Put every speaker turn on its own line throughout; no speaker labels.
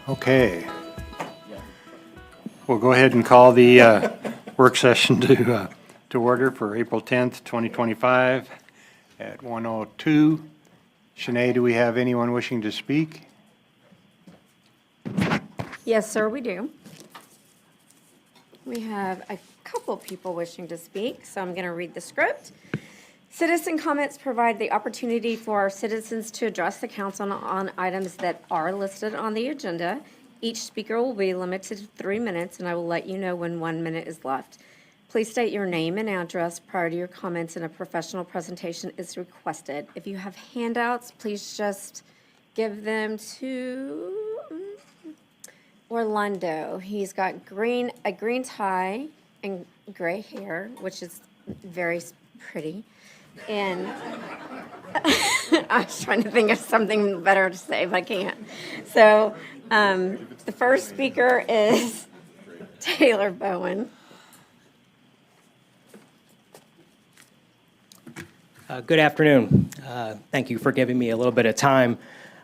Okay. We'll go ahead and call the work session to order for April 10th, 2025 at 1:02. Shanae, do we have anyone wishing to speak?
Yes, sir, we do. We have a couple people wishing to speak, so I'm going to read the script. Citizen comments provide the opportunity for our citizens to address the council on items that are listed on the agenda. Each speaker will be limited to 3 minutes, and I will let you know when 1 minute is left. Please state your name and address prior to your comments, and a professional presentation is requested. If you have handouts, please just give them to Orlando. He's got a green tie and gray hair, which is very pretty. And I was trying to think of something better to say, but I can't. So the first speaker is Taylor Bowen.
Good afternoon. Thank you for giving me a little bit of time.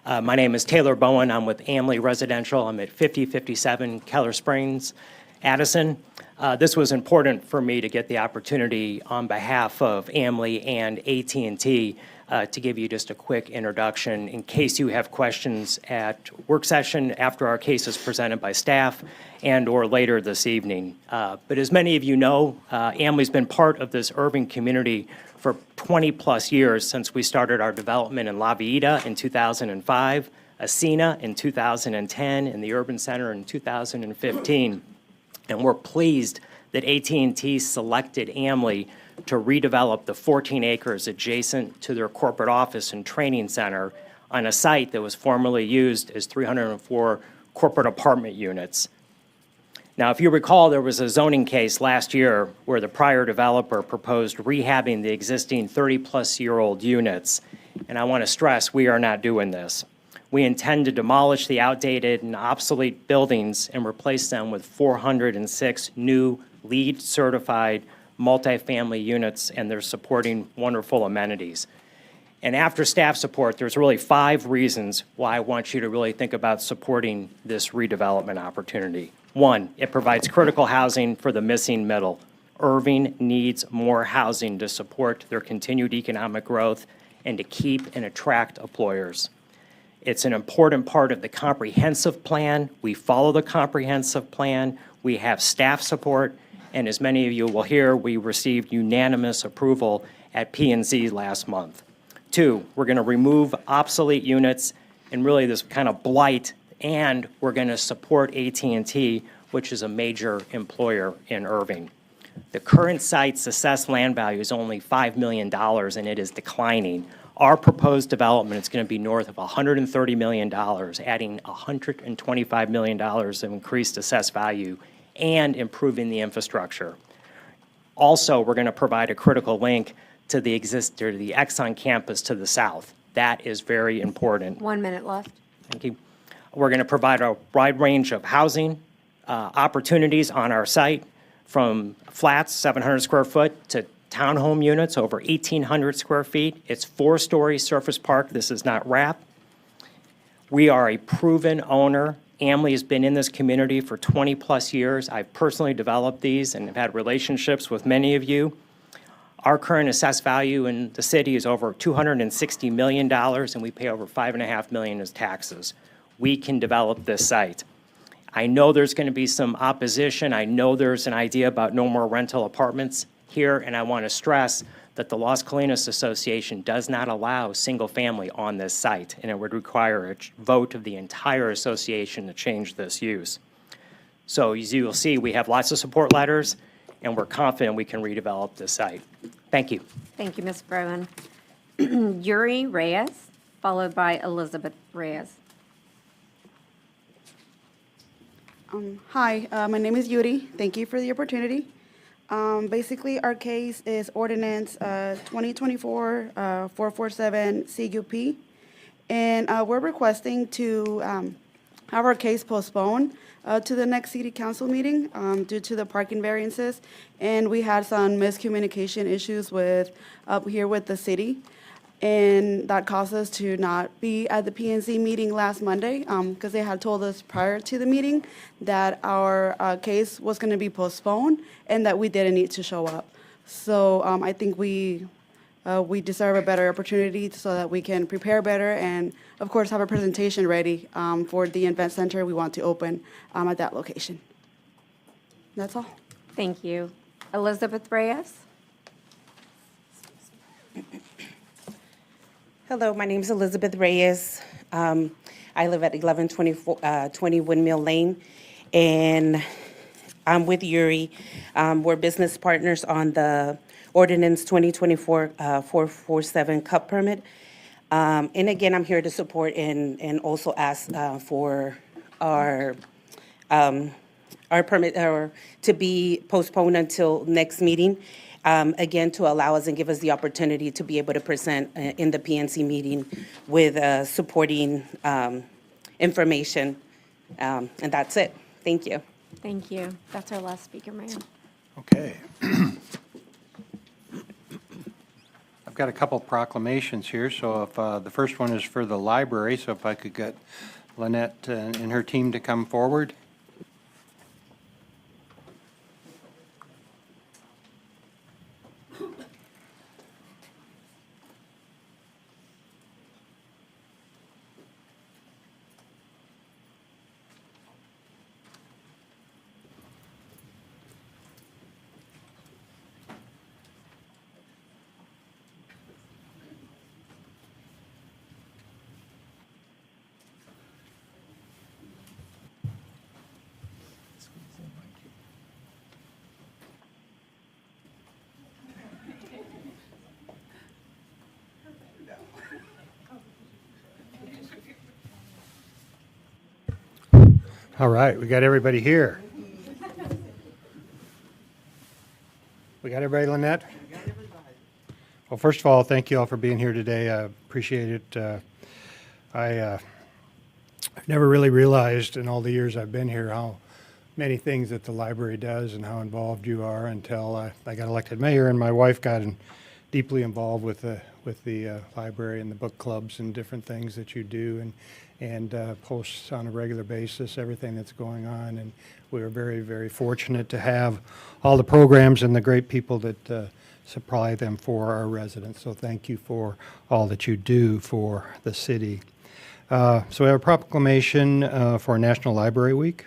My name is Taylor Bowen. I'm with Amley Residential. I'm at 5057 Keller Springs, Addison. This was important for me to get the opportunity on behalf of Amley and AT&T to give you just a quick introduction in case you have questions at work session after our case is presented by staff and or later this evening. But as many of you know, Amley's been part of this Irving community for 20 plus years since we started our development in La Villita in 2005, Ascena in 2010, and the Urban Center in 2015. And we're pleased that AT&T selected Amley to redevelop the 14 acres adjacent to their corporate office and training center on a site that was formerly used as 304 corporate apartment units. Now, if you recall, there was a zoning case last year where the prior developer proposed rehabbing the existing 30-plus-year-old units. And I want to stress, we are not doing this. We intend to demolish the outdated and obsolete buildings and replace them with 406 new LEED-certified multifamily units and their supporting wonderful amenities. And after staff support, there's really 5 reasons why I want you to really think about supporting this redevelopment opportunity. 1, it provides critical housing for the missing middle. Irving needs more housing to support their continued economic growth and to keep and attract employers. It's an important part of the comprehensive plan. We follow the comprehensive plan. We have staff support. And as many of you will hear, we received unanimous approval at P&Z last month. 2, we're going to remove obsolete units and really this kind of blight, and we're going to support AT&T, which is a major employer in Irving. The current site's assessed land value is only $5 million, and it is declining. Our proposed development is going to be north of $130 million, adding $125 million of increased assessed value and improving the infrastructure. Also, we're going to provide a critical link to the Exxon campus to the south. That is very important.
1 minute left.
Thank you. We're going to provide a wide range of housing opportunities on our site, from flats, 700 square foot, to townhome units over 1,800 square feet. It's 4-story surface park. This is not wrap. We are a proven owner. Amley has been in this community for 20 plus years. I've personally developed these and have had relationships with many of you. Our current assessed value in the city is over $260 million, and we pay over $5.5 million as taxes. We can develop this site. I know there's going to be some opposition. I know there's an idea about no more rental apartments here, and I want to stress that the Las Colinas Association does not allow single family on this site, and it would require a vote of the entire association to change this use. So as you'll see, we have lots of support letters, and we're confident we can redevelop this site. Thank you.
Thank you, Ms. Bowen. Yuri Reyes, followed by Elizabeth Reyes.
Hi, my name is Yuri. Thank you for the opportunity. Basically, our case is Ordinance 2024-447 CUP, and we're requesting to have our case postponed to the next city council meeting due to the parking variances. And we had some miscommunication issues with, up here with the city. And that caused us to not be at the PNC meeting last Monday, because they had told us prior to the meeting that our case was going to be postponed and that we didn't need to show up. So I think we deserve a better opportunity so that we can prepare better and, of course, have a presentation ready for the event center we want to open at that location. That's all.
Thank you. Elizabeth Reyes?
Hello, my name is Elizabeth Reyes. I live at 1120 Windmill Lane, and I'm with Yuri. We're business partners on the Ordinance 2024-447 Cup Permit. And again, I'm here to support and also ask for our permit or to be postponed until next meeting. Again, to allow us and give us the opportunity to be able to present in the PNC meeting with supporting information. And that's it. Thank you.
Thank you. That's our last speaker, ma'am.
Okay. I've got a couple proclamations here, so if the first one is for the library, so if I could get Lynette and her team to come forward. All right, we got everybody here. We got everybody, Lynette? Well, first of all, thank you all for being here today. I appreciate it. I've never really realized in all the years I've been here how many things that the library does and how involved you are until I got elected mayor, and my wife got deeply involved with the library and the book clubs and different things that you do, and posts on a regular basis, everything that's going on. And we are very, very fortunate to have all the programs and the great people that supply them for our residents. So thank you for all that you do for the city. So we have a proclamation for National Library Week.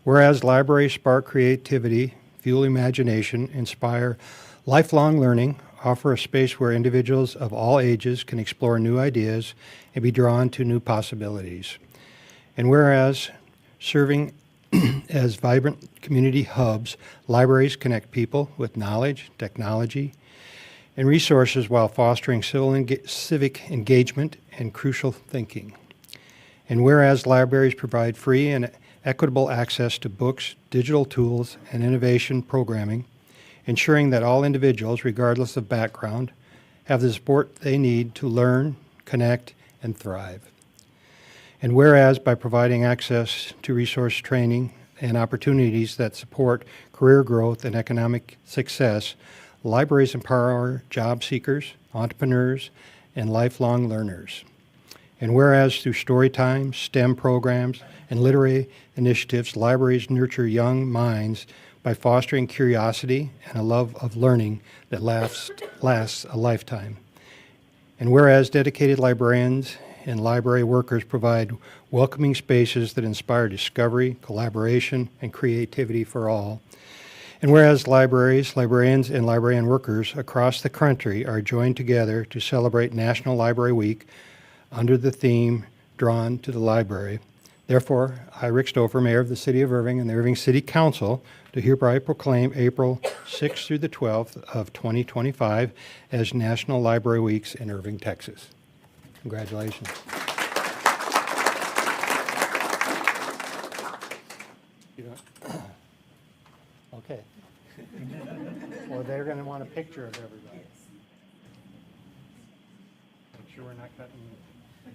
Whereas libraries spark creativity, fuel imagination, inspire lifelong learning, offer a space where individuals of all ages can explore new ideas and be drawn to new possibilities. And whereas serving as vibrant community hubs, libraries connect people with knowledge, technology, and resources while fostering civic engagement and crucial thinking. And whereas libraries provide free and equitable access to books, digital tools, and innovation programming, ensuring that all individuals, regardless of background, have the support they need to learn, connect, and thrive. And whereas by providing access to resource training and opportunities that support career growth and economic success, libraries empower job seekers, entrepreneurs, and lifelong learners. And whereas through story time, STEM programs, and literary initiatives, libraries nurture young minds by fostering curiosity and a love of learning that lasts a lifetime. And whereas dedicated librarians and library workers provide welcoming spaces that inspire discovery, collaboration, and creativity for all. And whereas libraries, librarians, and librarian workers across the country are joined together to celebrate National Library Week under the theme Drawn to the Library. Therefore, I, Rick Stouffer, Mayor of the City of Irving and the Irving City Council, do hereby proclaim April 6th through the 12th of 2025 as National Library Weeks in Irving, Texas. Congratulations. Okay. Well, they're going to want a picture of everybody. Make sure we're not cutting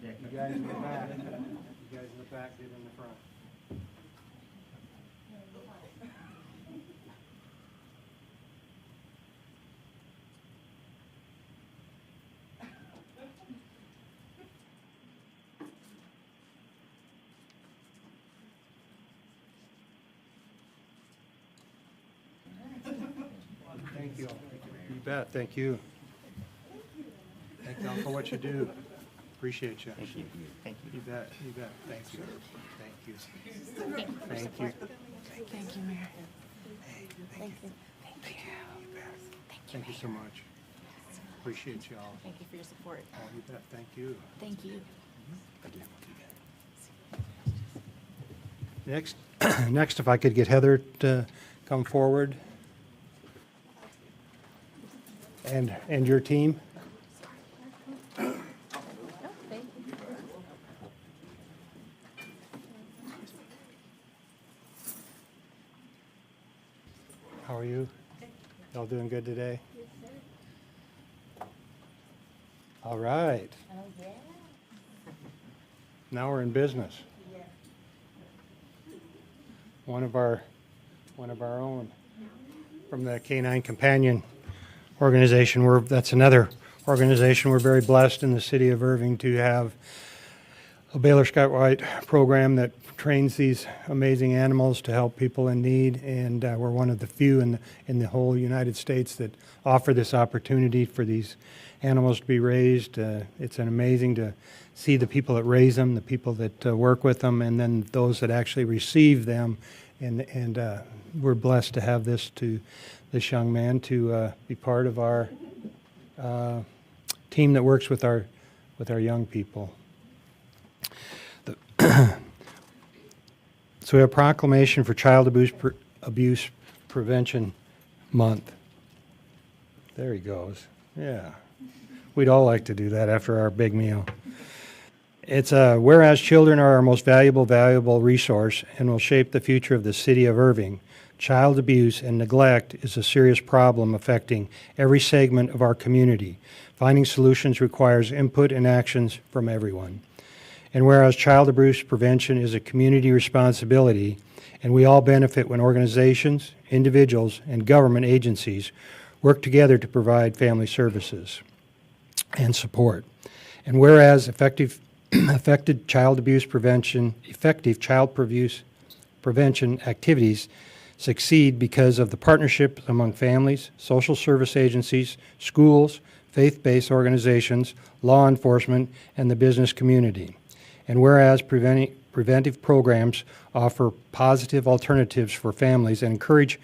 you guys in the back. You guys in the back, get in the front. Thank you all. You bet, thank you. Thank you all for what you do. Appreciate you. Thank you. Thank you. You bet, you bet. Thank you. Thank you. Thank you.
Thank you, Mayor.
Thank you. You bet. Thank you so much. Appreciate you all.
Thank you for your support.
Oh, you bet, thank you.
Thank you.
Next, if I could get Heather to come forward. And your team. How are you? Y'all doing good today? All right. Now we're in business. One of our own from the Canine Companion organization. That's another organization. We're very blessed in the city of Irving to have a Baylor Scott White program that trains these amazing animals to help people in need, and we're one of the few in the whole United States that offer this opportunity for these animals to be raised. It's amazing to see the people that raise them, the people that work with them, and then those that actually receive them, and we're blessed to have this young man to be part of our team that works with our young people. So we have a proclamation for Child Abuse Prevention Month. There he goes. Yeah. We'd all like to do that after our big meal. It's whereas children are our most valuable resource and will shape the future of the city of Irving. Child abuse and neglect is a serious problem affecting every segment of our community. Finding solutions requires input and actions from everyone. And whereas child abuse prevention is a community responsibility, and we all benefit when organizations, individuals, and government agencies work together to provide family services and support. And whereas effective child abuse prevention activities succeed because of the partnership among families, social service agencies, schools, faith-based organizations, law enforcement, and the business community. And whereas preventive programs offer positive alternatives for families and encourage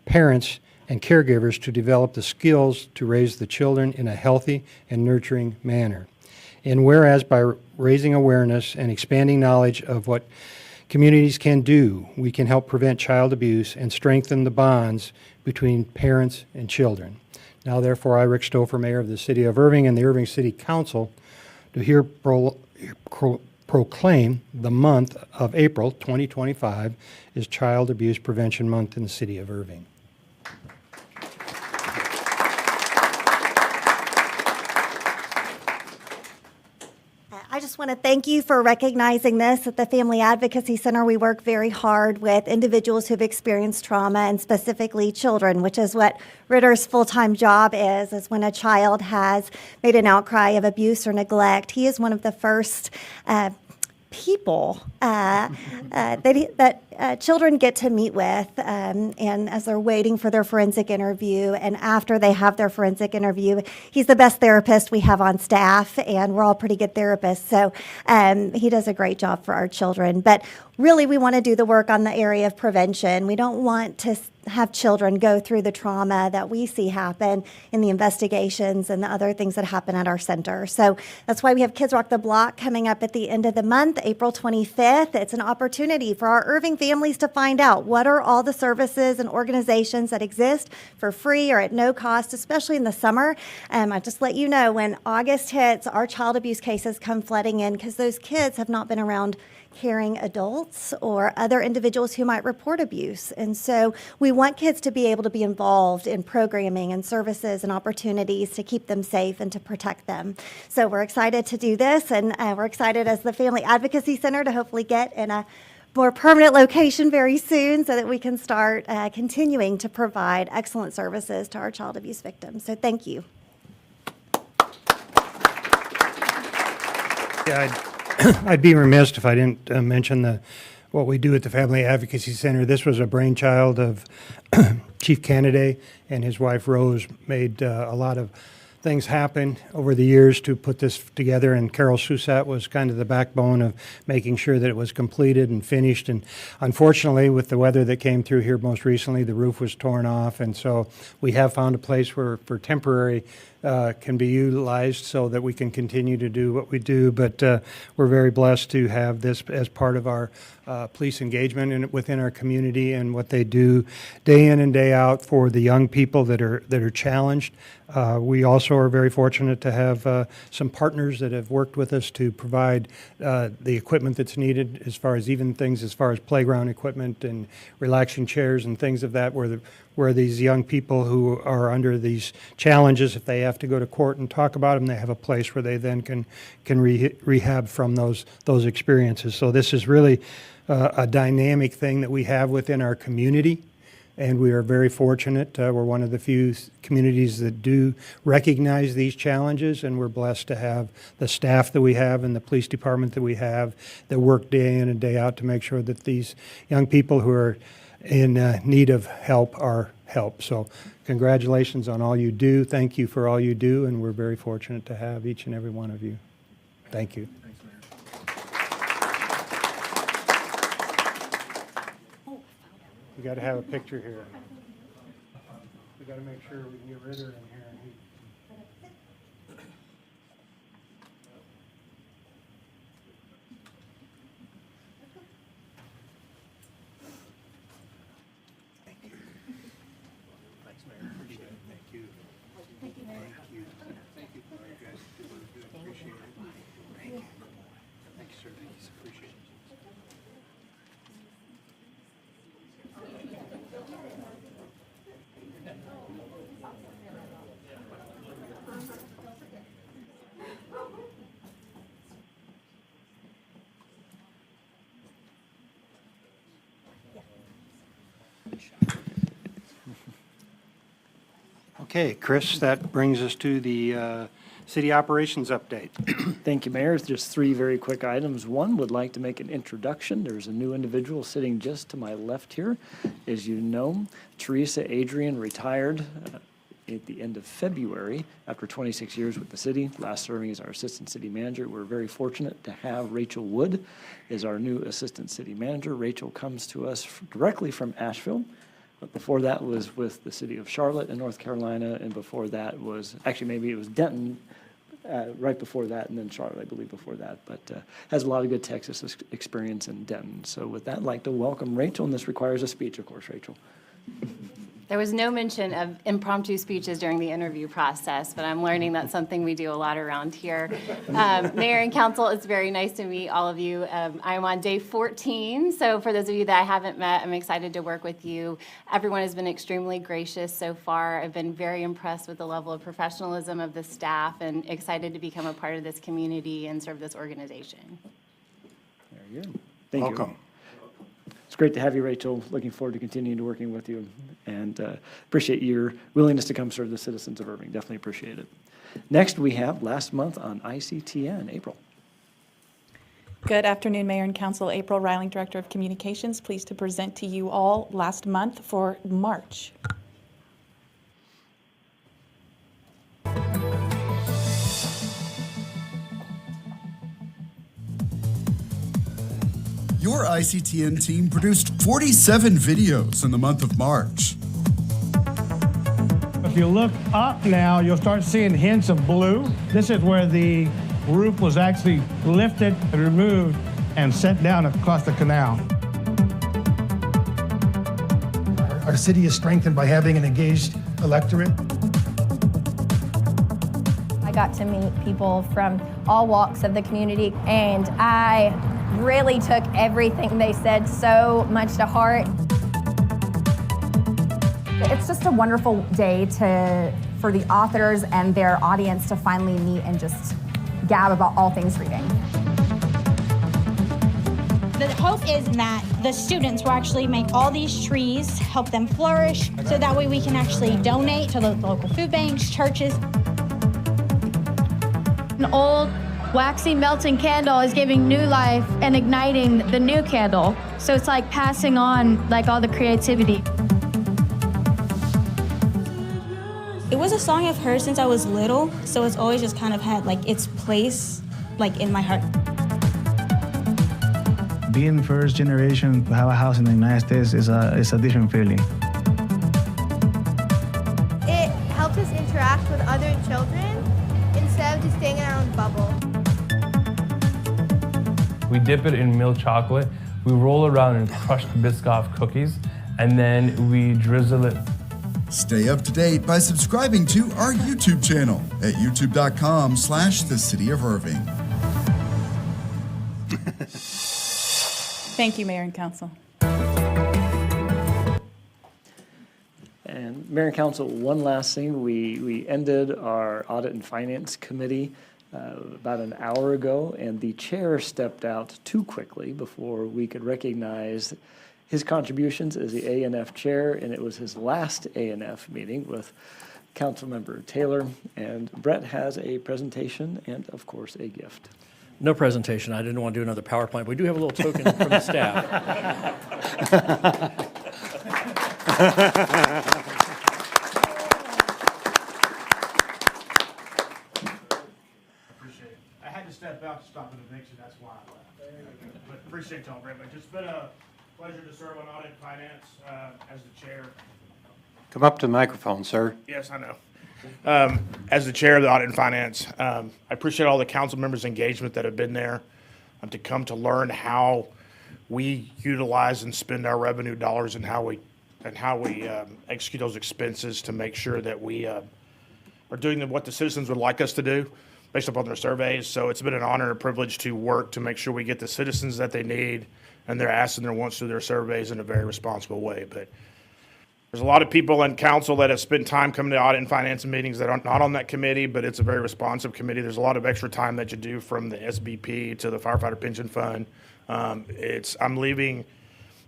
parents and caregivers to develop the skills to raise the children in a healthy and nurturing manner. And whereas by raising awareness and expanding knowledge of what communities can do, we can help prevent child abuse and strengthen the bonds between parents and children. Now, therefore, I, Rick Stouffer, Mayor of the City of Irving, and the Irving City Council, do here proclaim the month of April 2025 is Child Abuse Prevention Month in the City of Irving.
I just want to thank you for recognizing this. At the Family Advocacy Center, we work very hard with individuals who've experienced trauma, and specifically children, which is what Ritter's full-time job is when a child has made an outcry of abuse or neglect. He is one of the first people that children get to meet with, and as they're waiting for their forensic interview, and after they have their forensic interview, he's the best therapist we have on staff, and we're all pretty good therapists, so he does a great job for our children. But really, we want to do the work on the area of prevention. We don't want to have children go through the trauma that we see happen in the investigations and the other things that happen at our center. So that's why we have Kids Rock the Block coming up at the end of the month, April 25th. It's an opportunity for our Irving families to find out what are all the services and organizations that exist for free or at no cost, especially in the summer. I just let you know, when August hits, our child abuse cases come flooding in because those kids have not been around caring adults or other individuals who might report abuse. And so we want kids to be able to be involved in programming and services and opportunities to keep them safe and to protect them. So we're excited to do this, and we're excited as the Family Advocacy Center to hopefully get in a more permanent location very soon so that we can start continuing to provide excellent services to our child abuse victims. So thank you.
Yeah, I'd be remiss if I didn't mention what we do at the Family Advocacy Center. This was a brainchild of Chief Kennedy and his wife Rose. Made a lot of things happen over the years to put this together, and Carol Sousat was kind of the backbone of making sure that it was completed and finished. And unfortunately, with the weather that came through here most recently, the roof was torn off, and so we have found a place where for temporary can be utilized so that we can continue to do what we do. But we're very blessed to have this as part of our police engagement within our community and what they do day in and day out for the young people that are challenged. We also are very fortunate to have some partners that have worked with us to provide the equipment that's needed, as far as even things as far as playground equipment and relaxing chairs and things of that, where these young people who are under these challenges, if they have to go to court and talk about them, they have a place where they then can rehab from those experiences. So this is really a dynamic thing that we have within our community, and we are very fortunate. We're one of the few communities that do recognize these challenges, and we're blessed to have the staff that we have and the police department that we have that work day in and day out to make sure that these young people who are in need of help are helped. So congratulations on all you do. Thank you for all you do, and we're very fortunate to have each and every one of you. Thank you. We got to have a picture here. We got to make sure we can get Ritter in here. Thanks, Mayor. Appreciate it. Thank you. Thank you, Mayor. Thank you. Thank you for all you guys do. Appreciate it. Thank you. Thank you, sir. Thank you. Appreciate it. Okay, Chris, that brings us to the city operations update.
Thank you, Mayor. Just three very quick items. One, would like to make an introduction. There's a new individual sitting just to my left here. As you know, Teresa Adrian retired at the end of February after 26 years with the city, last serving as our assistant city manager. We're very fortunate to have Rachel Wood as our new assistant city manager. Rachel comes to us directly from Asheville. But before that was with the city of Charlotte in North Carolina, and before that was, actually maybe it was Denton, right before that, and then Charlotte, I believe, before that. But has a lot of good Texas experience in Denton. So with that, I'd like to welcome Rachel, and this requires a speech, of course, Rachel.
There was no mention of impromptu speeches during the interview process, but I'm learning that's something we do a lot around here. Mayor and council, it's very nice to meet all of you. I'm on day 14, so for those of you that I haven't met, I'm excited to work with you. Everyone has been extremely gracious so far. I've been very impressed with the level of professionalism of the staff and excited to become a part of this community and serve this organization.
Very good. Thank you.
Welcome.
It's great to have you, Rachel. Looking forward to continuing to working with you, and appreciate your willingness to come serve the citizens of Irving. Definitely appreciate it. Next, we have last month on ICTN, April.
Good afternoon, Mayor and Council. April Riling, Director of Communications. Pleased to present to you all last month for March.
Your ICTN team produced 47 videos in the month of March.
If you look up now, you'll start seeing hints of blue. This is where the roof was actually lifted, removed, and set down across the canal. Our city is strengthened by having an engaged electorate.
I got to meet people from all walks of the community, and I really took everything they said so much to heart.
It's just a wonderful day for the authors and their audience to finally meet and just gab about all things reading.
The hope is that the students will actually make all these trees, help them flourish, so that way we can actually donate to the local food banks, churches.
An old waxy melting candle is giving new life and igniting the new candle. So it's like passing on like all the creativity.
It was a song I've heard since I was little, so it's always just kind of had like its place like in my heart.
Being first generation to have a house in the United States is a different feeling.
It helps us interact with other children instead of just staying in our own bubble.
We dip it in milk chocolate, we roll around in crushed Biscoff cookies, and then we drizzle it.
Stay up to date by subscribing to our YouTube channel at youtube.com/The City of Irving.
Thank you, Mayor and Council.
And Mayor and Council, one last thing. We ended our Audit and Finance Committee about an hour ago, and the chair stepped out too quickly before we could recognize his contributions as the A&F chair, and it was his last A&F meeting with Councilmember Taylor. And Brett has a presentation and, of course, a gift.
No presentation. I didn't want to do another PowerPoint. We do have a little token from the staff.
Appreciate it. I had to step out to stop an eviction, that's why I left. But appreciate y'all very much. It's been a pleasure to serve on Audit and Finance as the chair.
Come up to the microphone, sir.
Yes, I know. As the chair of the Audit and Finance, I appreciate all the council members' engagement that have been there to come to learn how we utilize and spend our revenue dollars and how we execute those expenses to make sure that we are doing what the citizens would like us to do based upon their surveys. So it's been an honor and a privilege to work to make sure we get the citizens that they need and their asks and their wants through their surveys in a very responsible way. But there's a lot of people in council that have spent time coming to audit and finance meetings that are not on that committee, but it's a very responsive committee. There's a lot of extra time that you do from the SBP to the firefighter pension fund. I'm leaving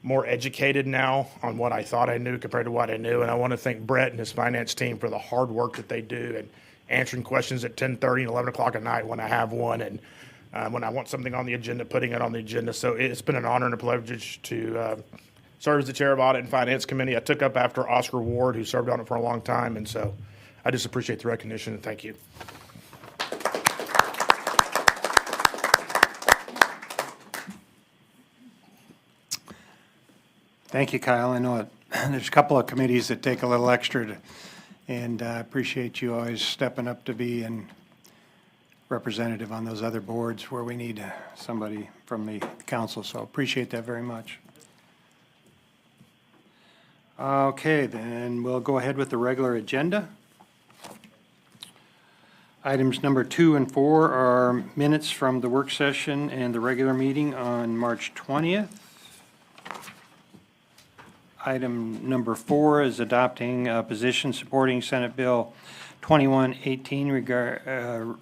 more educated now on what I thought I knew compared to what I knew. And I want to thank Brett and his finance team for the hard work that they do and answering questions at 10:30 and 11 o'clock at night when I have one. And when I want something on the agenda, putting it on the agenda. So it's been an honor and a privilege to serve as the chair of Audit and Finance Committee. I took up after Oscar Ward, who served on it for a long time, and so I just appreciate the recognition, and thank you.
Thank you, Kyle. I know there's a couple of committees that take a little extra, and I appreciate you always stepping up to be and representative on those other boards where we need somebody from the council, so appreciate that very much. Okay, then we'll go ahead with the regular agenda. Items number 2 and 4 are minutes from the work session and the regular meeting on March 20th. Item number 4 is adopting a position supporting Senate Bill 2118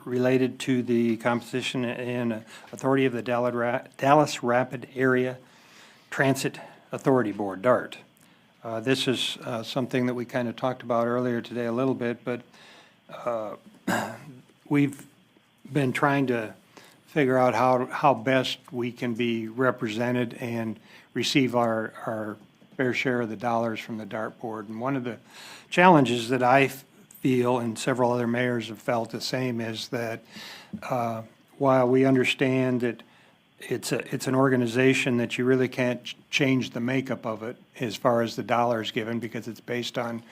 related to the composition and authority of the Dallas Rapid Area Transit Authority Board, DART. This is something that we kind of talked about earlier today a little bit, but we've been trying to figure out how best we can be represented and receive our fair share of the dollars from the DART board. And one of the challenges that I feel, and several other mayors have felt the same, is that while we understand that it's an organization that you really can't change the makeup of it as far as the dollars given because it's based on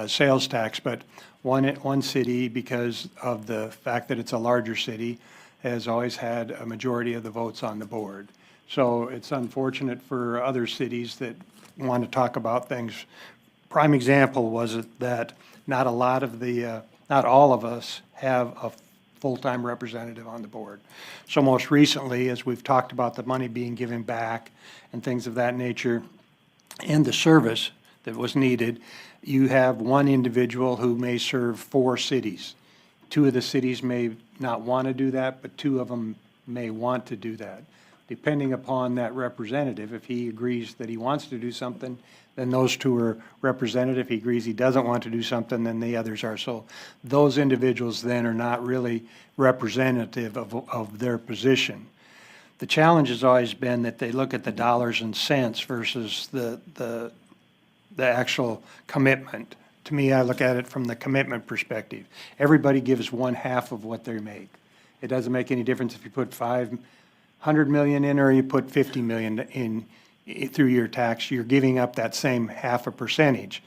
sales tax. But one city, because of the fact that it's a larger city, has always had a majority of the votes on the board. So it's unfortunate for other cities that want to talk about things. Prime example was that not a lot of the, not all of us have a full-time representative on the board. So most recently, as we've talked about the money being given back and things of that nature, and the service that was needed, you have one individual who may serve 4 cities. 2 of the cities may not want to do that, but 2 of them may want to do that. Depending upon that representative, if he agrees that he wants to do something, then those 2 are represented. If he agrees he doesn't want to do something, then the others are. So those individuals then are not really representative of their position. The challenge has always been that they look at the dollars and cents versus the actual commitment. To me, I look at it from the commitment perspective. Everybody gives 1/2 of what they make. It doesn't make any difference if you put $500 million in or you put $50 million in through your tax. You're giving up that same 0.5 percentage.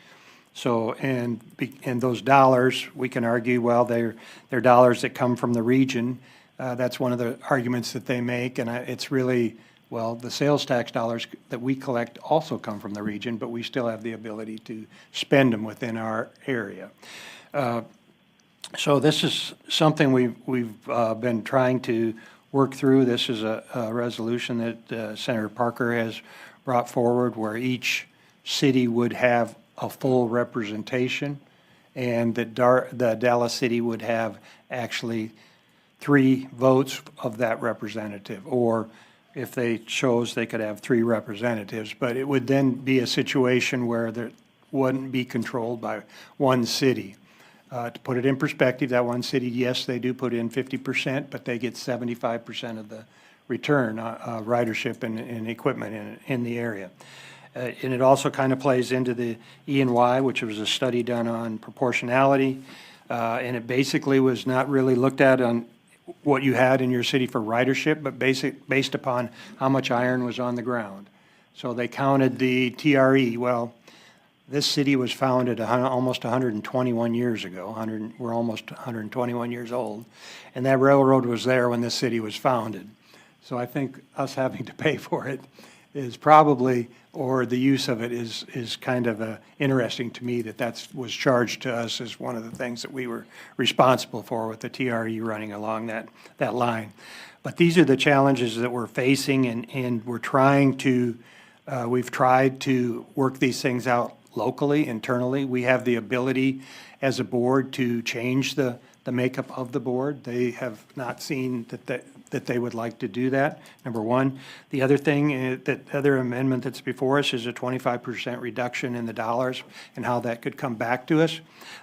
So, and those dollars, we can argue, well, they're dollars that come from the region. That's one of the arguments that they make, and it's really, well, the sales tax dollars that we collect also come from the region, but we still have the ability to spend them within our area. So this is something we've been trying to work through. This is a resolution that Senator Parker has brought forward where each city would have a full representation, and that the Dallas City would have actually 3 votes of that representative, or if they chose, they could have 3 representatives. But it would then be a situation where there wouldn't be controlled by one city. To put it in perspective, that one city, yes, they do put in 50%, but they get 75% of the return, ridership and equipment in the area. And it also kind of plays into the E&Y, which was a study done on proportionality, and it basically was not really looked at on what you had in your city for ridership, but based upon how much iron was on the ground. So they counted the TRE. Well, this city was founded almost 121 years ago. We're almost 121 years old, and that railroad was there when this city was founded. So I think us having to pay for it is probably, or the use of it is kind of interesting to me that was charged to us as one of the things that we were responsible for with the TRE running along that line. But these are the challenges that we're facing, and we're trying to, we've tried to work these things out locally, internally. We have the ability as a board to change the makeup of the board. They have not seen that they would like to do that, number one. The other thing, that other amendment that's before us is a 25% reduction in the dollars and how that could come back to us.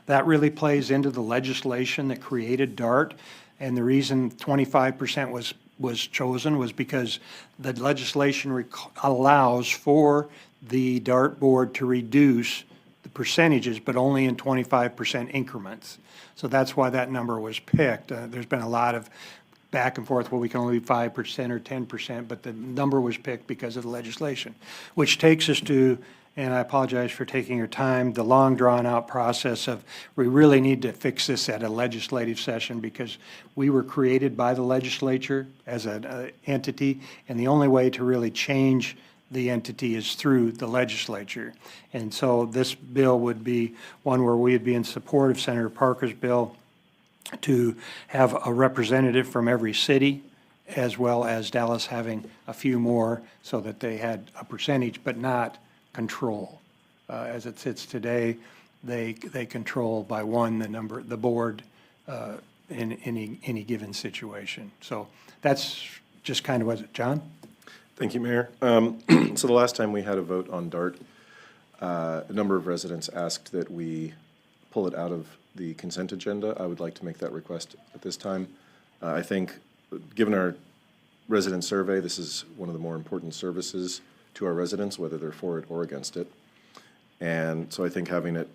That really plays into the legislation that created DART, and the reason 25% was chosen was because the legislation allows for the DART board to reduce the percentages, but only in 25% increments. So that's why that number was picked. There's been a lot of back and forth, well, we can only do 5% or 10%, but the number was picked because of the legislation, which takes us to, and I apologize for taking your time, the long drawn-out process of we really need to fix this at a legislative session because we were created by the legislature as an entity, and the only way to really change the entity is through the legislature. And so this bill would be one where we would be in support of Senator Parker's bill to have a representative from every city, as well as Dallas having a few more so that they had a percentage but not control. As it sits today, they control by one the board in any given situation. So that's just kind of what it, John?
Thank you, Mayor. So the last time we had a vote on DART, a number of residents asked that we pull it out of the consent agenda. I would like to make that request at this time. I think, given our resident survey, this is one of the more important services to our residents, whether they're for it or against it. And so I think having it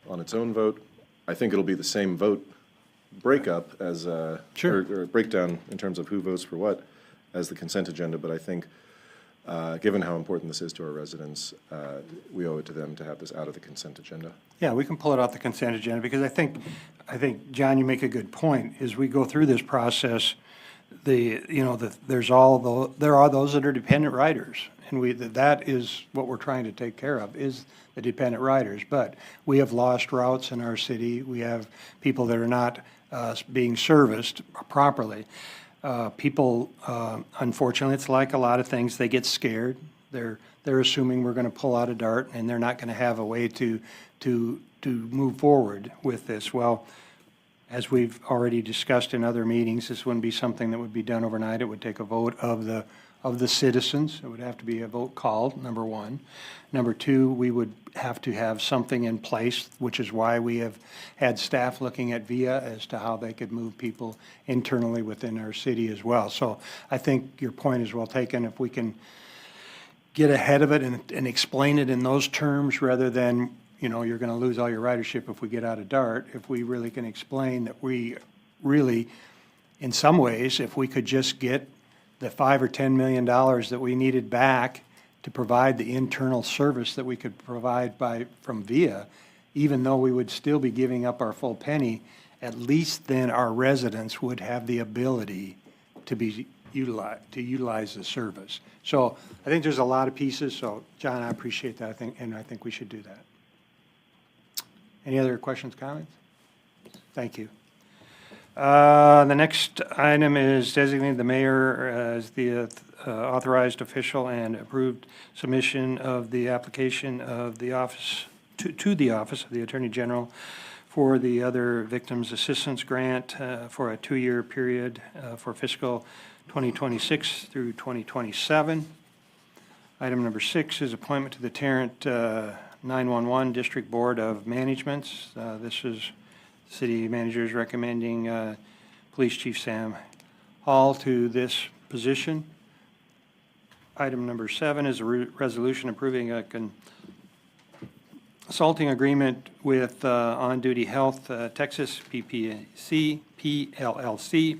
on its own vote, I think it'll be the same vote breakup as
Sure.
or breakdown in terms of who votes for what as the consent agenda, but I think given how important this is to our residents, we owe it to them to have this out of the consent agenda.
Yeah, we can pull it off the consent agenda because I think, John, you make a good point. As we go through this process, there are those that are dependent riders, and that is what we're trying to take care of, is the dependent riders. But we have lost routes in our city. We have people that are not being serviced properly. People, unfortunately, it's like a lot of things, they get scared. They're assuming we're going to pull out a dart, and they're not going to have a way to move forward with this. Well, as we've already discussed in other meetings, this wouldn't be something that would be done overnight. It would take a vote of the citizens. It would have to be a vote called, number one. Number two, we would have to have something in place, which is why we have had staff looking at VIA as to how they could move people internally within our city as well. So I think your point is well taken. If we can get ahead of it and explain it in those terms rather than, you're going to lose all your ridership if we get out of DART, if we really can explain that we really, in some ways, if we could just get the $5 or $10 million that we needed back to provide the internal service that we could provide from VIA, even though we would still be giving up our full penny, at least then our residents would have the ability to utilize the service. So I think there's a lot of pieces. So John, I appreciate that. I think we should do that. Any other questions, comments? Thank you. The next item is designating the mayor as the authorized official and approved submission of the application of the office to the Office of the Attorney General for the Other Victims Assistance Grant for a 2-year period for fiscal 2026 through 2027. Item number 6 is appointment to the Tarrant 911 District Board of Managements. This is city managers recommending Police Chief Sam Hall to this position. Item number 7 is a resolution approving a consulting agreement with On Duty Health Texas PPC PLLC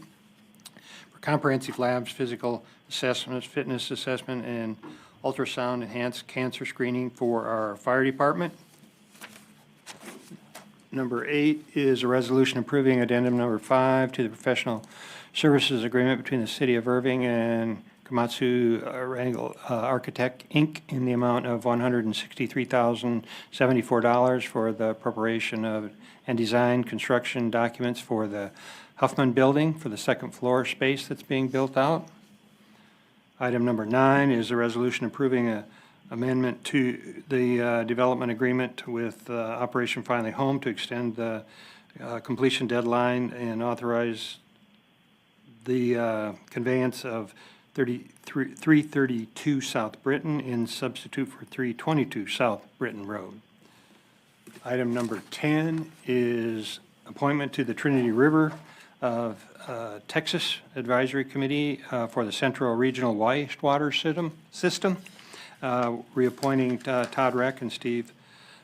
for comprehensive labs, physical assessments, fitness assessment, and ultrasound enhanced cancer screening for our fire department. Number 8 is a resolution approving addendum number 5 to the professional services agreement between the City of Irving and Komatsu Wrangle Architect, Inc. in the amount of $163,074 for the preparation of and design construction documents for the Huffman Building for the second floor space that's being built out. Item number 9 is a resolution approving an amendment to the development agreement with Operation Finally Home to extend the completion deadline and authorize the conveyance of 332 South Britton in substitute for 322 South Britton Road. Item number 10 is appointment to the Trinity River of Texas Advisory Committee for the Central Regional Wastewater System, reappointing Todd Reck and Steve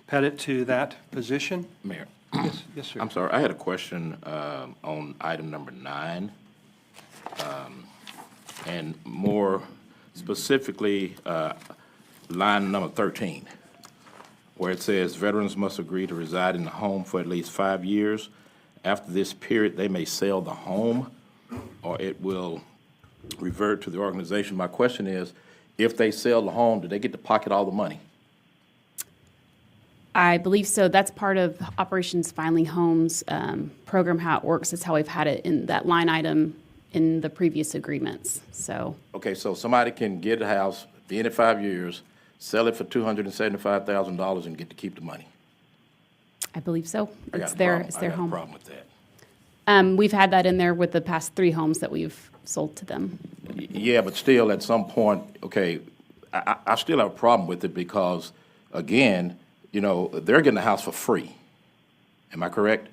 Pettit to that position.
Mayor.
Yes, sir.
I'm sorry, I had a question on item number 9, and more specifically, line number 13, where it says veterans must agree to reside in the home for at least 5 years. After this period, they may sell the home, or it will revert to the organization. My question is, if they sell the home, do they get to pocket all the money?
I believe so. That's part of Operations Finally Homes program, how it works. Is how we've had it in that line item in the previous agreements. So.
Okay, so somebody can get a house, be in it 5 years, sell it for $275,000 and get to keep the money.
I believe so.
I got
It's
a
their
problem.
it's
I
their
got
home.
a problem with that.
We've had that in there with the past 3 homes that we've sold to them.
Yeah, but still, at some point, okay, I still have a problem with it because, again, they're getting the house for free. Am I correct?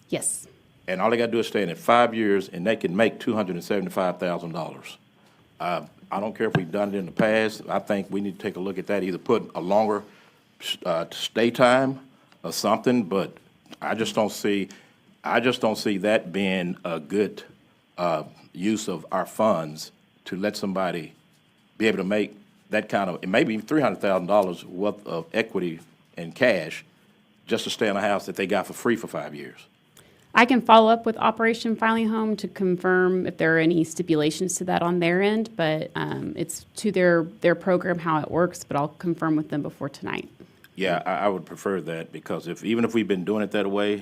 Yes.
And all they got to do is stay in it 5 years, and they can make $275,000. I don't care if we've done it in the past. I think we need to take a look at that, either put a longer stay time or something, but I just don't see that being a good use of our funds to let somebody be able to make that kind of, maybe $300,000 worth of equity and cash just to stay in a house that they got for free for 5 years.
I can follow up with Operation Filing Home to confirm if there are any stipulations to that on their end, but it's to their program how it works, but I'll confirm with them before tonight.
Yeah, I would prefer that, because even if we've been doing it that way,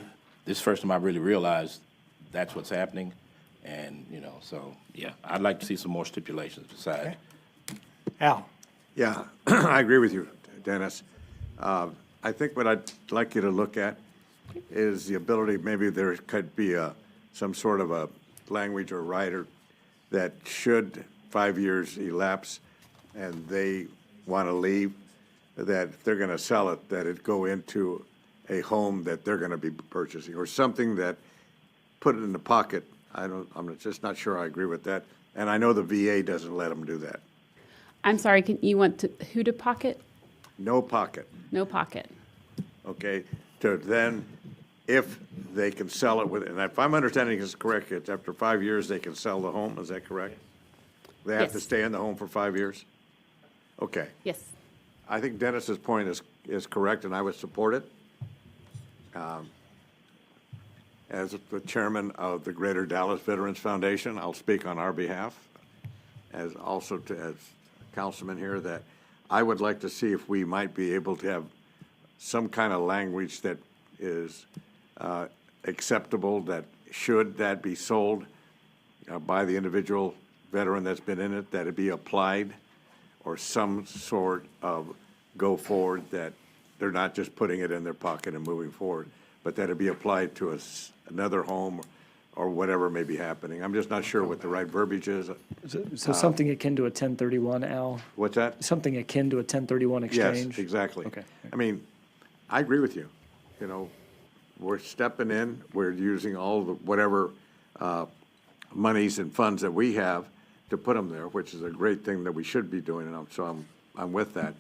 this is the first time I really realized that's what's happening. And, so, yeah, I'd like to see some more stipulations besides.
Al?
Yeah, I agree with you, Dennis. I think what I'd like you to look at is the ability, maybe there could be some sort of a language or rider that should 5 years elapse and they want to leave, that if they're going to sell it, that it go into a home that they're going to be purchasing, or something that put it in the pocket. I'm just not sure I agree with that. And I know the VA doesn't let them do that.
I'm sorry, you want who to pocket?
No pocket.
No pocket.
Okay, to then, if they can sell it and if I'm understanding this correct, it's after 5 years, they can sell the home, is that correct? They have to
Yes.
stay in the home for 5 years? Okay.
Yes.
I think Dennis's point is correct, and I would support it. As the chairman of the Greater Dallas Veterans Foundation, I'll speak on our behalf, as councilman here, that I would like to see if we might be able to have some kind of language that is acceptable, that should that be sold by the individual veteran that's been in it, that it be applied, or some sort of go forward, that they're not just putting it in their pocket and moving forward, but that it be applied to another home or whatever may be happening. I'm just not sure what the right verbiage is.
So something akin to a 1031, Al?
What's that?
Something akin to a 1031 exchange?
Yes, exactly.
Okay.
I mean, I agree with you. We're stepping in, we're using all the whatever monies and funds that we have to put them there, which is a great thing that we should be doing, and so I'm with that.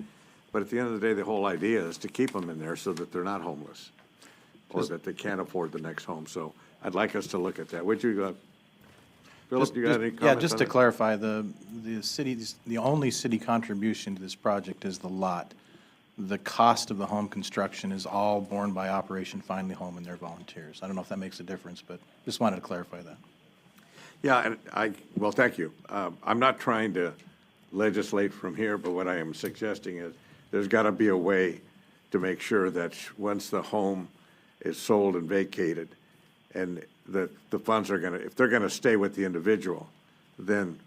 But at the end of the day, the whole idea is to keep them in there so that they're not homeless, or that they can't afford the next home. So I'd like us to look at that. Would you, Philip, you got any comments?
Yeah, just
on
to
that?
clarify, the only city contribution to this project is the lot. The cost of the home construction is all borne by Operation Find the Home and their volunteers. I don't know if that makes a difference, but just wanted to clarify that.
Yeah, and well, thank you. I'm not trying to legislate from here, but what I am suggesting is there's got to be a way to make sure that once the home is sold and vacated, and the funds are going to, if they're going to stay with the individual, then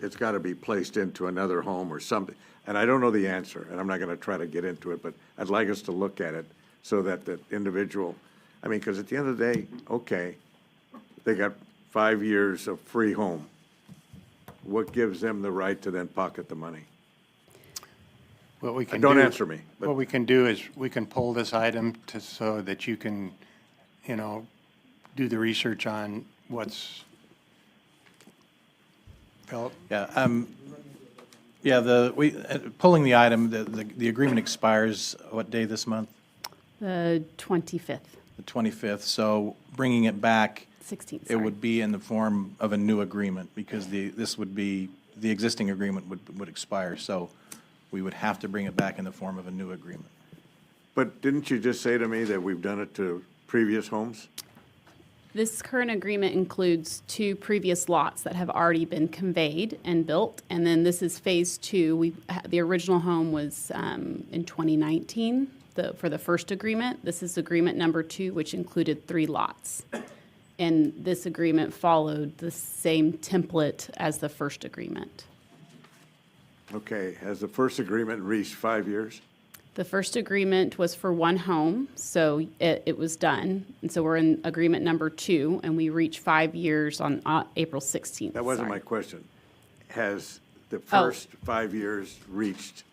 it's got to be placed into another home or something. And I don't know the answer, and I'm not going to try to get into it, but I'd like us to look at it so that the individual, because at the end of the day, okay, they got 5 years of free home. What gives them the right to then pocket the money?
What we can
Don't
do-
answer me, but-
What we can do is we can pull this item so that you can, do the research on what's, Philip?
Pulling the item, the agreement expires what day this month?
The 25th.
The 25th, so bringing it back.
16th,
It
sorry.
would be in the form of a new agreement, because the existing agreement would expire, so we would have to bring it back in the form of a new agreement.
But didn't you just say to me that we've done it to previous homes?
This current agreement includes 2 previous lots that have already been conveyed and built, and then this is phase 2. The original home was in 2019 for the first agreement. This is agreement number 2, which included 3 lots. And this agreement followed the same template as the first agreement.
Okay, has the first agreement reached 5 years?
The first agreement was for 1 home, so it was done. And so we're in agreement number 2, and we reached 5 years on April 16th.
That wasn't
Sorry.
my question. Has the first 5 years reached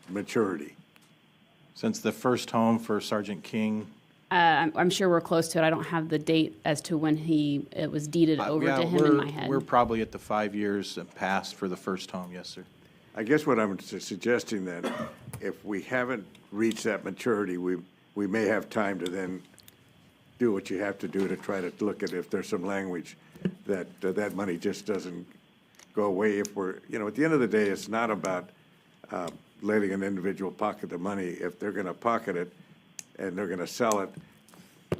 maturity?
Since the first home for Sergeant King.
I'm sure we're close to it. I don't have the date as to when it was deeded over to him in my head.
We're probably at the 5 years past for the first home, yes, sir.
I guess what I'm suggesting then, if we haven't reached that maturity, we may have time to then do what you have to do to try to look at if there's some language that money just doesn't go away. If we're, at the end of the day, it's not about letting an individual pocket the money. If they're going to pocket it and they're going to sell it,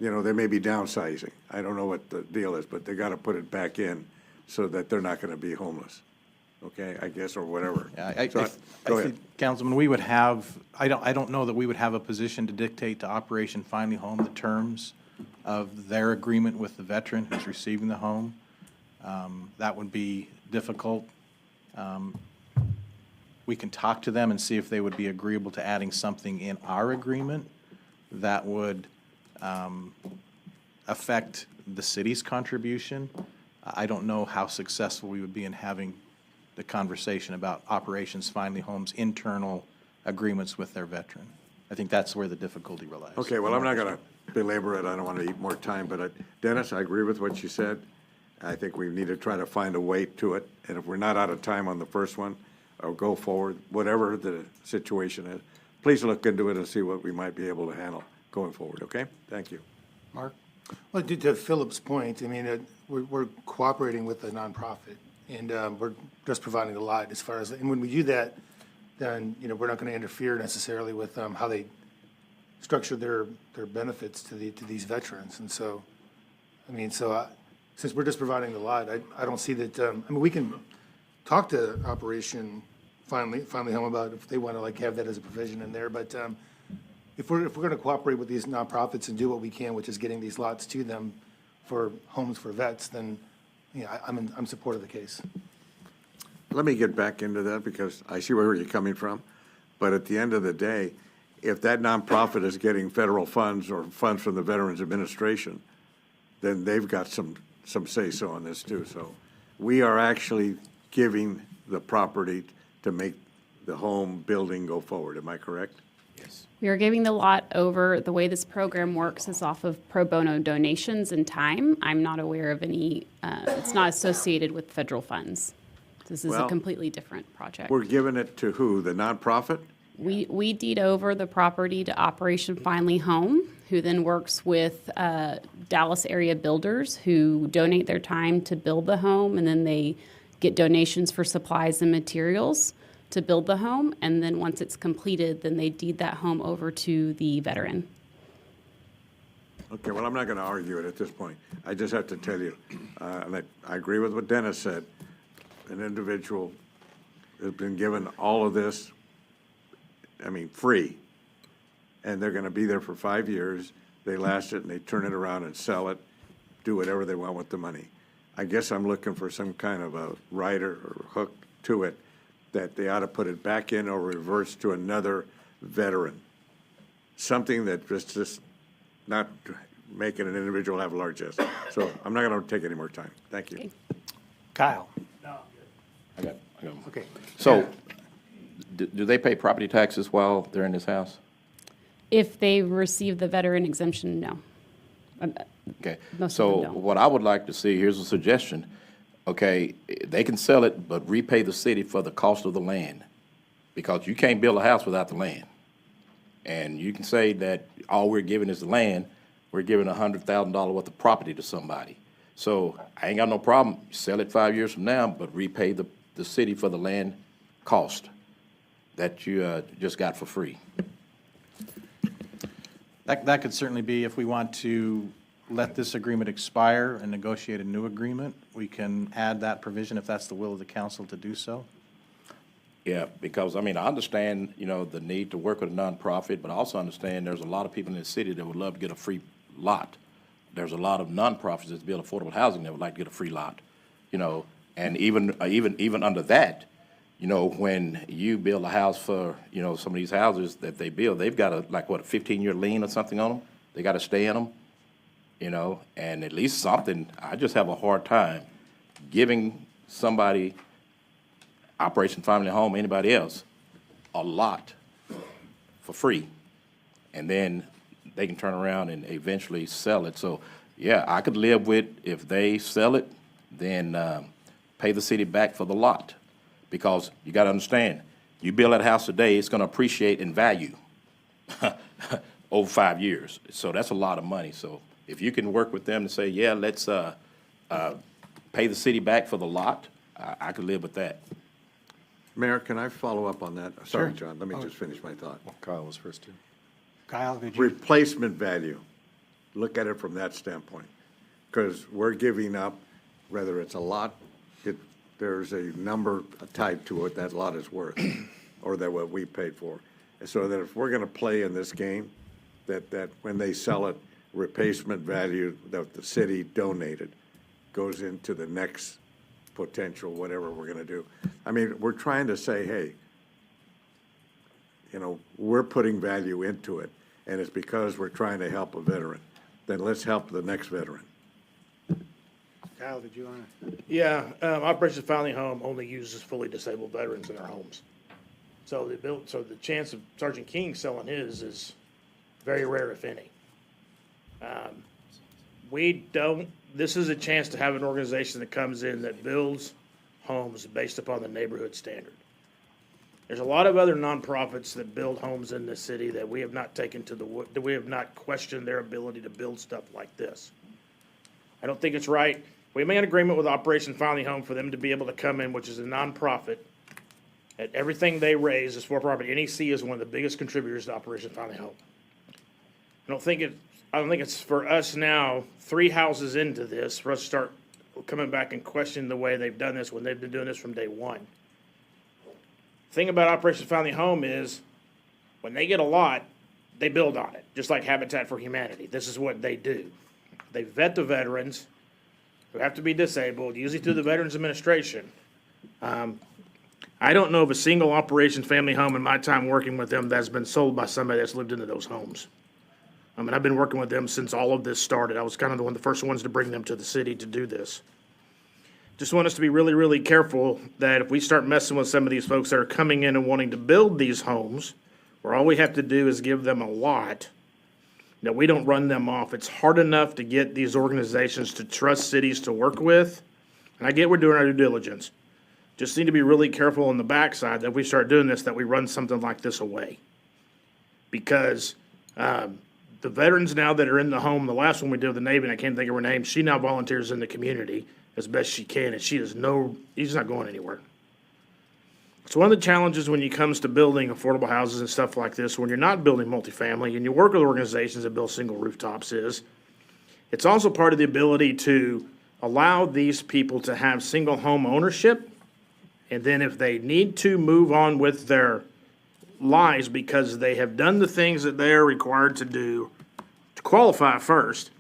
you know, they may be downsizing. I don't know what the deal is, but they got to put it back in so that they're not going to be homeless. Okay, I guess, or whatever.
Yeah,
So
I think, Councilman, we would have, I don't know that we would have a position to dictate to Operation Finally Home the terms of their agreement with the veteran who's receiving the home. That would be difficult. We can talk to them and see if they would be agreeable to adding something in our agreement that would affect the city's contribution. I don't know how successful we would be in having the conversation about Operations Finally Home's internal agreements with their veteran. I think that's where the difficulty relies.
Okay, well, I'm not going to belabor it. I don't want to eat more time, but Dennis, I agree with what you said. I think we need to try to find a way to it. And if we're not out of time on the first one, or go forward, whatever the situation is, please look into it and see what we might be able to handle going forward, okay? Thank you.
Mark? Well, to Philip's point, I mean, we're cooperating with a nonprofit, and we're just providing a lot as far as, and when we do that, then, you know, we're not going to interfere necessarily with how they structure their benefits to these veterans. And so, I mean, since we're just providing the lot, I don't see that, I mean, we can talk to Operation Finally Home about if they want to like have that as a provision in there, but if we're going to cooperate with these nonprofits and do what we can, which is getting these lots to them for homes for vets, then yeah, I'm supportive of the case.
Let me get back into that because I see where you're coming from. But at the end of the day, if that nonprofit is getting federal funds or funds from the Veterans Administration, then they've got some say-so on this too. So we are actually giving the property to make the home building go forward. Am I correct?
Yes.
We are giving the lot over. The way this program works is off of pro bono donations and time. I'm not aware of any, it's not associated with federal funds. This is a
Well,
completely different project.
We're giving it to who? The nonprofit?
We deed over the property to Operation Finally Home, who then works with Dallas area builders who donate their time to build the home, and then they get donations for supplies and materials to build the home, and then once it's completed, then they deed that home over to the veteran.
Okay, well, I'm not going to argue it at this point. I just have to tell you, and I agree with what Dennis said. An individual has been given all of this, I mean, free, and they're going to be there for 5 years. They last it, and they turn it around and sell it, do whatever they want with the money. I guess I'm looking for some kind of a rider or hook to it, that they ought to put it back in or reverse to another veteran. Something that just not making an individual have largesse. So I'm not going to take any more time. Thank you.
Kyle?
I got them.
Okay.
So, do they pay property taxes while they're in this house?
If they receive the veteran exemption, no.
Okay,
Most of
so
them don't.
what I would like to see, here's a suggestion. Okay, they can sell it, but repay the city for the cost of the land. Because you can't build a house without the land. And you can say that all we're giving is the land, we're giving $100,000 worth of property to somebody. So I ain't got no problem, sell it 5 years from now, but repay the city for the land cost that you just got for free.
That could certainly be, if we want to let this agreement expire and negotiate a new agreement, we can add that provision if that's the will of the council to do so.
Yeah, because, I mean, I understand, you know, the need to work with a nonprofit, but I also understand there's a lot of people in the city that would love to get a free lot. There's a lot of nonprofits that build affordable housing that would like to get a free lot, you know, and even under that, you know, when you build a house for, you know, some of these houses that they build, they've got a 15-year lien or something on them. They got to stay in them, you know, and at least something. I just have a hard time giving somebody, Operation Family Home, anybody else, a lot for free, and then they can turn around and eventually sell it. So, yeah, I could live with if they sell it, then pay the city back for the lot. Because you got to understand, you build that house today, it's going to appreciate in value over 5 years. So that's a lot of money. So if you can work with them to say, yeah, let's pay the city back for the lot, I could live with that.
Mayor, can I follow up on that? Sorry,
Sure.
John, let me just finish my thought.
Kyle was first too.
Kyle, did you?
Replacement value. look at it from that standpoint. Because we're giving up, whether it's a lot, there's a number tied to what that lot is worth, or that what we paid for. And so that if we're gonna play in this game, that when they sell it, replacement value that the city donated goes into the next potential, whatever we're gonna do. I mean, we're trying to say, hey, you know, we're putting value into it, and it's because we're trying to help a veteran. Then let's help the next veteran.
Kyle, did you want to?
Yeah, Operation Family Home only uses fully disabled veterans in their homes. So the chance of Sergeant King selling his is very rare, if any. This is a chance to have an organization that comes in that builds homes based upon the neighborhood standard. There's a lot of other nonprofits that build homes in this city that we have not taken that we have not questioned their ability to build stuff like this. I don't think it's right. We made an agreement with Operation Family Home for them to be able to come in, which is a nonprofit, and everything they raise is for profit. NEC is one of the biggest contributors to Operation Family Home. I don't think it's for us now, 3 houses into this, for us to start coming back and questioning the way they've done this when they've been doing this from day one. The thing about Operation Family Home is when they get a lot, they build on it, just like Habitat for Humanity. This is what they do. They vet the veterans who have to be disabled, usually through the Veterans Administration. I don't know of a single Operation Family Home in my time working with them that's been sold by somebody that's lived into those homes. I mean, I've been working with them since all of this started. I was kind of one of the first ones to bring them to the city to do this. Just want us to be really, really careful that if we start messing with some of these folks that are coming in and wanting to build these homes, where all we have to do is give them a lot, that we don't run them off. It's hard enough to get these organizations to trust cities to work with. And I get we're doing our due diligence. Just need to be really careful on the backside that if we start doing this, that we run something like this away. Because the veterans now that are in the home, the last one we did with the Navy, and I can't think of her name, she now volunteers in the community as best she can, and she's not going anywhere. It's one of the challenges when it comes to building affordable houses and stuff like this, when you're not building multifamily and you work with organizations that build single rooftops, it's also part of the ability to allow these people to have single home ownership, and then if they need to move on with their lives because they have done the things that they are required to do to qualify first,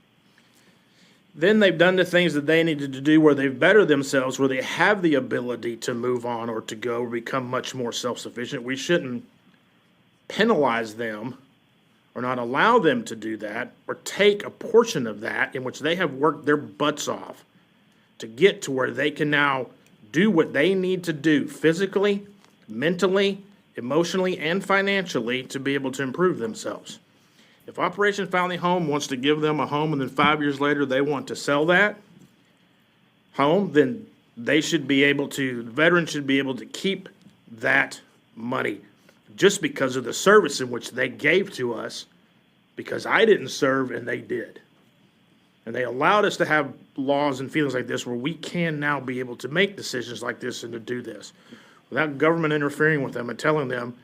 then they've done the things that they needed to do where they've bettered themselves, where they have the ability to move on or to go or become much more self-sufficient. We shouldn't penalize them or not allow them to do that or take a portion of that in which they have worked their butts off to get to where they can now do what they need to do physically, mentally, emotionally, and financially to be able to improve themselves. If Operation Family Home wants to give them a home and then 5 years later they want to sell that home, then they should be able to, the veteran should be able to keep that money just because of the service in which they gave to us, because I didn't serve and they did. And they allowed us to have laws and feelings like this where we can now be able to make decisions like this and to do this without government interfering with them and telling them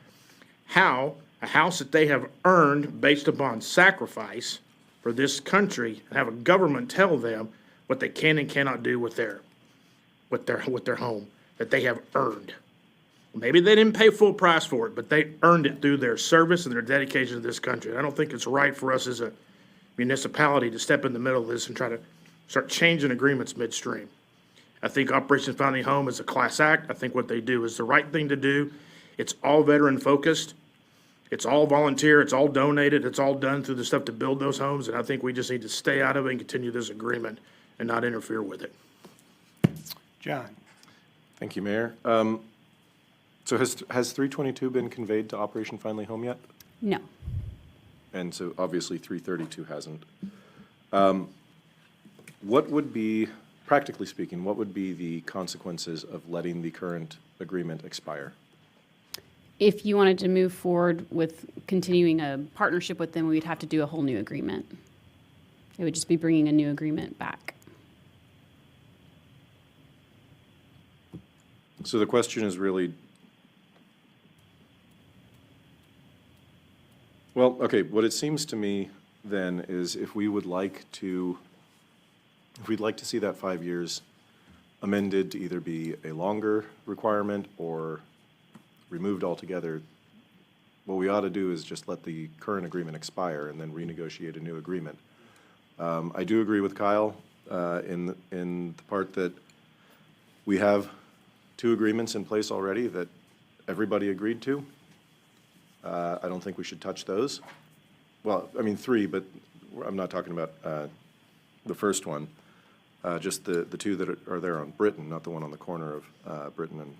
how a house that they have earned based upon sacrifice for this country, and have a government tell them what they can and cannot do with their home that they have earned. Maybe they didn't pay full price for it, but they earned it through their service and their dedication to this country. And I don't think it's right for us as a municipality to step in the middle of this and try to start changing agreements midstream. I think Operation Family Home is a class act. I think what they do is the right thing to do. It's all veteran focused. It's all volunteer, it's all donated, it's all done through the stuff to build those homes, and I think we just need to stay out of it and continue this agreement and not interfere with it.
John.
Thank you, Mayor. So has 322 been conveyed to Operation Family Home yet?
No.
And so obviously 332 hasn't. What would be, practically speaking, what would be the consequences of letting the current agreement expire?
If you wanted to move forward with continuing a partnership with them, we would have to do a whole new agreement. It would just be bringing a new agreement back.
So the question is really, well, okay, what it seems to me then is if we'd like to see that 5 years amended to either be a longer requirement or removed altogether, what we ought to do is just let the current agreement expire and then renegotiate a new agreement. I do agree with Kyle in the part that we have 2 agreements in place already that everybody agreed to. I don't think we should touch those. Well, I mean 3, but I'm not talking about the first one. Just the 2 that are there on Britain, not the one on the corner of Britain and,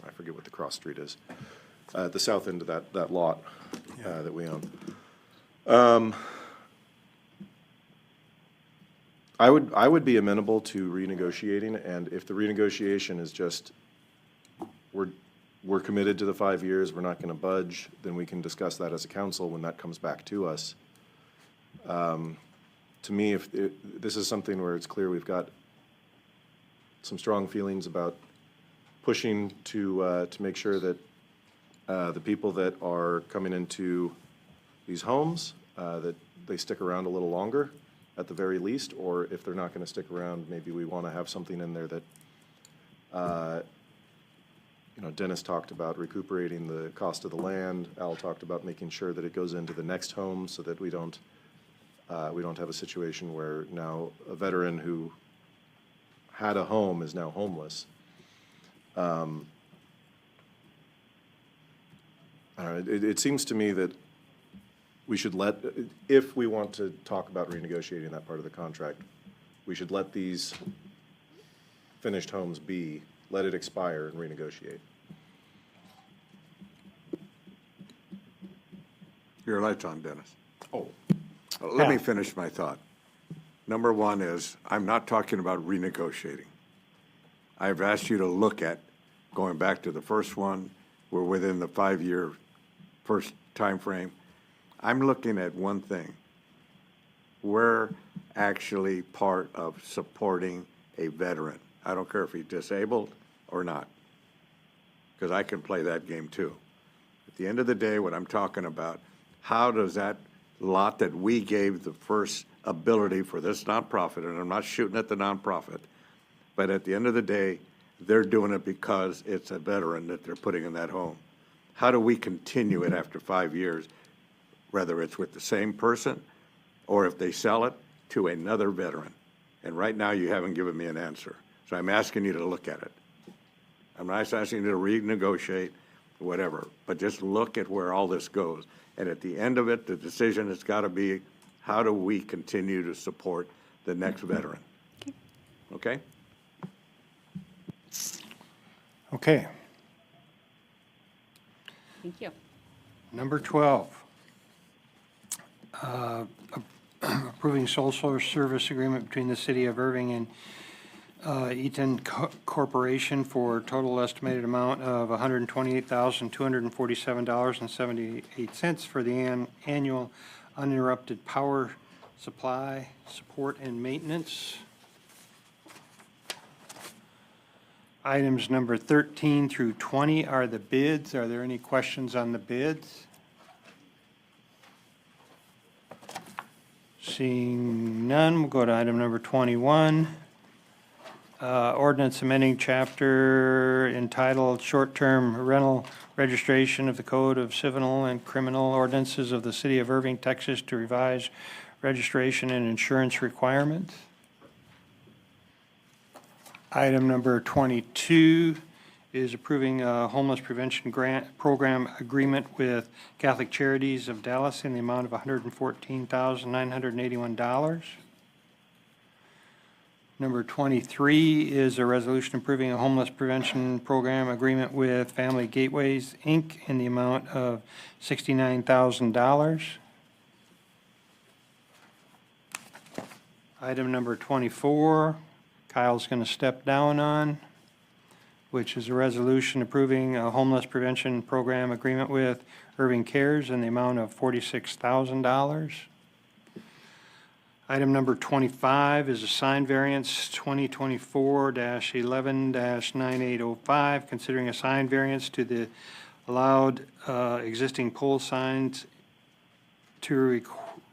I forget what the cross street is, at the south end of that lot that we own. I would be amenable to renegotiating, and if the renegotiation is just, we're committed to the 5 years, we're not going to budge, then we can discuss that as a council when that comes back to us. To me, if this is something where it's clear we've got some strong feelings about pushing to make sure that the people that are coming into these homes, that they stick around a little longer at the very least, or if they're not going to stick around, maybe we want to have something in there that, Dennis talked about recuperating the cost of the land. Al talked about making sure that it goes into the next home so that we don't have a situation where now a veteran who had a home is now homeless. It seems to me that we should if we want to talk about renegotiating that part of the contract, we should let these finished homes let it expire and renegotiate.
Your light's on, Dennis.
Oh.
Let me finish my thought. Number one is, I'm not talking about renegotiating. I've asked you to look at, going back to the first one, we're within the 5-year first time frame. I'm looking at one thing. We're actually part of supporting a veteran. I don't care if he's disabled or not, because I can play that game too. At the end of the day, what I'm talking about, how does that lot that we gave the first ability for this nonprofit, and I'm not shooting at the nonprofit, but at the end of the day, they're doing it because it's a veteran that they're putting in that home. How do we continue it after 5 years, whether it's with the same person or if they sell it to another veteran? And right now, you haven't given me an answer. So I'm asking you to look at it. I'm not asking you to renegotiate, whatever, but just look at where all this goes. And at the end of it, the decision has got to be, how do we continue to support the next veteran? Okay?
Okay.
Thank you.
Number 12, approving sole source service agreement between the City of Irving and Eaton Corporation for total estimated amount of $128,247.78 for the annual uninterrupted power supply, support, and maintenance. Items number 13 through 20 are the bids. Are there any questions on the bids? Seeing none, we'll go to item number 21. Ordinance amending chapter entitled Short-Term Rental Registration of the Code of Civil and Criminal Ordinances of the City of Irving, Texas to revise registration and insurance requirements. Item number 22 is approving a homeless prevention grant program agreement with Catholic Charities of Dallas in the amount of $114,981. Number 23 is a resolution approving a homeless prevention program agreement with Family Gateways, Inc. in the amount of $69,000. Item number 24, Kyle's going to step down on, which is a resolution approving a homeless prevention program agreement with Irving Cares in the amount of $46,000. Item number 25 is a sign variance 2024-11-9805, considering a sign variance to the allowed existing pole signs to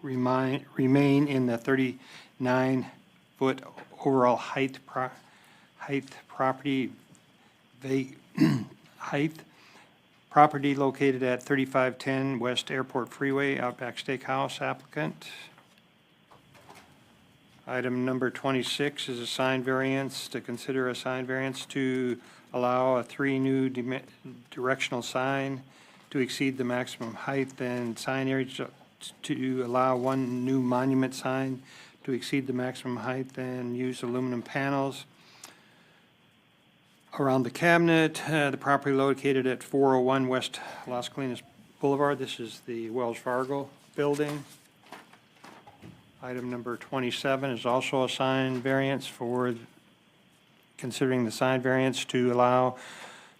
remain in the 39-foot overall height property height. Property located at 3510 West Airport Freeway, Outback Steakhouse applicant. Item number 26 is a sign variance, to consider a sign variance to allow 3 new directional sign to exceed the maximum height and sign area, to allow 1 new monument sign to exceed the maximum height and use aluminum panels around the cabinet. The property located at 401 West Las Colinas Boulevard. This is the Wells Fargo building. Item number 27 is also a sign variance for considering the sign variance to allow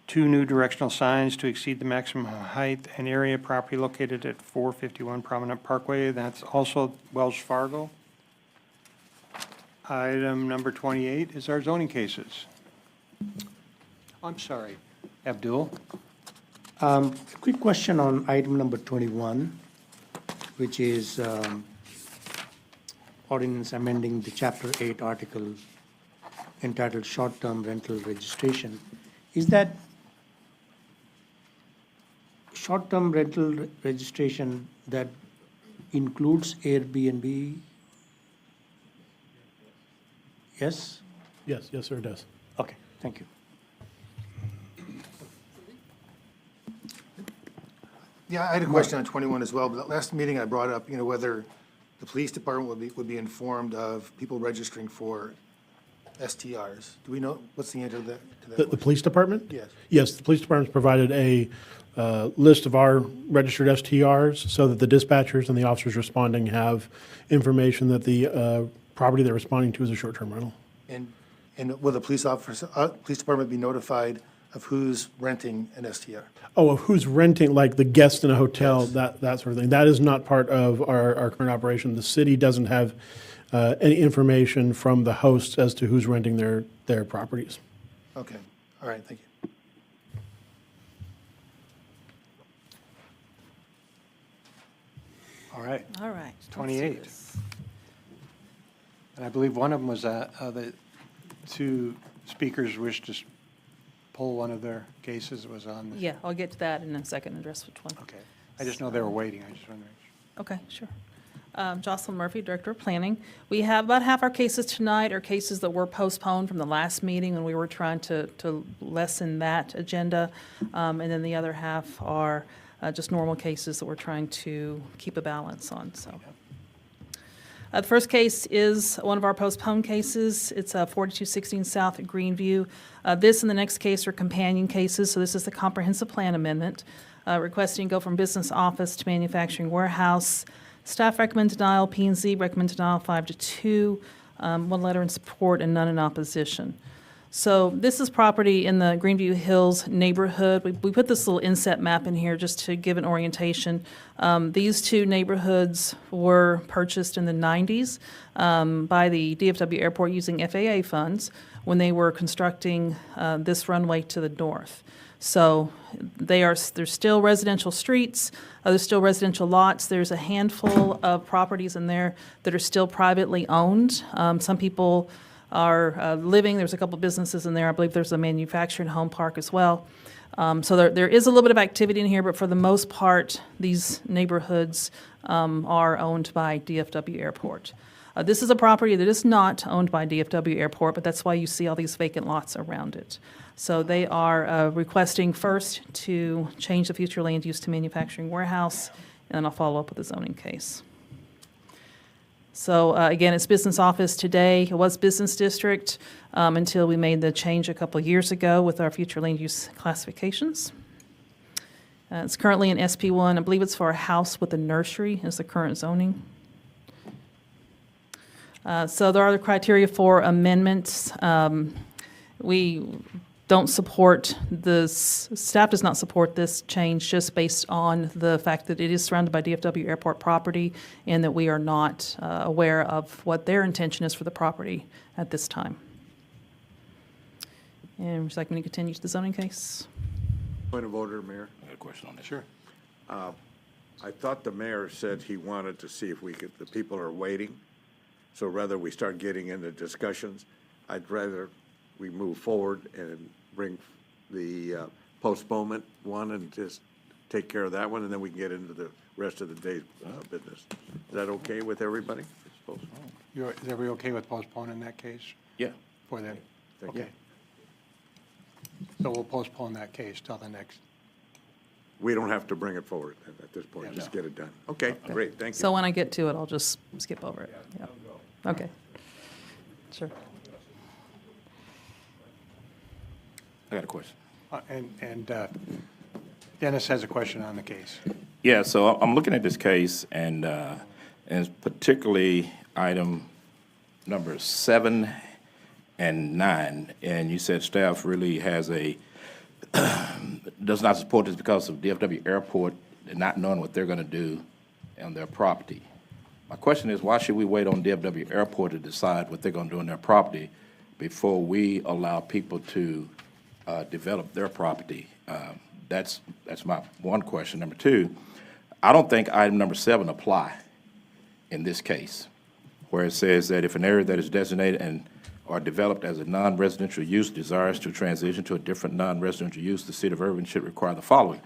2 new directional signs to exceed the maximum height and area. Property located at 451 Prominent Parkway. That's also Wells Fargo. Item number 28 is our zoning cases. I'm sorry, Abdul.
A quick question on item number 21, which is ordinance amending the Chapter 8 article entitled Short-Term Rental Registration. Is that short-term rental registration that includes Airbnb? Yes?
Yes, sir, it does.
Okay, thank you.
Yeah, I had a question on 21 as well, but last meeting I brought up, whether the police department would be informed of people registering for STRs. Do we know, what's the answer to that?
The police department?
Yes.
Yes, the police department's provided a list of our registered STRs so that the dispatchers and the officers responding have information that the property they're responding to is a short-term rental.
And will the police department be notified of who's renting an STR?
Oh, of who's renting, like the guest in a hotel, that sort of thing. That is not part of our current operation. The city doesn't have any information from the hosts as to who's renting their properties.
Okay, all right, thank you.
All right.
All right.
28. And I believe one of them was the 2 speakers wish to pull one of their cases. Was on.
Yeah, I'll get to that in a second, address which one.
Okay. I just know they were waiting. I just wanted to make sure.
Okay, sure. Jocelyn Murphy, Director of Planning. We have about half our cases tonight are cases that were postponed from the last meeting when we were trying to lessen that agenda. And then the other half are just normal cases that we're trying to keep a balance on, so. The first case is one of our postponed cases. It's 4216 South at Greenview. This and the next case are companion cases, so this is the comprehensive plan amendment, requesting to go from business office to manufacturing warehouse. Staff recommend denial, P&Z recommend denial 5-2, 1 letter in support and none in opposition. So this is property in the Greenview Hills neighborhood. We put this little inset map in here just to give an orientation. These 2 neighborhoods were purchased in the 90s by the DFW Airport using FAA funds when they were constructing this runway to the north. So there's still residential streets, there's still residential lots. There's a handful of properties in there that are still privately owned. Some people are living. There's a couple businesses in there. I believe there's a manufacturing home park as well. So there is a little bit of activity in here, but for the most part, these neighborhoods are owned by DFW Airport. This is a property that is not owned by DFW Airport, but that's why you see all these vacant lots around it. So they are requesting first to change the future land use to manufacturing warehouse, and then I'll follow up with the zoning case. So again, it's business office today. It was business district until we made the change a couple of years ago with our future land use classifications. It's currently in SP1. I believe it's for a house with a nursery is the current zoning. So there are the criteria for amendments. We don't support this, staff does not support this change just based on the fact that it is surrounded by DFW Airport property and that we are not aware of what their intention is for the property at this time. And would you like me to continue to the zoning case?
Point of order, Mayor.
I got a question on that.
Sure. I thought the mayor said he wanted to see if we could, the people are waiting. So rather we start getting into discussions, I'd rather we move forward and bring the postponement one and just take care of that one, and then we can get into the rest of the day's business. Is that okay with everybody?
Is everybody okay with postponing that case?
Yeah.
For them?
Thank you.
Okay. So we'll postpone that case till the next.
We don't have to bring it forward at this point, just get it done. Okay, great, thank you.
So when I get to it, I'll just skip over it. Yeah. Okay. Sure.
I got a question.
And Dennis has a question on the case.
Yeah, so I'm looking at this case, and particularly item number 7 and 9, and you said staff really has does not support this because of DFW Airport and not knowing what they're going to do on their property. My question is, why should we wait on DFW Airport to decide what they're going to do on their property before we allow people to develop their property? That's my one question. Number 2, I don't think item number 7 apply in this case, where it says that if an area that is designated and or developed as a non-residential use desires to transition to a different non-residential use, the city of Irving should require the following.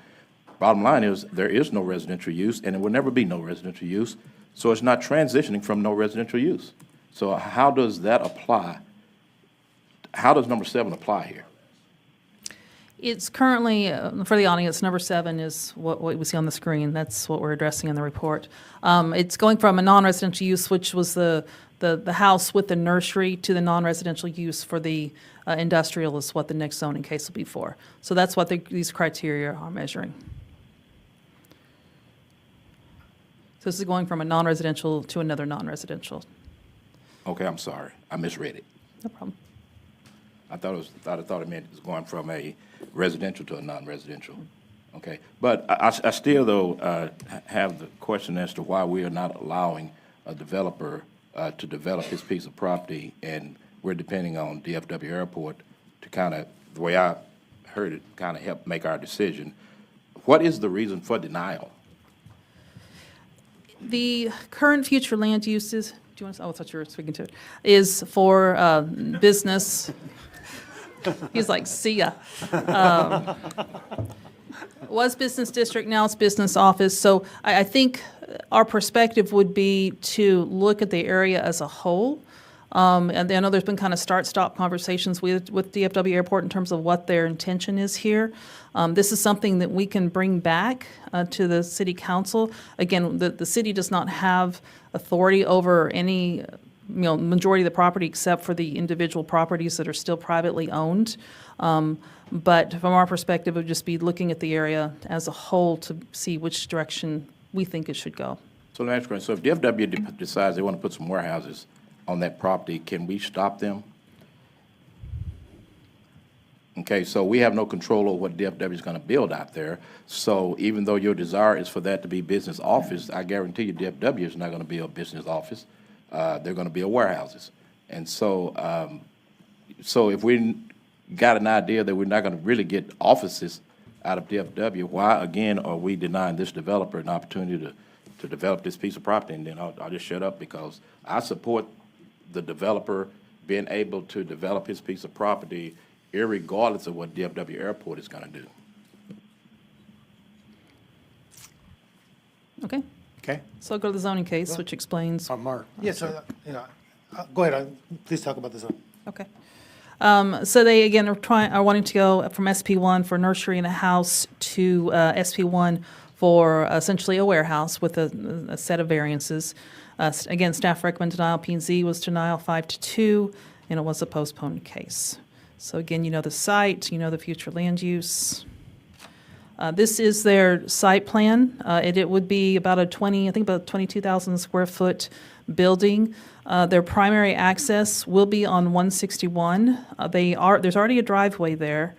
Bottom line is, there is no residential use, and it will never be no residential use, so it's not transitioning from no residential use. So how does that apply? How does number 7 apply here?
It's currently, for the audience, number 7 is what we see on the screen. That's what we're addressing in the report. It's going from a non-residential use, which was the house with the nursery, to the non-residential use for the industrial is what the next zoning case will be for. So that's what these criteria are measuring. So this is going from a non-residential to another non-residential.
Okay, I'm sorry. I misread it.
No problem.
I thought it meant it was going from a residential to a non-residential. Okay, but I still, though, have the question as to why we are not allowing a developer to develop his piece of property, and we're depending on DFW Airport to kind of, the way I heard it, kind of help make our decision. What is the reason for denial?
The current future land uses, do you want to, I thought you were speaking to it, is for business. He's like, see ya. Was business district, now it's business office. So I think our perspective would be to look at the area as a whole. And I know there's been kind of start-stop conversations with DFW Airport in terms of what their intention is here. This is something that we can bring back to the city council. Again, the city does not have authority over any majority of the property except for the individual properties that are still privately owned. But from our perspective, it would just be looking at the area as a whole to see which direction we think it should go.
So let me ask you a question. So if DFW decides they want to put some warehouses on that property, can we stop them? Okay, so we have no control over what DFW is going to build out there. So even though your desire is for that to be business office, I guarantee you DFW is not going to be a business office. They're going to be a warehouses. And so, so if we got an idea that we're not going to really get offices out of DFW, why, again, are we denying this developer an opportunity to develop this piece of property? And then I'll just shut up, because I support the developer being able to develop his piece of property irregardless of what DFW Airport is going to do.
Okay?
Okay.
So I'll go to the zoning case, which explains.
Mark.
Yeah, so, go ahead, please talk about this one.
Okay. So they, again, are wanting to go from SP1 for nursery and a house to SP1 for essentially a warehouse with a set of variances. Again, staff recommend denial. P&Z was denial 5-2, and it was a postponed case. So again, you know the site, you know the future land use. This is their site plan. It would be about about 22,000 square foot building. Their primary access will be on 161. There's already a driveway there.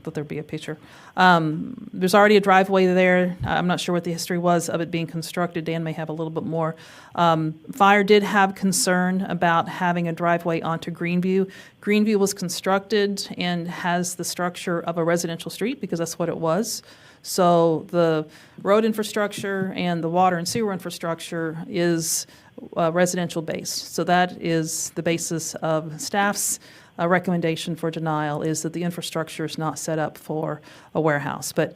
But there'd be a picture. There's already a driveway there. I'm not sure what the history was of it being constructed. Dan may have a little bit more. Fire did have concern about having a driveway onto Greenview. Greenview was constructed and has the structure of a residential street because that's what it was. So the road infrastructure and the water and sewer infrastructure is residential based. So that is the basis of staff's recommendation for denial, is that the infrastructure is not set up for a warehouse. But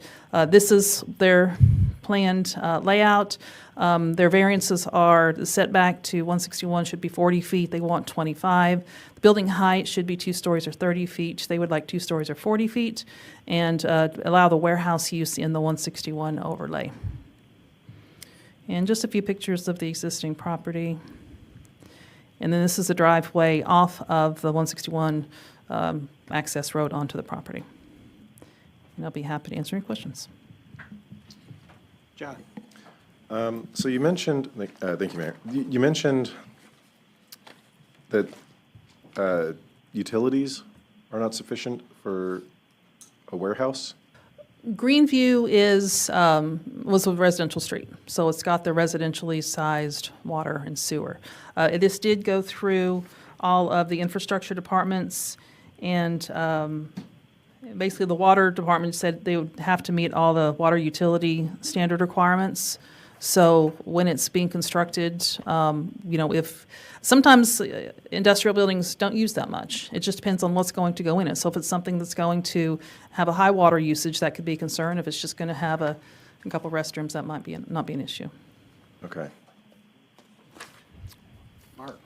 this is their planned layout. Their variances are the setback to 161 should be 40 feet. They want 25. The building height should be 2 stories or 30 feet. They would like 2 stories or 40 feet, and allow the warehouse use in the 161 overlay. And just a few pictures of the existing property. And then this is the driveway off of the 161 access road onto the property. And I'll be happy to answer any questions.
John.
So you mentioned, thank you, Mayor. You mentioned that utilities are not sufficient for a warehouse?
Greenview was a residential street, so it's got the residentially sized water and sewer. This did go through all of the infrastructure departments, and basically the water department said they would have to meet all the water utility standard requirements. So when it's being constructed, if sometimes industrial buildings don't use that much. It just depends on what's going to go in it. So if it's something that's going to have a high water usage, that could be a concern. If it's just going to have a couple restrooms, that might be not be an issue.
Okay.
Mark.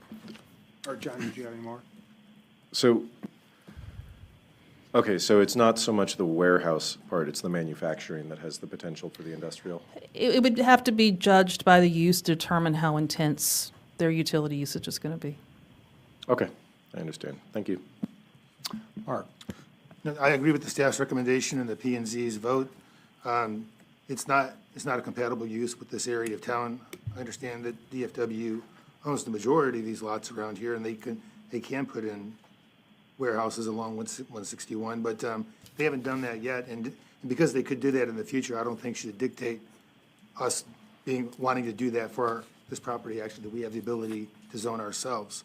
Or John, did you have any more?
So, okay, so it's not so much the warehouse part, it's the manufacturing that has the potential for the industrial?
It would have to be judged by the use to determine how intense their utility usage is going to be.
Okay, I understand. Thank you.
Mark.
No, I agree with the staff's recommendation and the P and Z's vote. It's not a compatible use with this area of town. I understand that DFW owns the majority of these lots around here, and they can put in warehouses along 161, but they haven't done that yet, and because they could do that in the future, I don't think should dictate us wanting to do that for this property, actually, that we have the ability to zone ourselves.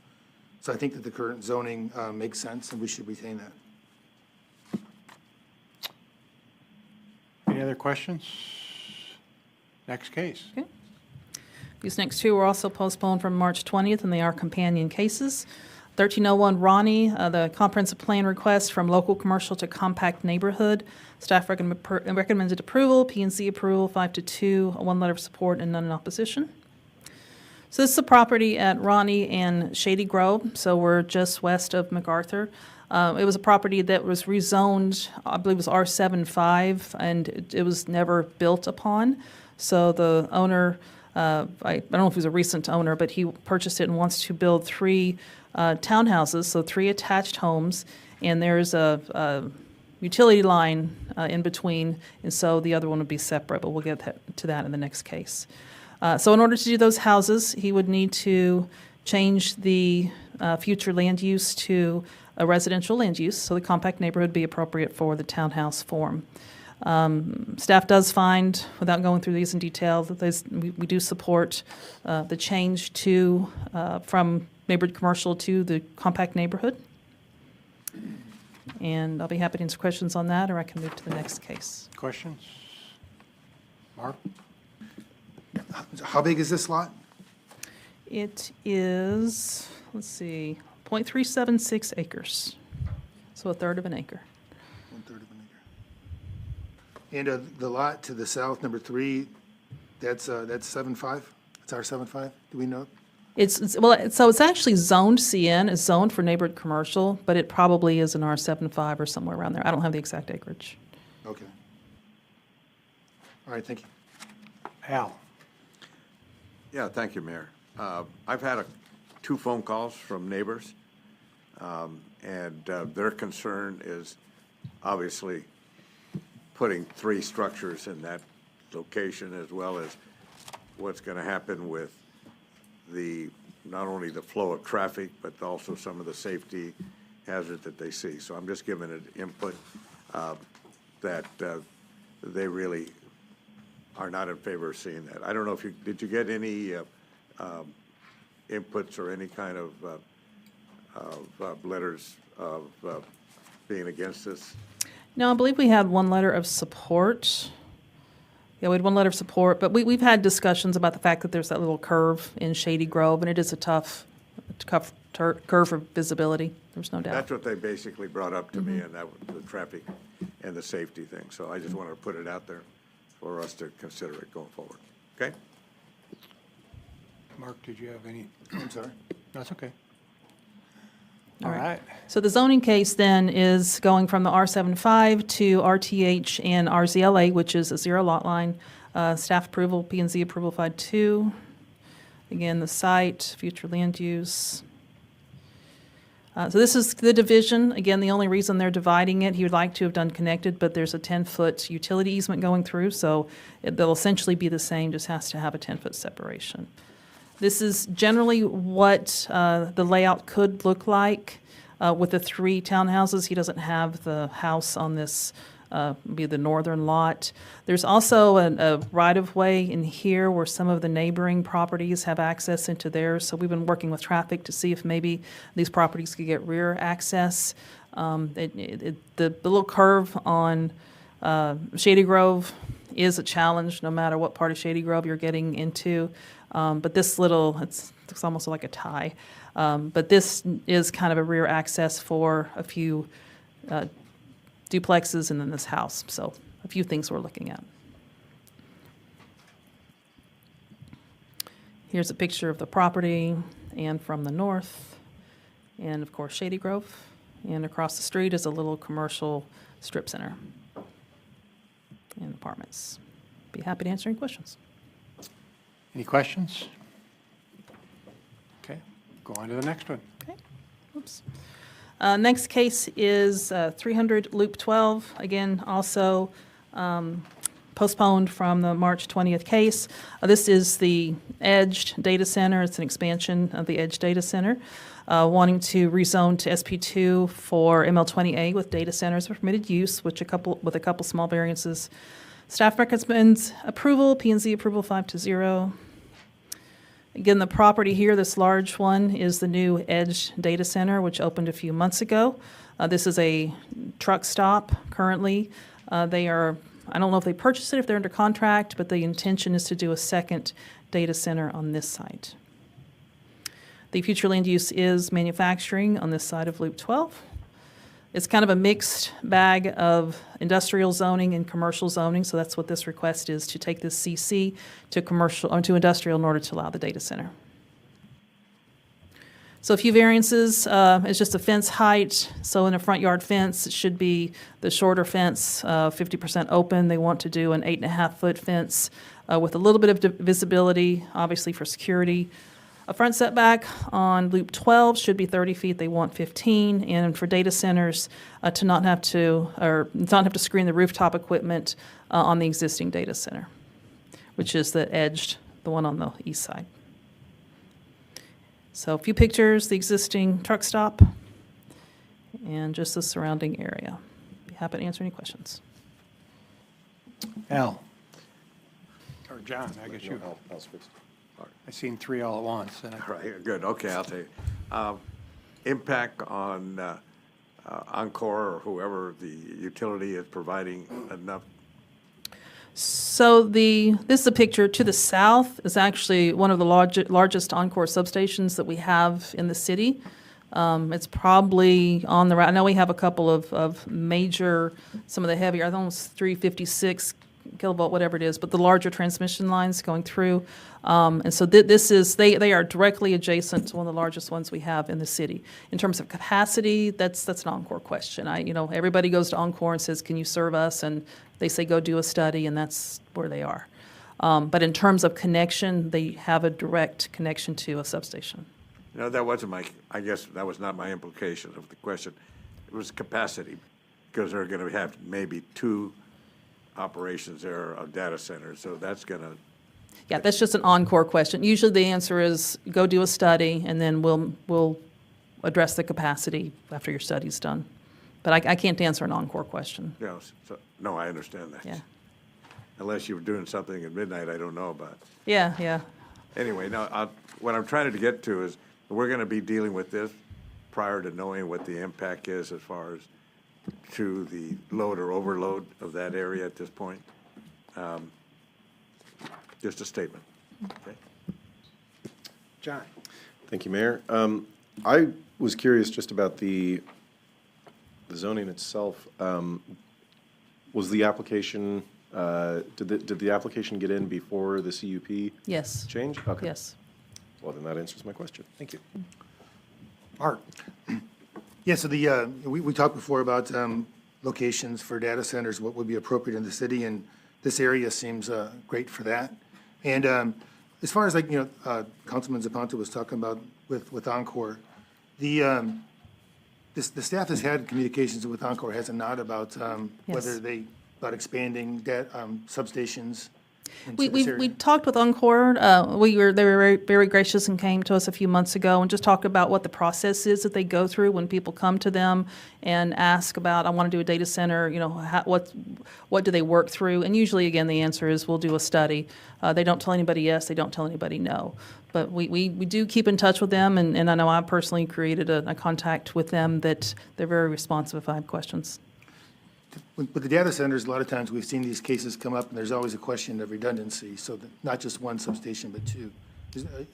So I think that the current zoning makes sense, and we should retain that.
Any other questions? Next case.
Okay. These next two were also postponed from March 20th, and they are companion cases. 1301 Ronnie, the comprehensive plan request from local commercial to compact neighborhood. Staff recommended approval, P&Z approval, 5-2, 1 letter of support, and none in opposition. So this is a property at Ronnie and Shady Grove, so we're just west of MacArthur. It was a property that was rezoned, I believe it was R75, and it was never built upon. So the owner, I don't know if he was a recent owner, but he purchased it and wants to build 3 townhouses, so 3 attached homes, and there's a utility line in between, and so the other one would be separate, but we'll get to that in the next case. So in order to do those houses, he would need to change the future land use to a residential land use, so the compact neighborhood would be appropriate for the townhouse form. Staff does find, without going through these in detail, that we do support the change to from neighborhood commercial to the compact neighborhood. And I'll be happy to answer questions on that, or I can move to the next case.
Questions? Mark?
How big is this lot?
It is, let's see, 0.376 acres, so 1/3 of an acre.
1/3 of an acre. And the lot to the south, number 3, that's 7.5? That's our 7.5? Do we know?
So it's actually zoned CN, it's zoned for neighborhood commercial, but it probably is an R75 or somewhere around there. I don't have the exact acreage.
Okay. All right, thank you.
Al?
Yeah, thank you, Mayor. I've had 2 phone calls from neighbors, and their concern is obviously putting 3 structures in that location, as well as what's going to happen with not only the flow of traffic, but also some of the safety hazard that they see. So I'm just giving it input that they really are not in favor of seeing that. I don't know if did you get any inputs or any kind of letters of being against this?
No, I believe we had 1 letter of support, Yeah, we had one letter of support, but we've had discussions about the fact that there's that little curve in Shady Grove, and it is a tough curve for visibility, there's no doubt.
That's what they basically brought up to me, and that was the traffic and the safety thing. So I just wanted to put it out there for us to consider it going forward. Okay?
Mark, did you have any?
I'm sorry.
That's okay.
All
All right.
So the zoning case then is going from the R75 to RTH and RZLA, which is a zero lot line. Staff approval, P&Z approval 5-2. Again, the site, future land use. So this is the division. Again, the only reason they're dividing it, he would like to have done connected, but there's a 10-foot utility easement going through, so they'll essentially be the same, just has to have a 10-foot separation. This is generally what the layout could look like with the 3 townhouses. He doesn't have the house on this, be the northern lot. There's also a right-of-way in here where some of the neighboring properties have access into theirs. So we've been working with traffic to see if maybe these properties could get rear access. The little curve on Shady Grove is a challenge no matter what part of Shady Grove you're getting into. But this little, it's almost like a tie. But this is kind of a rear access for a few duplexes and then this house. So a few things we're looking at. Here's a picture of the property and from the north, and of course Shady Grove. And across the street is a little commercial strip center and apartments. Be happy to answer any questions.
Any questions? Okay, go on to the next one.
Okay. Oops. Next case is 300 Loop 12. Again, also postponed from the March 20th case. This is the Edge data center. It's an expansion of the Edge data center, wanting to rezone to SP2 for ML20A with data centers of permitted use, with a couple small variances. Staff recommends approval, P&Z approval 5-0. Again, the property here, this large one, is the new Edge data center, which opened a few months ago. This is a truck stop currently. I don't know if they purchased it, if they're under contract, but the intention is to do a second data center on this site. The future land use is manufacturing on this side of Loop 12. It's kind of a mixed bag of industrial zoning and commercial zoning, so that's what this request is, to take this CC to commercial or to industrial in order to allow the data center. So a few variances, it's just a fence height. So in a front yard fence, it should be the shorter fence, 50% open. They want to do an 8.5-foot fence with a little bit of visibility, obviously for security. A front setback on Loop 12 should be 30 feet. They want 15. And for data centers, to not have to screen the rooftop equipment on the existing data center, which is the Edged, the one on the east side. So a few pictures, the existing truck stop, and just the surrounding area. Be happy to answer any questions.
Al? Or John, I guess you.
I'll speak.
I seen 3 all at once. And
All right, good, okay, I'll tell you. Impact on Encore or whoever the utility is providing enough.
So this is a picture to the south is actually one of the largest Encore substations that we have in the city. It's probably on the right. I know we have a couple of major, some of the heavier, I think almost 356 kilovolt, whatever it is, but the larger transmission lines going through. And so this is, they are directly adjacent to one of the largest ones we have in the city. In terms of capacity, that's an Encore question. Everybody goes to Encore and says, can you serve us? And they say, go do a study, and that's where they are. But in terms of connection, they have a direct connection to a substation.
That wasn't I guess that was not my implication of the question. It was capacity, because they're going to have maybe 2 operations there of data centers, so that's going to.
Yeah, that's just an Encore question. Usually the answer is go do a study, and then we'll address the capacity after your study's done. But I can't answer an Encore question.
No, I understand that.
Yeah.
Unless you were doing something at midnight I don't know about.
Yeah.
Anyway, now what I'm trying to get to is we're going to be dealing with this prior to knowing what the impact is as far as to the load or overload of that area at this point. Just a statement. Okay.
John?
Thank you, Mayor. I was curious just about the zoning itself. Was the application, did the application get in before the CUP
Yes.
change? Okay.
Yes.
Well, then that answers my question. Thank you.
Mark?
Yeah, so we talked before about locations for data centers, what would be appropriate in the city, and this area seems great for that. And as far as Councilman Zaponte was talking about with Encore, the staff has had communications with Encore, has it not, about whether about expanding substations into this area?
We talked with Encore. They were very, very gracious and came to us a few months ago and just talked about what the process is that they go through when people come to them and ask about, I want to do a data center, what do they work through? And usually, again, the answer is we'll do a study. They don't tell anybody yes, they don't tell anybody no. But we do keep in touch with them, and I know I personally created a contact with them that they're very responsive if I have questions.
With the data centers, a lot of times we've seen these cases come up, and there's always a question of redundancy, so that not just one substation, but two.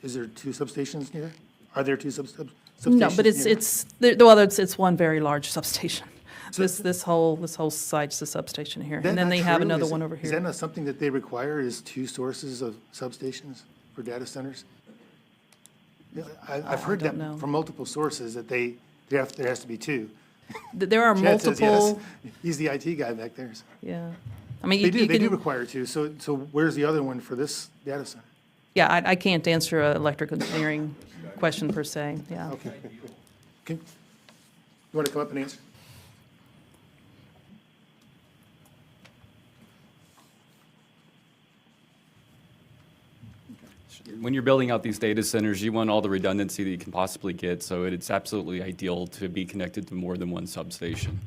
Is there two substations near? Are there two substations?
No, but it's one very large substation. So this whole site's the substation here, and then they have another one over here.
Is that not something that they require, is two sources of substations for data centers? Yeah, I've heard that from multiple sources, that there has to be two.
There are
Chad says
multiple.
yes. He's the IT guy back there. So.
Yeah, I mean,
They do require two. So where's the other one for this data center?
Yeah, I can't answer an electrical engineering question per se. Yeah.
Okay. You want to come up and answer?
When you're building out these data centers, you want all the redundancy that you can possibly get, so it's absolutely ideal to be connected to more than one substation.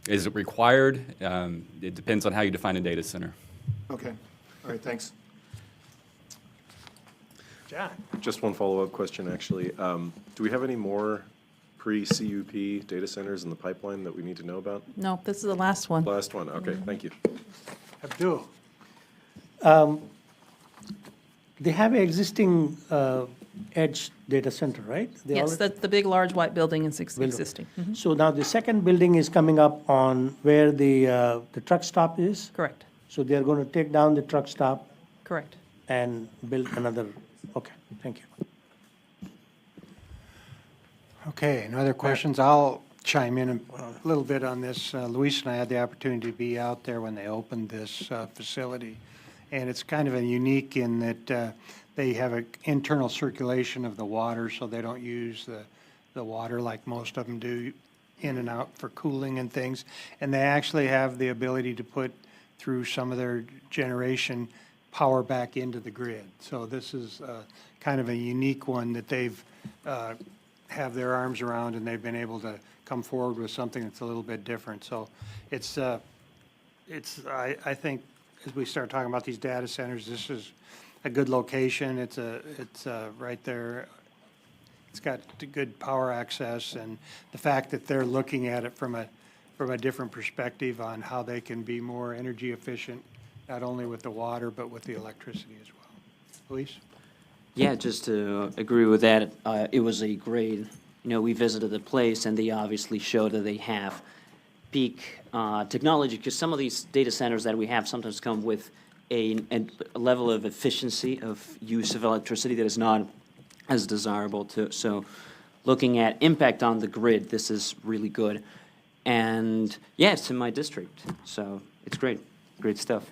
Is it required? It depends on how you define a data center.
Okay. All right, thanks.
John?
Just one follow-up question, actually. Do we have any more pre-CUP data centers in the pipeline that we need to know about?
No, this is the last one.
Last one, okay, thank you.
Abdul?
They have an existing edge data center, right?
Yes, the big, large white building is existing. Mhm.
So now the second building is coming up on where the truck stop is?
Correct.
So they're going to take down the truck stop
Correct.
and build another, okay, thank you.
Okay, no other questions? I'll chime in a little bit on this. Luis and I had the opportunity to be out there when they opened this facility. And it's kind of a unique in that they have an internal circulation of the water, so they don't use the water like most of them do in and out for cooling and things. And they actually have the ability to put through some of their generation power back into the grid. So this is kind of a unique one that they've have their arms around, and they've been able to come forward with something that's a little bit different. So it's I think, as we start talking about these data centers, this is a good location. It's right there. It's got good power access, and the fact that they're looking at it from a different perspective on how they can be more energy efficient, not only with the water, but with the electricity as well. Luis?
Yeah, just to agree with that, it was a great, we visited the place, and they obviously showed that they have peak technology, because some of these data centers that we have sometimes come with a level of efficiency of use of electricity that is not as desirable to. So looking at impact on the grid, this is really good. And yeah, it's in my district, so it's great. Great stuff.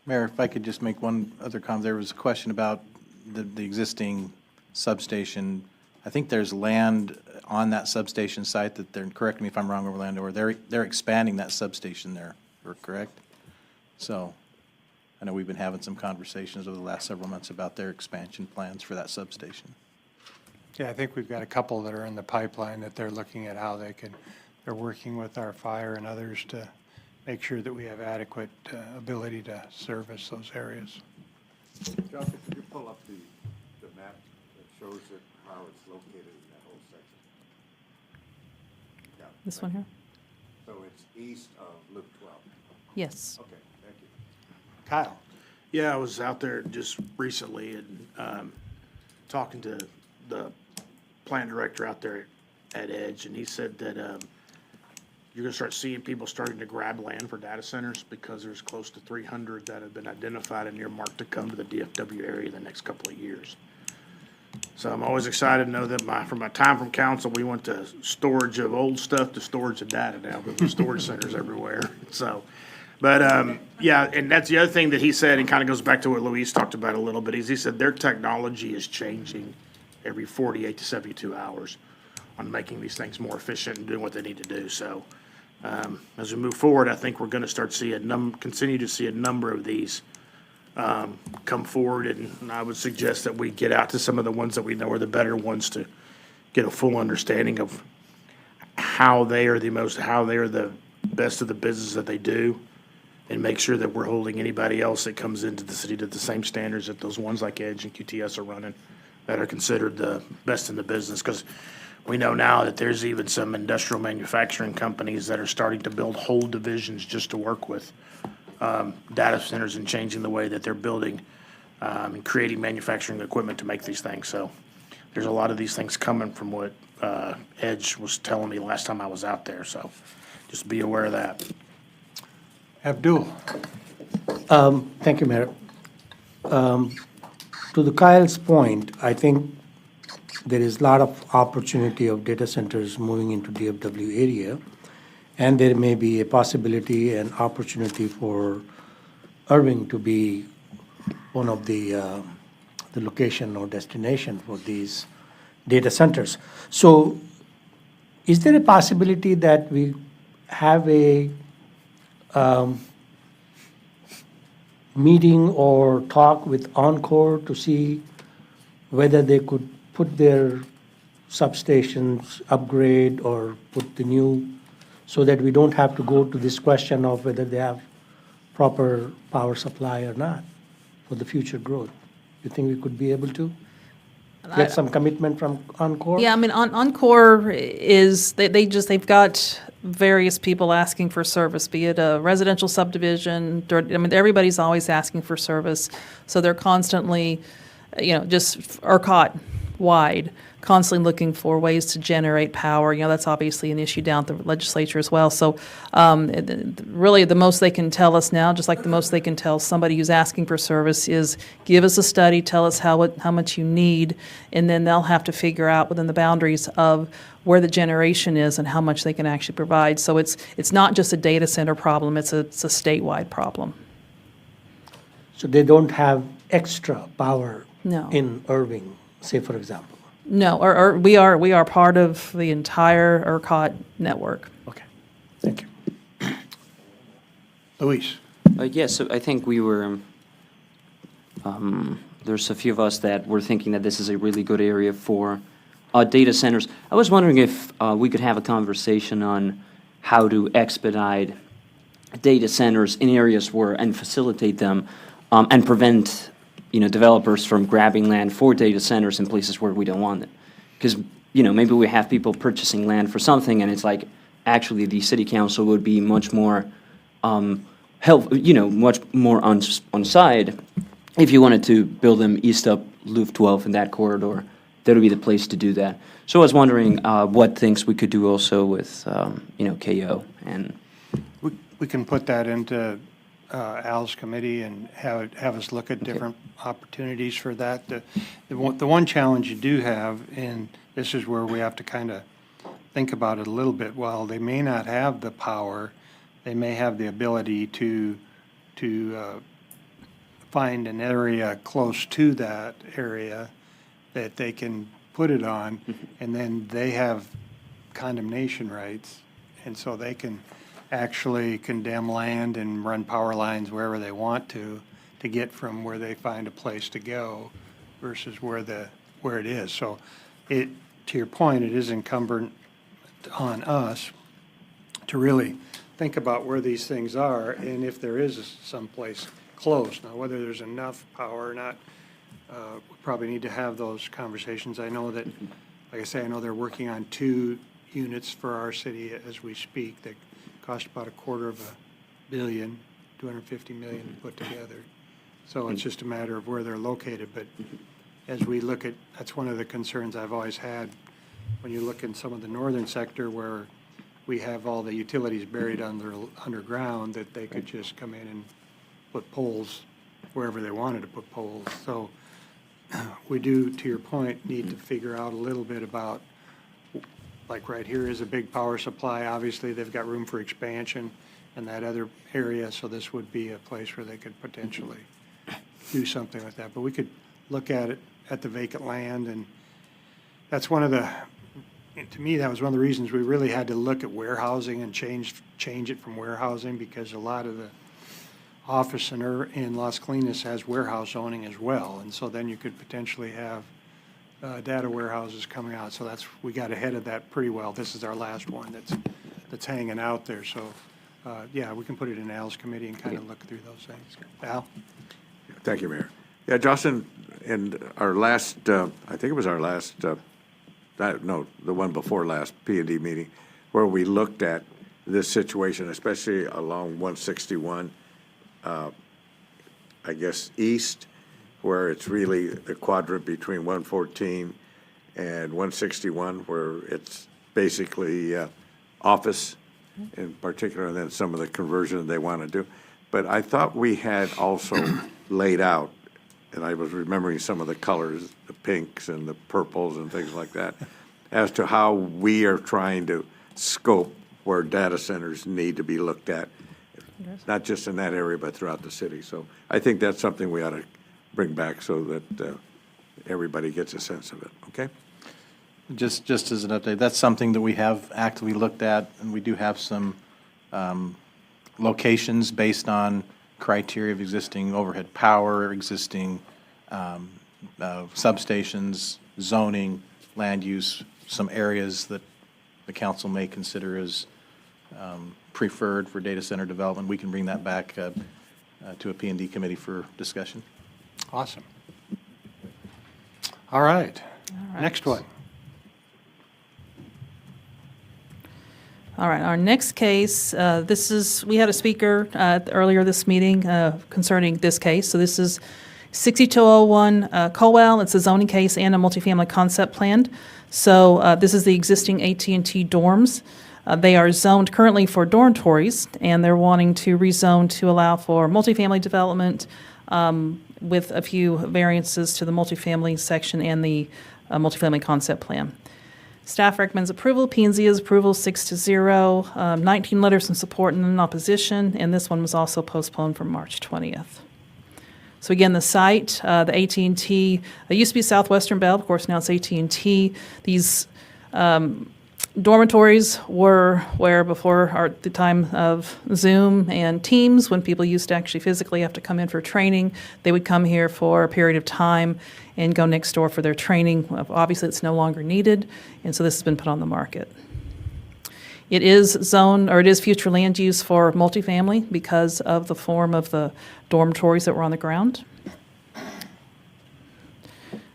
Mayor, if I could just make one other comment. There was a question about the existing substation. I think there's land on that substation site that they're, correct me if I'm wrong, Orlando, or they're expanding that substation there, correct? So I know we've been having some conversations over the last several months about their expansion plans for that substation.
Yeah, I think we've got a couple that are in the pipeline that they're looking at how they're working with our fire and others to make sure that we have adequate ability to service those areas.
Josh, could you pull up the map that shows how it's located in that whole section? Yeah,
This one here?
so it's east of Loop 12.
Yes.
Okay, thank you.
Kyle.
Yeah, I was out there just recently and talking to the plant director out there at Edge, and he said that you're gonna start seeing people starting to grab land for data centers because there's close to 300 that have been identified and earmarked to come to the DFW area in the next couple of years. So I'm always excited to know that from my time from council, we went to storage of old stuff to storage of data now, because there's storage centers everywhere. So, but, yeah, and that's the other thing that he said, and kind of goes back to what Luis talked about a little bit, is he said their technology is changing every 48 to 72 hours on making these things more efficient and doing what they need to do. So, as we move forward, I think we're gonna start continue to see a number of these come forward, and I would suggest that we get out to some of the ones that we know are the better ones to get a full understanding of how they are the best of the business that they do, and make sure that we're holding anybody else that comes into the city to the same standards that those ones like Edge and QTS are running, that are considered the best in the business. Because we know now that there's even some industrial manufacturing companies that are starting to build whole divisions just to work with data centers and changing the way that they're building and creating manufacturing equipment to make these things. So there's a lot of these things coming from what Edge was telling me last time I was out there. So just be aware of that.
Abdul.
Thank you, Mayor. To the Kyle's point, I think there is a lot of opportunity of data centers moving into DFW area, and there may be a possibility and opportunity for Irving to be one of the location or destination for these data centers. So is there a possibility that we have a meeting or talk with Encore to see whether they could put their substations, upgrade, or put the new, so that we don't have to go to this question of whether they have proper power supply or not for the future growth? You think we could be able to get some commitment from Encore?
Yeah, I mean, Encore is, they've got various people asking for service, be it a residential subdivision, I mean, everybody's always asking for service. So they're constantly, just ERCOT wide, constantly looking for ways to generate power. That's obviously an issue down at the legislature as well. So really the most they can tell us now, just like the most they can tell somebody who's asking for service, is give us a study, tell us how much you need, and then they'll have to figure out within the boundaries of where the generation is and how much they can actually provide. So it's not just a data center problem, it's a statewide problem.
So they don't have extra power
No.
in Irving, say, for example?
No, or we are part of the entire ERCOT network.
Okay, thank you.
Luis.
Yes, so I think we were, there's a few of us that were thinking that this is a really good area for data centers. I was wondering if we could have a conversation on how to expedite data centers in areas where, and facilitate them, and prevent developers from grabbing land for data centers in places where we don't want it. Because, maybe we have people purchasing land for something, and it's like, actually, the city council would be much more much more on side if you wanted to build them east up Loop 12 in that corridor. That would be the place to do that. So I was wondering what things we could do also with, KO and.
We can put that into Al's committee and have us look at different opportunities for that. The one challenge you do have, and this is where we have to kind of think about it a little bit, while they may not have the power, they may have the ability to find an area close to that area that they can put it on, and then they have condemnation rights, and so they can actually condemn land and run power lines wherever they want to get from where they find a place to go versus where it is. So to your point, it is incumbent on us to really think about where these things are and if there is someplace close. Now, whether there's enough power or not, we probably need to have those conversations. I know that, like I say, I know they're working on 2 units for our city as we speak that cost about $250 million 250 million to put together. So it's just a matter of where they're located. But as we look at, that's one of the concerns I've always had when you look in some of the northern sector where we have all the utilities buried underground, that they could just come in and put poles wherever they wanted to put poles. So we do, to your point, need to figure out a little bit about, like right here is a big power supply. Obviously, they've got room for expansion in that other area, so this would be a place where they could potentially do something like that. But we could look at it at the vacant land, and that's one of the, and to me, that was one of the reasons we really had to look at warehousing and change it from warehousing, because a lot of the office in Las Colinas has warehouse zoning as well, and so then you could potentially have data warehouses coming out. So we got ahead of that pretty well. This is our last one that's hanging out there. So yeah, we can put it in Al's committee and kind of look through those things. Al?
Thank you, Mayor. Yeah, Jocelyn, in our last, I think it was our last, no, the one before last P&D meeting, where we looked at this situation, especially along 161, I guess east, where it's really the quadrant between 114 and 161, where it's basically office in particular, and then some of the conversion they want to do. But I thought we had also laid out, and I was remembering some of the colors, the pinks and the purples and things like that, as to how we are trying to scope where data centers need to be looked at, not just in that area, but throughout the city. So I think that's something we ought to bring back so that everybody gets a sense of it, okay?
Just as an update, that's something that we have actively looked at, and we do have some locations based on criteria of existing overhead power, existing substations, zoning, land use, some areas that the council may consider as preferred for data center development. We can bring that back to a P&D committee for discussion.
Awesome. All right. Next one.
All right, our next case, we had a speaker earlier this meeting concerning this case. So this is 6201 Colwell. It's a zoning case and a multifamily concept plan. So this is the existing AT&T dorms. They are zoned currently for dormitories, and they're wanting to rezone to allow for multifamily development with a few variances to the multifamily section and the multifamily concept plan. Staff recommends approval. P&Z is approval 6-0. 19 letters in support and none in opposition, and this one was also postponed from March 20th. So again, the site, the AT&T, it used to be Southwestern Bell, of course now it's AT&T. These dormitories were where before the time of Zoom and Teams, when people used to actually physically have to come in for training, they would come here for a period of time and go next door for their training. Obviously, it's no longer needed, and so this has been put on the market. It is future land use for multifamily because of the form of the dormitories that were on the ground.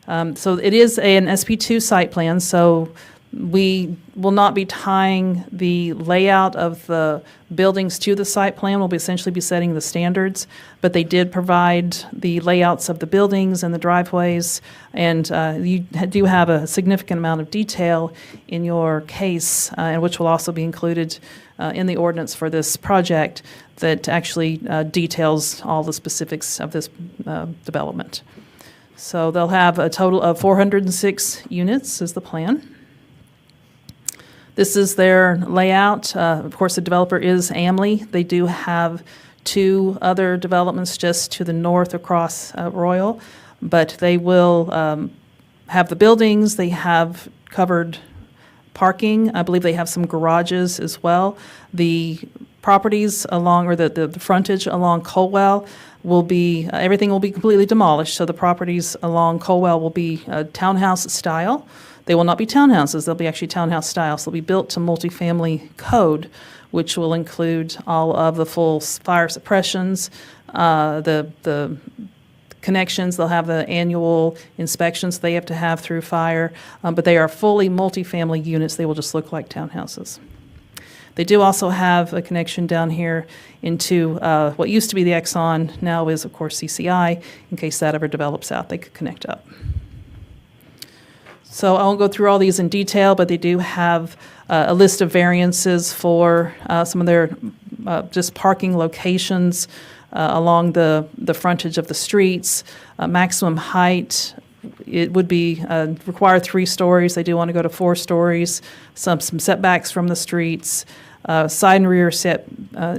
So it is an SP2 site plan, so we will not be tying the layout of the buildings to the site plan. We'll essentially be setting the standards, but they did provide the layouts of the buildings and the driveways, and you do have a significant amount of detail in your case, and which will also be included in the ordinance for this project that actually details all the specifics of this development. So they'll have a total of 406 units is the plan. This is their layout. Of course, the developer is AMLI. They do have two other developments just to the north across Royal, but they will have the buildings. They have covered parking. I believe they have some garages as well. The properties along, or the frontage along Colwell will be, everything will be completely demolished. So the properties along Colwell will be townhouse style. They will not be townhouses. They'll be actually townhouse style. So they'll be built to multifamily code, which will include all of the full fire suppressions, the connections. They'll have the annual inspections they have to have through fire, but they are fully multifamily units. They will just look like townhouses. They do also have a connection down here into what used to be the Exxon, now is, of course, CCI. In case that ever develops out, they could connect up. So I won't go through all these in detail, but they do have a list of variances for some of their just parking locations along the frontage of the streets. Maximum height, it would be require 3 stories. They do want to go to 4 stories. Some setbacks from the streets. Side and rear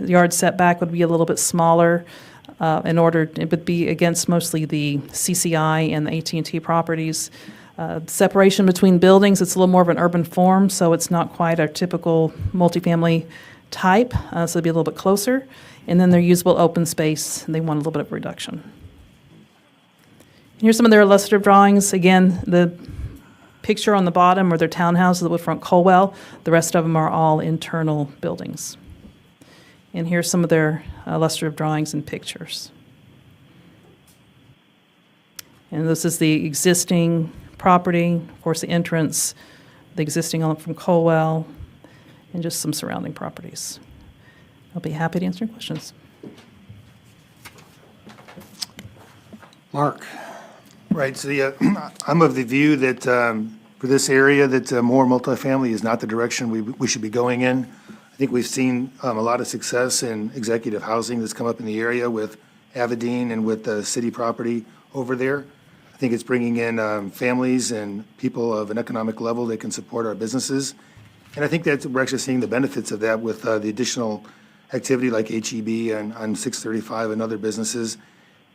yard setback would be a little bit smaller. It would be against mostly the CCI and the AT&T properties. Separation between buildings, it's a little more of an urban form, so it's not quite our typical multifamily type, so it'd be a little bit closer. And then their usable open space, they want a little bit of reduction. Here's some of their illustrative drawings. Again, the picture on the bottom are their townhouses at Woodfront Colwell. The rest of them are all internal buildings. And here's some of their illustrative drawings and pictures. And this is the existing property, of course, the entrance, the existing on from Colwell, and just some surrounding properties. I'll be happy to answer your questions.
Mark?
Right, so I'm of the view that for this area, that more multifamily is not the direction we should be going in. I think we've seen a lot of success in executive housing that's come up in the area with Avadine and with the city property over there. I think it's bringing in families and people of an economic level that can support our businesses. And I think that we're actually seeing the benefits of that with the additional activity like HEB and on 635 and other businesses.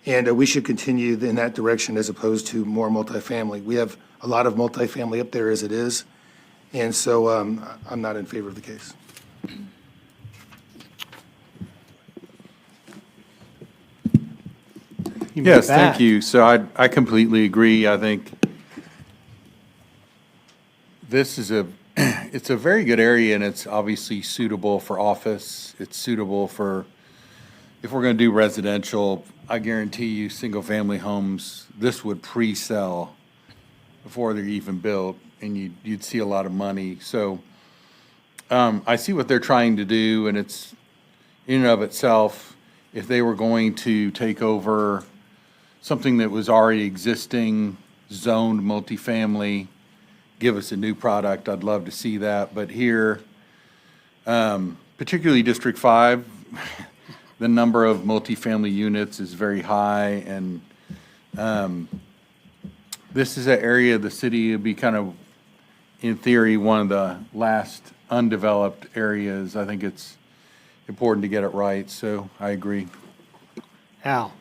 And we should continue in that direction as opposed to more multifamily. We have a lot of multifamily up there as it is. And so I'm not in favor of the case.
Yes, thank you. So I completely agree. I think this is it's a very good area, and it's obviously suitable for office. It's suitable for, if we're going to do residential, I guarantee you single-family homes, this would pre-sell before they're even built, and you'd see a lot of money. So I see what they're trying to do, and it's, in and of itself, if they were going to take over something that was already existing, zoned multifamily, give us a new product, I'd love to see that. But here, particularly District 5, the number of multifamily units is very high, and this is an area of the city would be kind of, in theory, one of the last undeveloped areas. I think it's important to get it right, so I agree.
Al?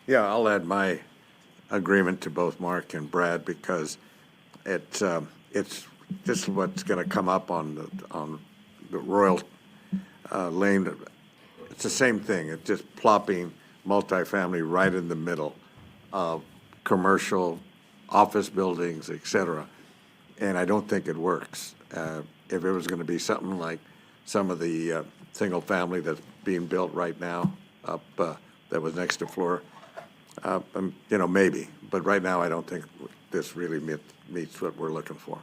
Yeah, I'll add my agreement to both Mark and Brad, because it's just what's going to come up on the Royal Lane. It's the same thing. It's just plopping multifamily right in the middle of commercial office buildings, et cetera. And I don't think it works. If it was going to be something like some of the single family that's being built right now up that was next to Flora, maybe. But right now, I don't think this really meets what we're looking for.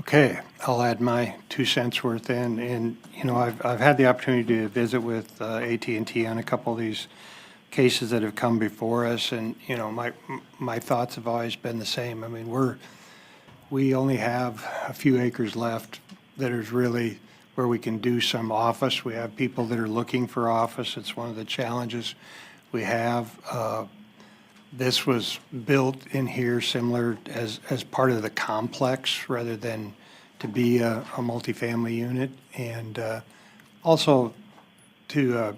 Okay, I'll add my 2 cents worth in. And, I've had the opportunity to visit with AT&T on a couple of these cases that have come before us. And, my thoughts have always been the same. I mean, we only have a few acres left that is really where we can do some office. We have people that are looking for office. It's one of the challenges we have. This was built in here similar as part of the complex rather than to be a multifamily unit. And also, to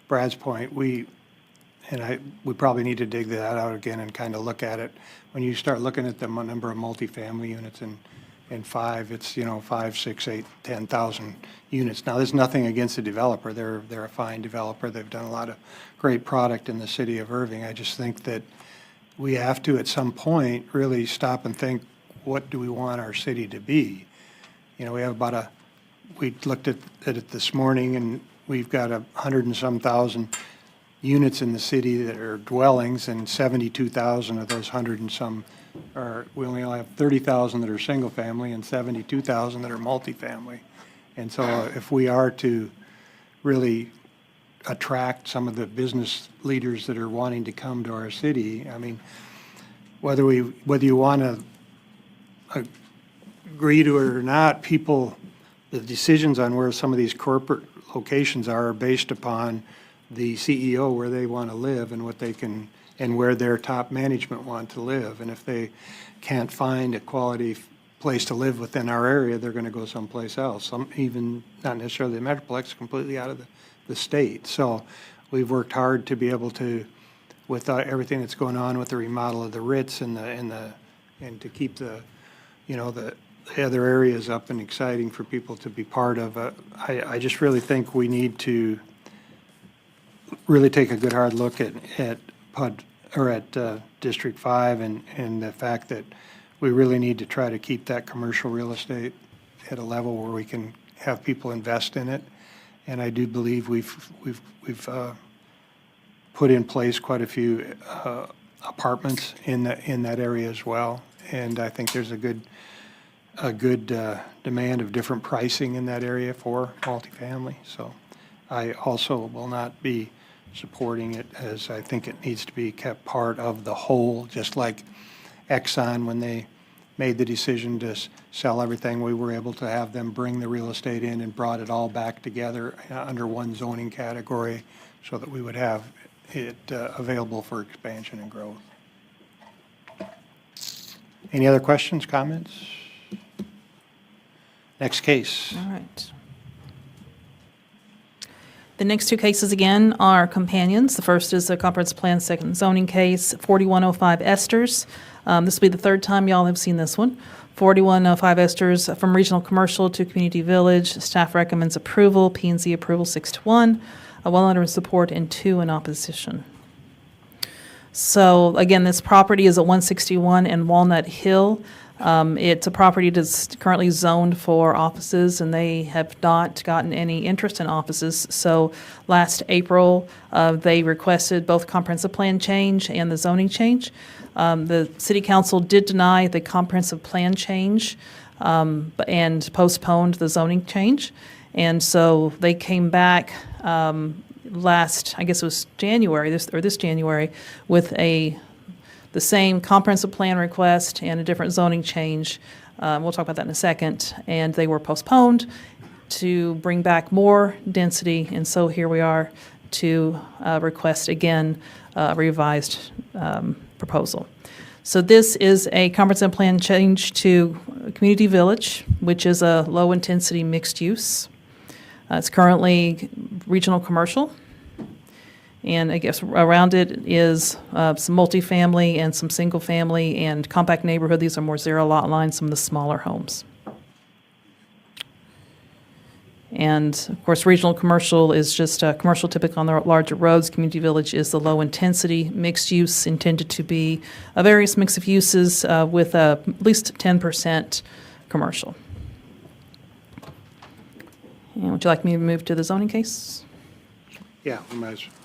Brad's point, we probably need to dig that out again and kind of look at it. When you start looking at the number of multifamily units in 5, it's 5, 6, 8, 10,000 units. Now, there's nothing against the developer. They're a fine developer. They've done a lot of great product in the city of Irving. I just think that we have to, at some point, really stop and think, what do we want our city to be? We have we looked at it this morning, and we've got 100 and some thousand units in the city that are dwellings, and 72,000 of those 100 and some we only have 30,000 that are single-family and 72,000 that are multifamily. And so if we are to really attract some of the business leaders that are wanting to come to our city, I mean, whether you want to agree to it or not, the decisions on where some of these corporate locations are based upon the CEO, where they want to live and what they can, and where their top management want to live. And if they can't find a quality place to live within our area, they're going to go someplace else. Some even not necessarily the Metroplex, completely out of the state. So we've worked hard to be able to, with everything that's going on with the remodel of the Ritz and to keep the other areas up and exciting for people to be part of. I just really think we need to really take a good hard look at District 5 and the fact that we really need to try to keep that commercial real estate at a level where we can have people invest in it. And I do believe we've put in place quite a few apartments in that area as well. And I think there's a good demand of different pricing in that area for multifamily. So I also will not be supporting it, as I think it needs to be kept part of the whole, just like Exxon, when they made the decision to sell everything, we were able to have them bring the real estate in and brought it all back together under one zoning category so that we would have it available for expansion and growth. Any other questions, comments? Next case.
All right. The next two cases, again, are companions. The first is a comprehensive plan, second zoning case, 4105 Esters. This will be the third time y'all have seen this one. 4105 Esters, from regional commercial to community village. Staff recommends approval, P&Z approval 6-1, a 1 letter in support and 2 in opposition. So again, this property is at 161 and Walnut Hill. It's a property that's currently zoned for offices, and they have not gotten any interest in offices. So last April, they requested both comprehensive plan change and the zoning change. The city council did deny the comprehensive plan change and postponed the zoning change. And so they came back last, I guess it was January, this January, with the same comprehensive plan request and a different zoning change. We'll talk about that in a second. And they were postponed to bring back more density. And so here we are to request again a revised proposal. So this is a comprehensive plan change to Community Village, which is a low-intensity mixed use. It's currently regional commercial. And I guess around it is some multifamily and some single-family and compact neighborhood. These are more zero lot lines, some of the smaller homes. And, of course, regional commercial is just commercial typical on the larger roads. Community Village is the low-intensity mixed use intended to be a various mix of uses with at least 10% commercial. And would you like me to move to the zoning case?
Yeah, we might as well.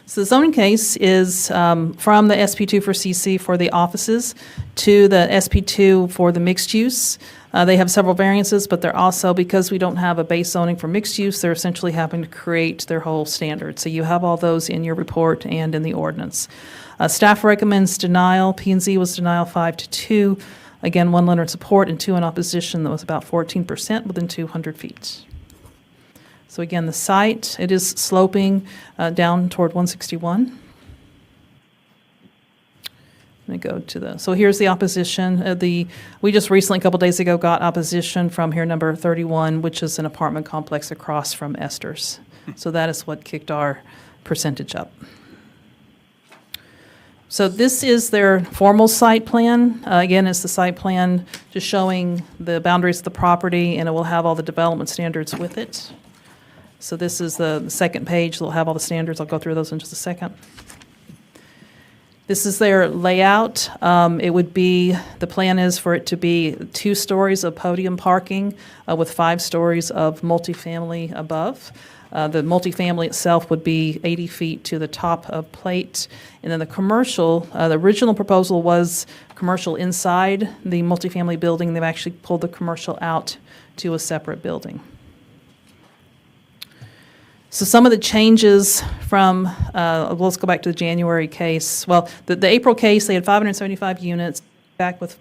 So the zoning case is from the SP2 for CC for the offices to the SP2 for the mixed use. They have several variances, but they're also, because we don't have a base zoning for mixed use, they're essentially having to create their whole standard. So you have all those in your report and in the ordinance. Staff recommends denial. P&Z was denial 5-2. Again, 1 letter in support and 2 in opposition. That was about 14% within 200 feet. So again, the site, it is sloping down toward 161. Let me go to so here's the opposition. We just recently, a couple days ago, got opposition from here number 31, which is an apartment complex across from Esters. So that is what kicked our percentage up. So this is their formal site plan. Again, it's the site plan just showing the boundaries of the property, and it will have all the development standards with it. So this is the second page. They'll have all the standards. I'll go through those in just a second. This is their layout. It would be, the plan is for it to be 2 stories of podium parking with 5 stories of multifamily above. The multifamily itself would be 80 feet to the top of plate. And then the commercial, the original proposal was commercial inside the multifamily building. They've actually pulled the commercial out to a separate building. So some of the changes from, let's go back to the January case. Well, the April case, they had 575 units, back with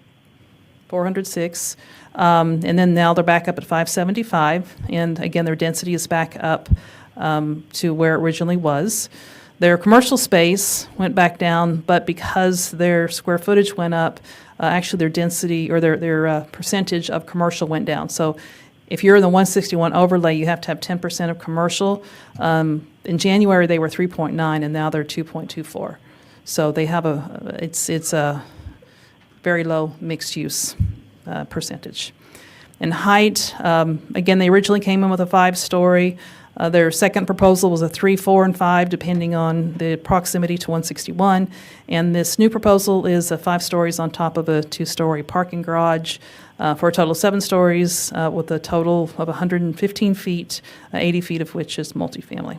406. And then now they're back up at 575. And again, their density is back up to where it originally was. Their commercial space went back down, but because their square footage went up, actually their density or their percentage of commercial went down. So if you're in the 161 overlay, you have to have 10% of commercial. In January, they were 3.9, and now they're 2.24. So they have it's a very low mixed use percentage. And height, again, they originally came in with a 5-story. Their second proposal was a 3, 4, and 5, depending on the proximity to 161. And this new proposal is 5 stories on top of a 2-story parking garage for a total of 7 stories with a total of 115 feet, 80 feet of which is multifamily.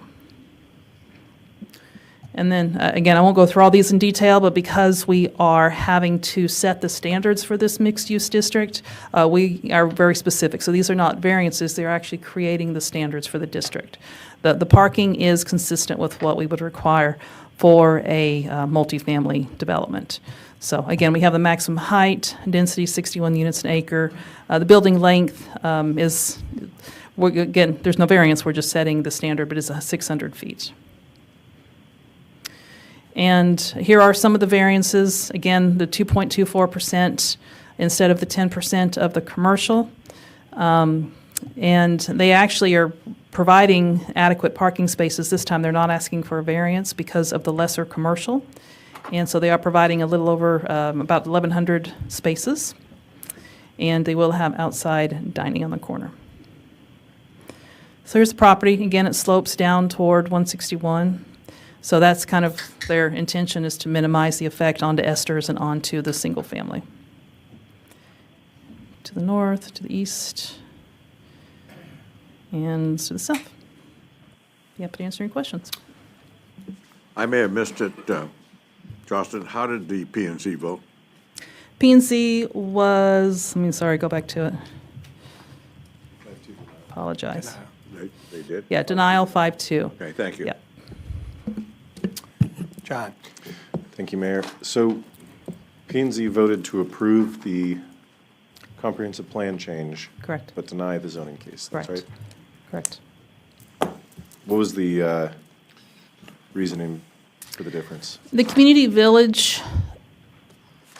And then, again, I won't go through all these in detail, but because we are having to set the standards for this mixed-use district, we are very specific. So these are not variances, they're actually creating the standards for the district. The parking is consistent with what we would require for a multifamily development. So again, we have the maximum height, density 61 units an acre. The building length again, there's no variance, we're just setting the standard, but it's 600 feet. And here are some of the variances. Again, the 2.24% instead of the 10% of the commercial. And they actually are providing adequate parking spaces. This time they're not asking for a variance because of the lesser commercial. And so they are providing a little over about 1,100 spaces. And they will have outside dining on the corner. So here's the property. Again, it slopes down toward 161. So that's kind of their intention, is to minimize the effect onto Esters and onto the single family. To the north, to the east, and to the south. Be happy to answer any questions.
I may have missed it, Justin. How did the P&Z vote?
P&Z was, go back to it. Apologize.
They did?
Yeah, denial 5-2.
Okay, thank you.
Yeah.
John. Thank you, Mayor. So P&Z voted to approve the comprehensive plan change.
Correct.
But deny the zoning case. That's
Correct.
right?
Correct.
What was the reasoning for the difference?
The community village,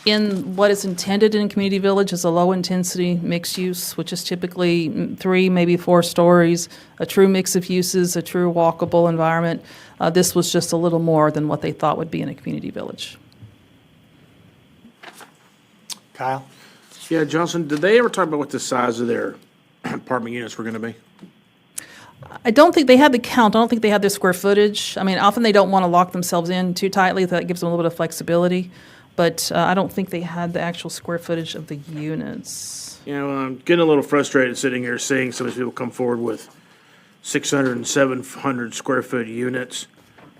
in what is intended in a community village, is a low-intensity mixed use, which is typically 3, maybe 4 stories, a true mix of uses, a true walkable environment. This was just a little more than what they thought would be in a community village.
Kyle? Yeah, Johnson, did they ever talk about what the size of their apartment units were going to be?
I don't think they had the count. I don't think they had the square footage. I mean, often they don't want to lock themselves in too tightly. That gives them a little bit of flexibility. But I don't think they had the actual square footage of the units.
You know, I'm getting a little frustrated sitting here seeing some of these people come forward with 600 and 700 square foot units.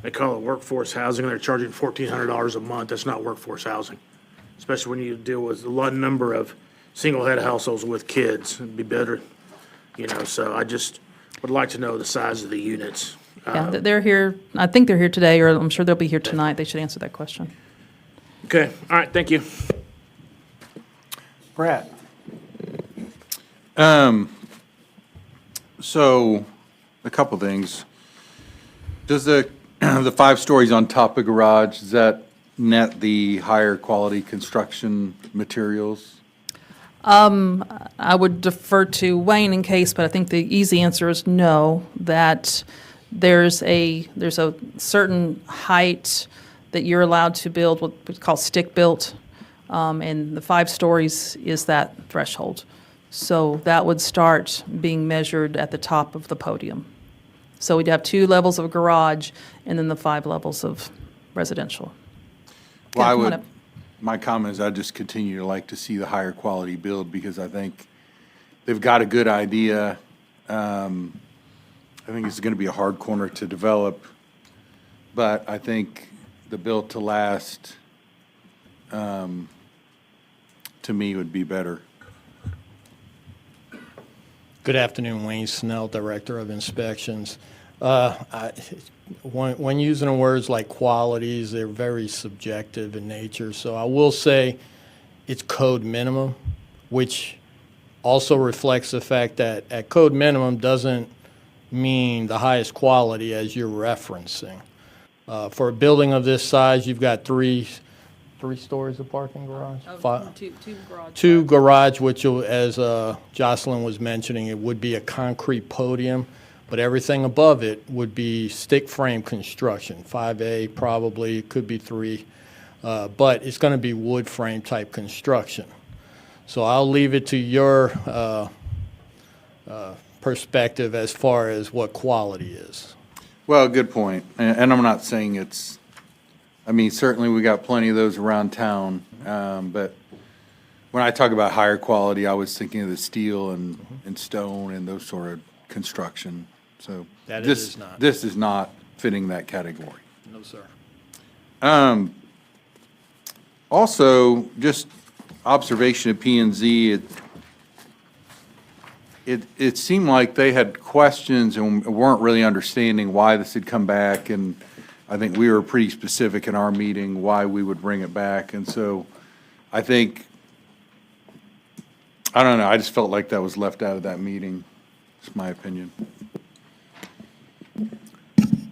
They call it workforce housing, and they're charging $1,400 a month. That's not workforce housing, especially when you deal with a lot number of single-head households with kids. It'd be better, so I just would like to know the size of the units.
Yeah, they're here. I think they're here today, or I'm sure they'll be here tonight. They should answer that question.
Okay, all right, thank you.
Brad. So, a couple things. Does the 5 stories on top of garage, does that net the higher quality construction materials?
I would defer to Wayne in case, but I think the easy answer is no, that there's a certain height that you're allowed to build, what we call stick-built, and the 5 stories is that threshold. So that would start being measured at the top of the podium. So we'd have 2 levels of garage and then the 5 levels of residential.
Well, my comment is I just continue to like to see the higher quality build because I think they've got a good idea. I think it's going to be a hard corner to develop, but I think the built to last, to me, would be better.
Good afternoon, Wayne Snell, Director of Inspections. When using words like qualities, they're very subjective in nature. So I will say it's code minimum, which also reflects the fact that at code minimum doesn't mean the highest quality as you're referencing. For a building of this size, you've got three stories of parking garage? Two garage, which, as Jocelyn was mentioning, it would be a concrete podium, but everything above it would be stick frame construction, 5A probably, could be 3, but it's going to be wood frame type construction. So I'll leave it to your perspective as far as what quality is.
Well, good point. And I'm not saying it's, I mean, certainly we got plenty of those around town, but when I talk about higher quality, I was thinking of the steel and stone and those sort of construction. So
That
this
is not.
This is not fitting that category.
No, sir.
Also, just observation of P and Z, it seemed like they had questions and weren't really understanding why this had come back, and I think we were pretty specific in our meeting why we would bring it back, and so I think, I don't know, I just felt like that was left out of that meeting. It's my opinion.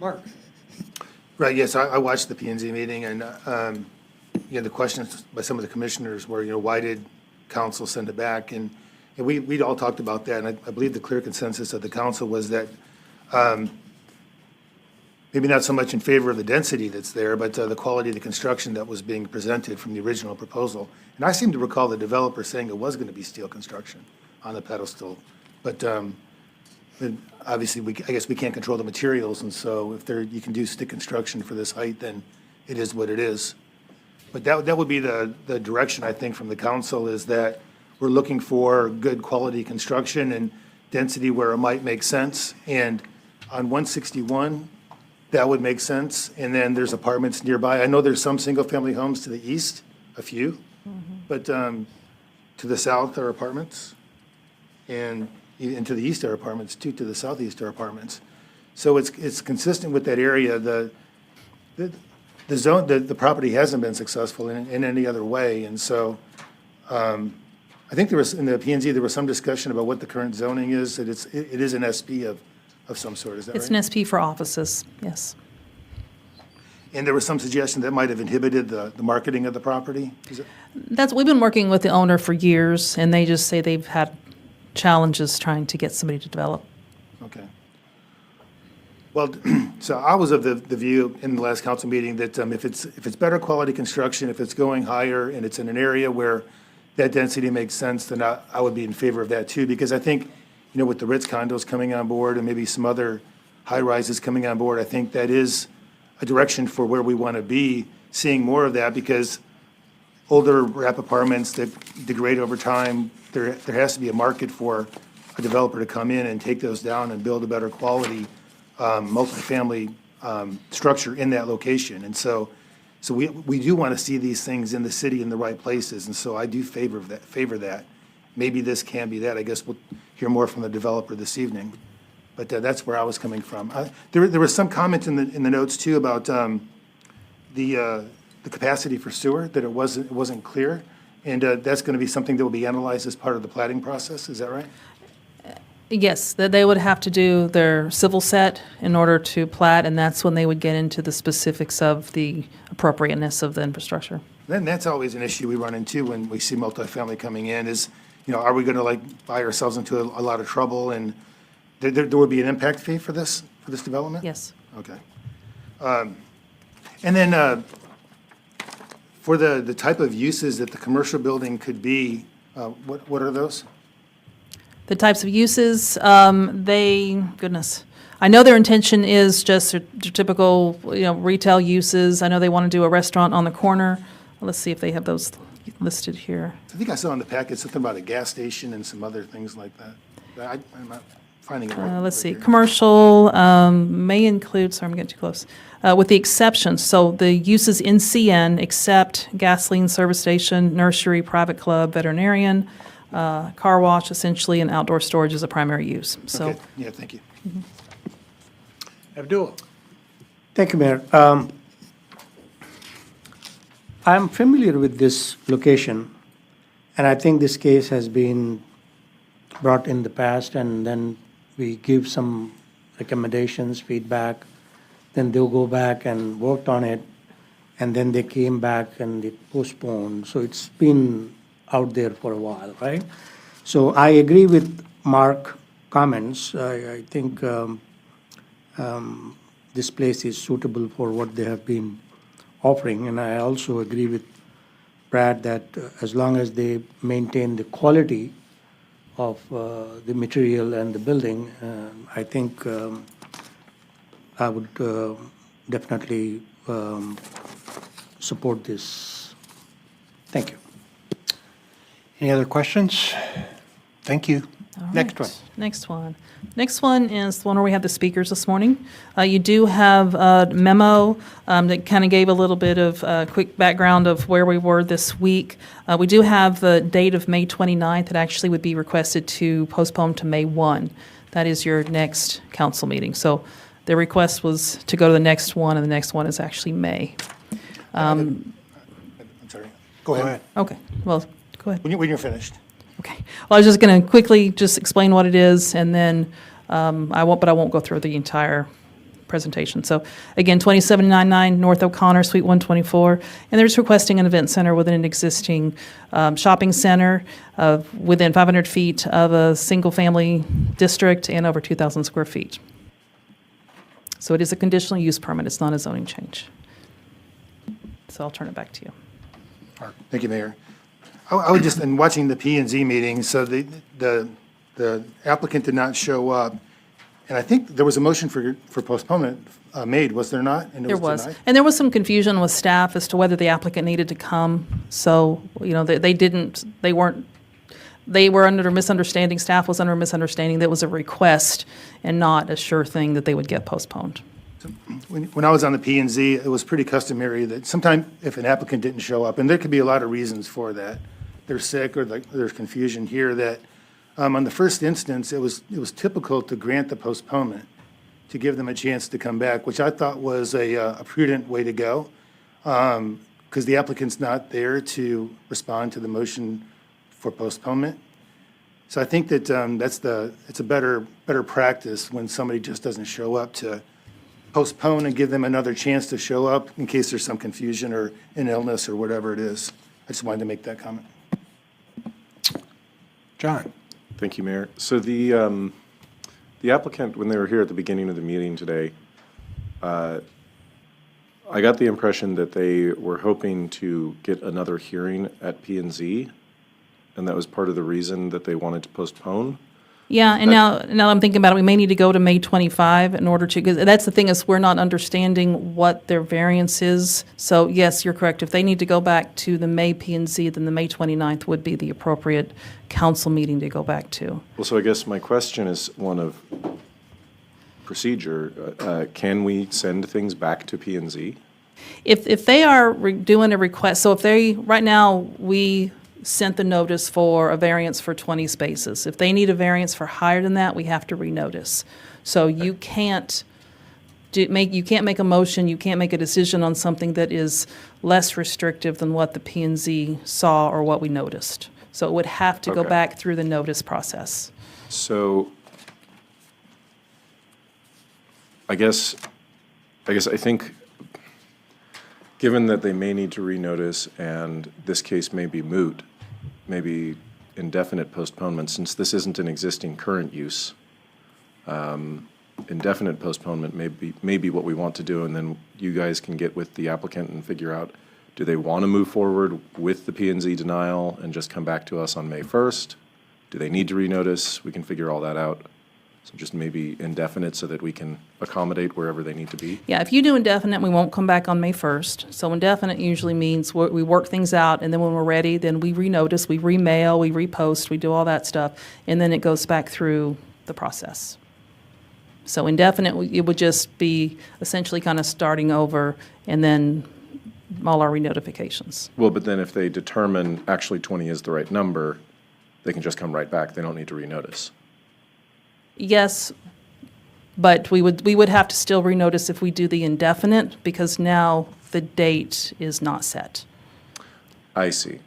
Mark?
Right, yes, I watched the P and Z meeting, and, the questions by some of the commissioners were, why did council send it back? And we'd all talked about that, and I believe the clear consensus of the council was that maybe not so much in favor of the density that's there, but the quality of the construction that was being presented from the original proposal. And I seem to recall the developer saying it was going to be steel construction on the pedestal, but obviously, I guess we can't control the materials, and so if you can do stick construction for this height, then it is what it is. But that would be the direction, I think, from the council, is that we're looking for good quality construction and density where it might make sense. And on 161, that would make sense. And then there's apartments nearby. I know there's some single-family homes to the east, a few, but to the south are apartments. And to the east are apartments, too, to the southeast are apartments. So it's consistent with that area. The zone, the property hasn't been successful in any other way, and so I think there was, in the P and Z, there was some discussion about what the current zoning is, that it is an SP of some sort, is that right?
It's an SP for offices, yes.
And there was some suggestion that might have inhibited the marketing of the property? Is it?
We've been working with the owner for years, and they just say they've had challenges trying to get somebody to develop.
Okay. Well, so I was of the view in the last council meeting that if it's better quality construction, if it's going higher and it's in an area where that density makes sense, then I would be in favor of that too, because I think, with the Ritz condos coming on board and maybe some other high rises coming on board, I think that is a direction for where we want to be, seeing more of that, because older wrap apartments that degrade over time, there has to be a market for a developer to come in and take those down and build a better quality multifamily structure in that location. And so we do want to see these things in the city in the right places, and so I do favor that. Maybe this can be that. I guess we'll hear more from the developer this evening. But that's where I was coming from. There was some comment in the notes too about the capacity for sewer, that it wasn't clear, and that's going to be something that will be analyzed as part of the platting process. Is that right?
Yes, that they would have to do their civil set in order to plat, and that's when they would get into the specifics of the appropriateness of the infrastructure.
Then that's always an issue we run into when we see multifamily coming in is, are we going to buy ourselves into a lot of trouble? And there would be an impact fee for this development?
Yes.
Okay. And then for the type of uses that the commercial building could be, what are those?
The types of uses, I know their intention is just your typical, retail uses. I know they want to do a restaurant on the corner. Let's see if they have those listed here.
I think I saw in the packet something about a gas station and some other things like that. finding it right.
Let's see, commercial may include, sorry, I'm getting too close, with the exceptions. So the uses in CN except gasoline service station, nursery, private club, veterinarian, car wash essentially, and outdoor storage is a primary use. So
Okay, yeah, thank you.
Abdul?
Thank you, Mayor. I'm familiar with this location, and I think this case has been brought in the past, and then we give some recommendations, feedback, then they'll go back and worked on it, and then they came back and it postponed. So it's been out there for a while, right? So I agree with Mark's comments. I think this place is suitable for what they have been offering. And I also agree with Brad that as long as they maintain the quality of the material and the building, I think I would definitely support this. Thank you.
Any other questions? Thank you.
All
Next
right.
one.
Next one. Next one is the one where we have the speakers this morning. You do have a memo that kind of gave a little bit of quick background of where we were this week. We do have the date of May 29th that actually would be requested to postpone to May 1. That is your next council meeting. So the request was to go to the next one, and the next one is actually May.
I'm sorry. Go ahead.
Okay, well, go ahead.
When you're finished.
Okay. Well, I was just going to quickly just explain what it is, and then I won't go through the entire presentation. So again, 2799 North O'Connor, Suite 124, and they're just requesting an event center within an existing shopping center within 500 feet of a single-family district and over 2,000 square feet. So it is a conditional use permit. It's not a zoning change. So I'll turn it back to you.
Thank you, Mayor. I would just, in watching the P and Z meeting, so the applicant did not show up, and I think there was a motion for postponement made, was there not? And it
There was.
denied?
And there was some confusion with staff as to whether the applicant needed to come. So, you know, they were under a misunderstanding, staff was under a misunderstanding that it was a request and not a sure thing that they would get postponed.
When I was on the P and Z, it was pretty customary that sometime if an applicant didn't show up, and there could be a lot of reasons for that, they're sick or there's confusion here, that on the first instance, it was typical to grant the postponement to give them a chance to come back, which I thought was a prudent way to go, because the applicant's not there to respond to the motion for postponement. So I think that it's a better practice when somebody just doesn't show up to postpone and give them another chance to show up in case there's some confusion or an illness or whatever it is. I just wanted to make that comment.
John?
Thank you, Mayor. So the applicant, when they were here at the beginning of the meeting today, I got the impression that they were hoping to get another hearing at P and Z, and that was part of the reason that they wanted to postpone.
Yeah, and now I'm thinking about it, we may need to go to May 25 in order to, because that's the thing is we're not understanding what their variance is. So yes, you're correct. If they need to go back to the May P and Z, then the May 29th would be the appropriate council meeting to go back to.
Well, so I guess my question is one of procedure. Can we send things back to P and Z?
If they are doing a request, so if they, right now, we sent the notice for a variance for 20 spaces. If they need a variance for higher than that, we have to renotice. So you can't make a motion, you can't make a decision on something that is less restrictive than what the P and Z saw or what we noticed. So it would have to go
Okay.
back through the notice process.
So I think, given that they may need to renotice and this case may be moot, maybe indefinite postponement, since this isn't an existing current use, indefinite postponement may be what we want to do, and then you guys can get with the applicant and figure out, do they want to move forward with the P and Z denial and just come back to us on May 1st? Do they need to renotice? We can figure all that out. So just maybe indefinite so that we can accommodate wherever they need to be.
Yeah, if you do indefinite, we won't come back on May 1st. So indefinite usually means we work things out, and then when we're ready, then we renotice, we remail, we repost, we do all that stuff, and then it goes back through the process. So indefinite, it would just be essentially kind of starting over and then all our re-notifications.
Well, but then if they determine actually 20 is the right number, they can just come right back. They don't need to renotice.
Yes, but we would have to still renotice if we do the indefinite, because now the date is not set.
I see.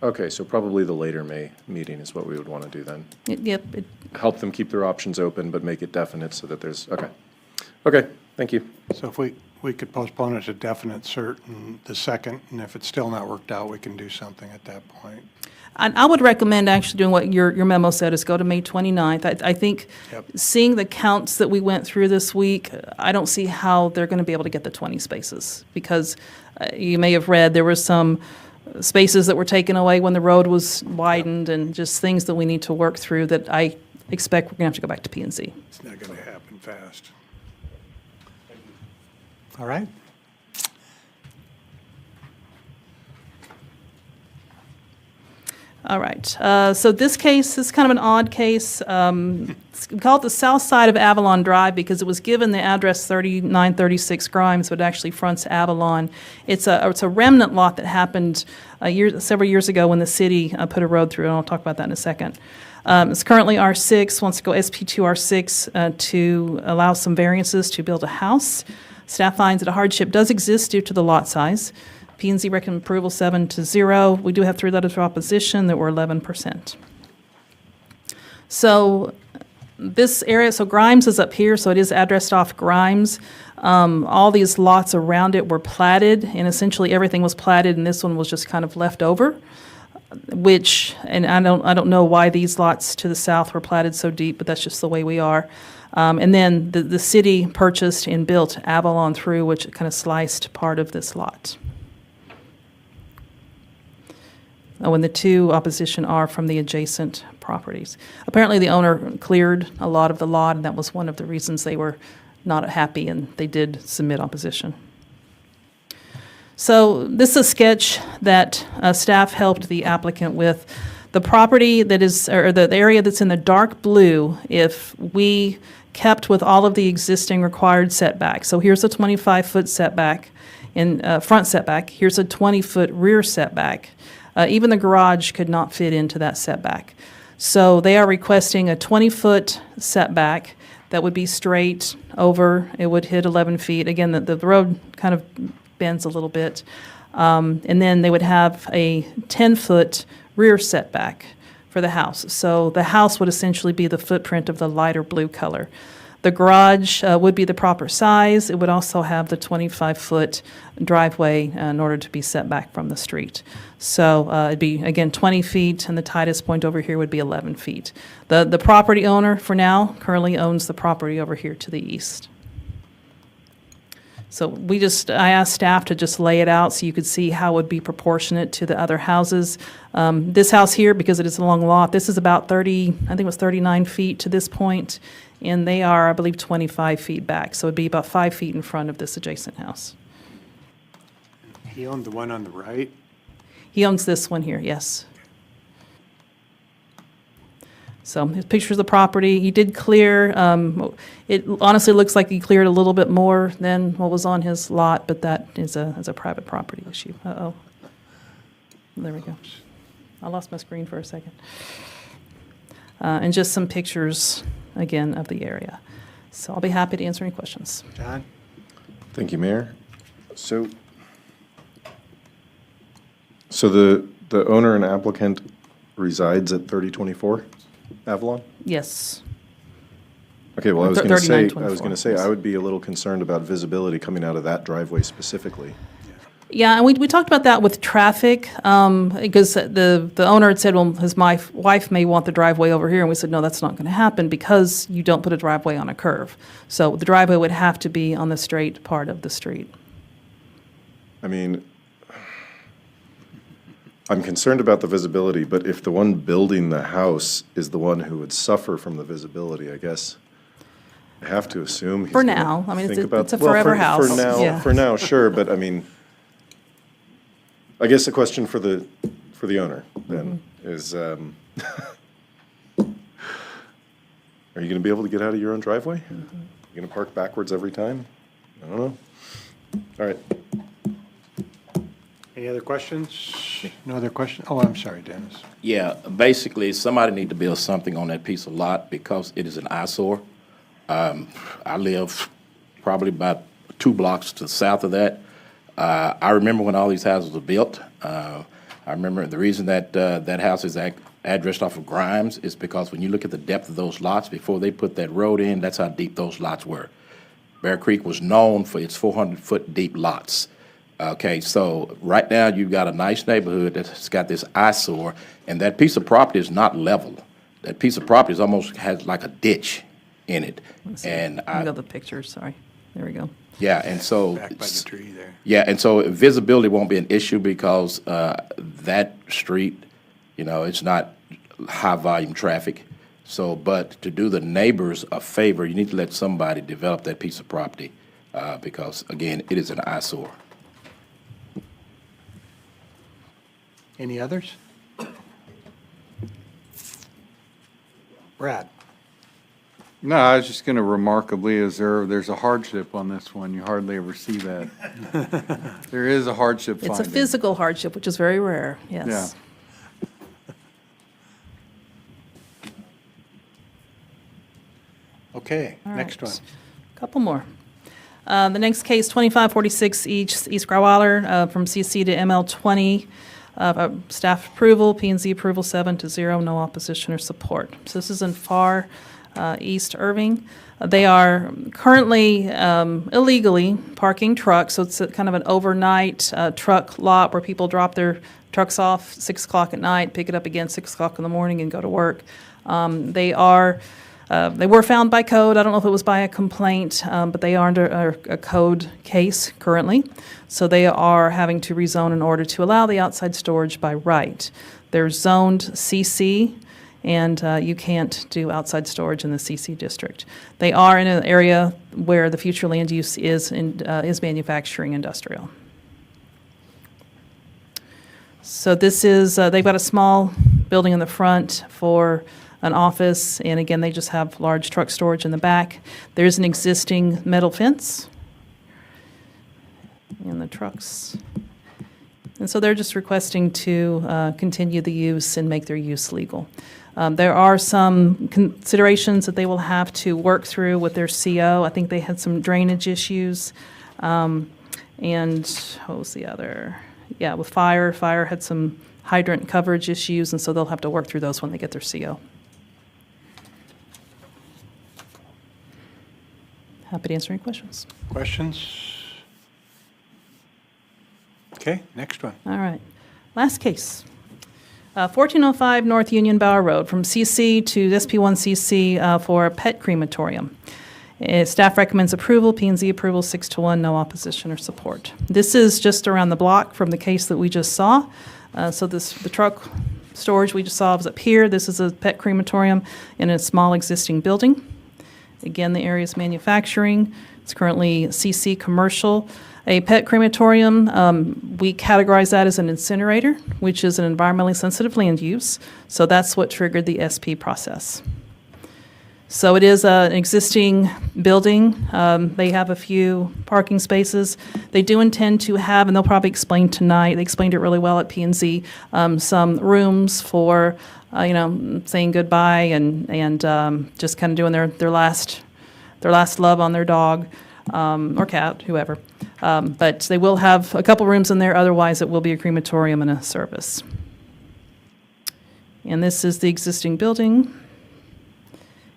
Okay, so probably the later May meeting is what we would want to do then.
Yep,
Help them keep their options open, but make it definite so that there's, okay. Okay, thank you.
So if we could postpone it to definite certain the second, and if it's still not worked out, we can do something at that point.
I would recommend actually doing what your memo said, is go to May 29th. I think seeing the counts that we went through this week, I don't see how they're going to be able to get the 20 spaces, because you may have read there were some spaces that were taken away when the road was widened, and just things that we need to work through that I expect we're going to have to go back to P&Z.
It's not going to happen fast. All right.
All right, so this case is kind of an odd case. We call it the south side of Avalon Drive because it was given the address 3936 Grimes, but it actually fronts Avalon. It's a remnant lot that happened several years ago when the city put a road through, and I'll talk about that in a second. It's currently R6, wants to go SP2 R6 to allow some variances to build a house. Staff finds that a hardship does exist due to the lot size. P&Z recommend approval 7-0. We do have 3 letters of opposition that were 11%. So this area, so Grimes is up here, so it is addressed off Grimes. All these lots around it were platted, and essentially everything was platted, and this one was just kind of left over, which, and I don't know why these lots to the south were platted so deep, but that's just the way we are. And then the city purchased and built Avalon through, which kind of sliced part of this lot. Oh, and the 2 opposition are from the adjacent properties. Apparently, the owner cleared a lot of the lot, and that was one of the reasons they were not happy, and they did submit opposition. So this is a sketch that staff helped the applicant with. The property that is, or the area that's in the dark blue, if we kept with all of the existing required setbacks. So here's a 25-foot setback, in front setback. Here's a 20-foot rear setback. Even the garage could not fit into that setback. So they are requesting a 20-foot setback that would be straight over. It would hit 11 feet. Again, the road kind of bends a little bit. And then they would have a 10-foot rear setback for the house. So the house would essentially be the footprint of the lighter blue color. The garage would be the proper size. It would also have the 25-foot driveway in order to be set back from the street. So it'd be, again, 20 feet, and the tightest point over here would be 11 feet. The property owner, for now, currently owns the property over here to the east. So I asked staff to just lay it out so you could see how it would be proportionate to the other houses. This house here, because it is a long lot, this is about 30, I think it was 39 feet to this point, and they are, I believe, 25 feet back. So it'd be about 5 feet in front of this adjacent house.
He owned the one on the right?
He owns this one here, yes. So his pictures of the property, he did clear. It honestly looks like he cleared a little bit more than what was on his lot, but that is a private property issue. Uh-oh. There we go. I lost my screen for a second. And just some pictures, again, of the area. So I'll be happy to answer any questions.
John?
Thank you, Mayor. So the owner and applicant resides at 3024 Avalon?
Yes.
Okay, well, I was going to say,
3924,
I would be a little concerned about visibility coming out of that driveway specifically.
Yeah, and we talked about that with traffic, because the owner had said, well, his wife may want the driveway over here, and we said, no, that's not going to happen because you don't put a driveway on a curve. So the driveway would have to be on the straight part of the street.
I mean, I'm concerned about the visibility, but if the one building the house is the one who would suffer from the visibility, I guess I have to assume he's
For
gonna
now. I mean,
think
it's
about-
a
well,
forever house.
For now,
Yeah.
for now, sure, but I mean, I guess the question for the owner then
Mm-hmm.
is, Are you going to be able to get out of your own driveway? You're going to park backwards every time? I don't know. All right.
Any other questions? No other questions? Oh, I'm sorry, Dennis.
Yeah, basically, somebody need to build something on that piece of lot because it is an eyesore. I live probably about 2 blocks to the south of that. I remember when all these houses were built. I remember the reason that that house is addressed off of Grimes is because when you look at the depth of those lots, before they put that road in, that's how deep those lots were. Bear Creek was known for its 400-foot deep lots. Okay, so right now you've got a nice neighborhood that's got this eyesore, and that piece of property is not level. That piece of property is almost has like a ditch in it. And
Let me go to the picture, sorry. There we go.
yeah, and so
Back by the tree there.
yeah, and so visibility won't be an issue because that street, you know, it's not high volume traffic. So, but to do the neighbors a favor, you need to let somebody develop that piece of property because again, it is an eyesore.
Any others? Brad?
No, I was just going to remarkably observe, there's a hardship on this one. You hardly ever see that. There is a hardship
It's a
finding.
physical hardship, which is very rare, yes.
Yeah.
Okay,
All
next
right.
one.
Couple more. The next case, 2546 East Growler, from CC to ML20. Staff approval, P and Z approval 7-0, no opposition or support. So this is in far East Irving. They are currently illegally parking trucks, so it's a kind of an overnight truck lot where people drop their trucks off 6 o'clock at night, pick it up again 6 o'clock in the morning, and go to work. They were found by code. I don't know if it was by a complaint, but they are under a code case currently. So they are having to rezone in order to allow the outside storage by right. They're zoned CC, and you can't do outside storage in the CC district. They are in an area where the future land use is manufacturing industrial. So this is, they've got a small building in the front for an office, and again, they just have large truck storage in the back. There's an existing metal fence in the trucks. And so they're just requesting to continue the use and make their use legal. There are some considerations that they will have to work through with their CO. I think they had some drainage issues. And what was the other? Yeah, with fire. Fire had some hydrant coverage issues, and so they'll have to work through those when they get their CO. Happy to answer any questions.
Questions? Okay, next one.
All right. Last case. 1405 North Union Bower Road, from CC to SP1CC for a pet crematorium. Staff recommends approval, P&Z approval 6-1, no opposition or support. This is just around the block from the case that we just saw. So the truck storage we just saw was up here. This is a pet crematorium in a small existing building. Again, the area is manufacturing. It's currently CC commercial. A pet crematorium, we categorize that as an incinerator, which is an environmentally sensitive land use. So that's what triggered the SP process. So it is an existing building. They have a few parking spaces. They do intend to have, and they'll probably explain tonight, they explained it really well at P&Z, some rooms for, saying goodbye and just kind of doing their last love on their dog or cat, whoever. But they will have a couple rooms in there. Otherwise, it will be a crematorium and a service. And this is the existing building.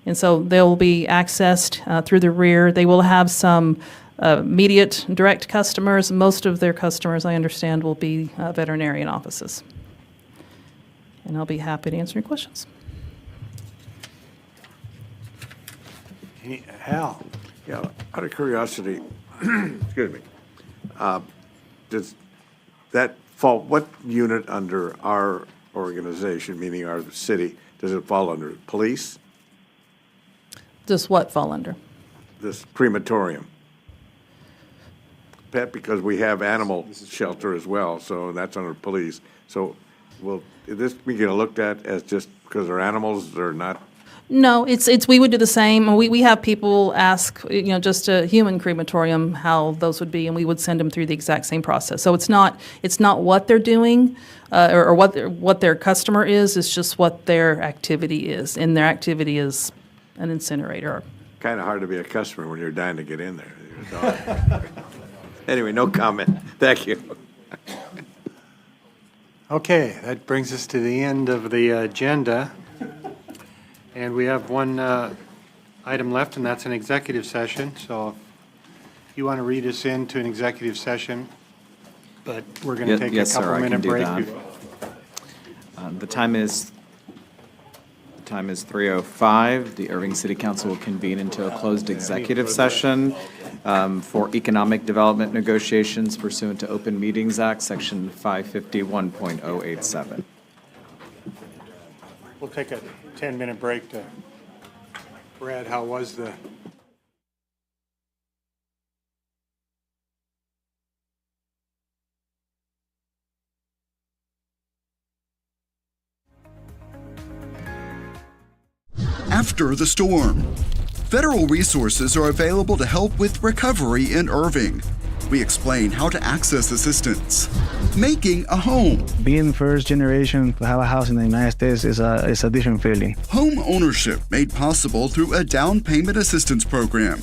And so they'll be accessed through the rear. They will have some immediate direct customers. Most of their customers, I understand, will be veterinarian offices. And I'll be happy to answer your questions.
Hal?
Yeah, out of curiosity, excuse me, does that fall, what unit under our organization, meaning our city, does it fall under? Police?
Does what fall under?
This crematorium? Pet, because we have animal shelter as well, so that's under police. So will this be looked at as just because they're animals, they're not?
No, we would do the same. We have people ask, just a human crematorium, how those would be, and we would send them through the exact same process. So it's not what they're doing, or what their customer is. It's just what their activity is, and their activity is an incinerator.
Kind of hard to be a customer when you're dying to get in there. Your dog. Anyway, no comment. Thank you.
Okay, that brings us to the end of the agenda. And we have one item left, and that's an executive session. So if you want to read us into an executive session, but we're going to take a couple-minute break.
The time is 3:05. The Irving City Council will convene into a closed executive session for economic development negotiations pursuant to Open Meetings Act, Section 551.087.
We'll take a 10-minute break to, Brad, how was the?
After the storm, federal resources are available to help with recovery in Irving. We explain how to access assistance. Making a home.
Being first generation to have a house in the United States is a different feeling.
Home ownership made possible through a down payment assistance program.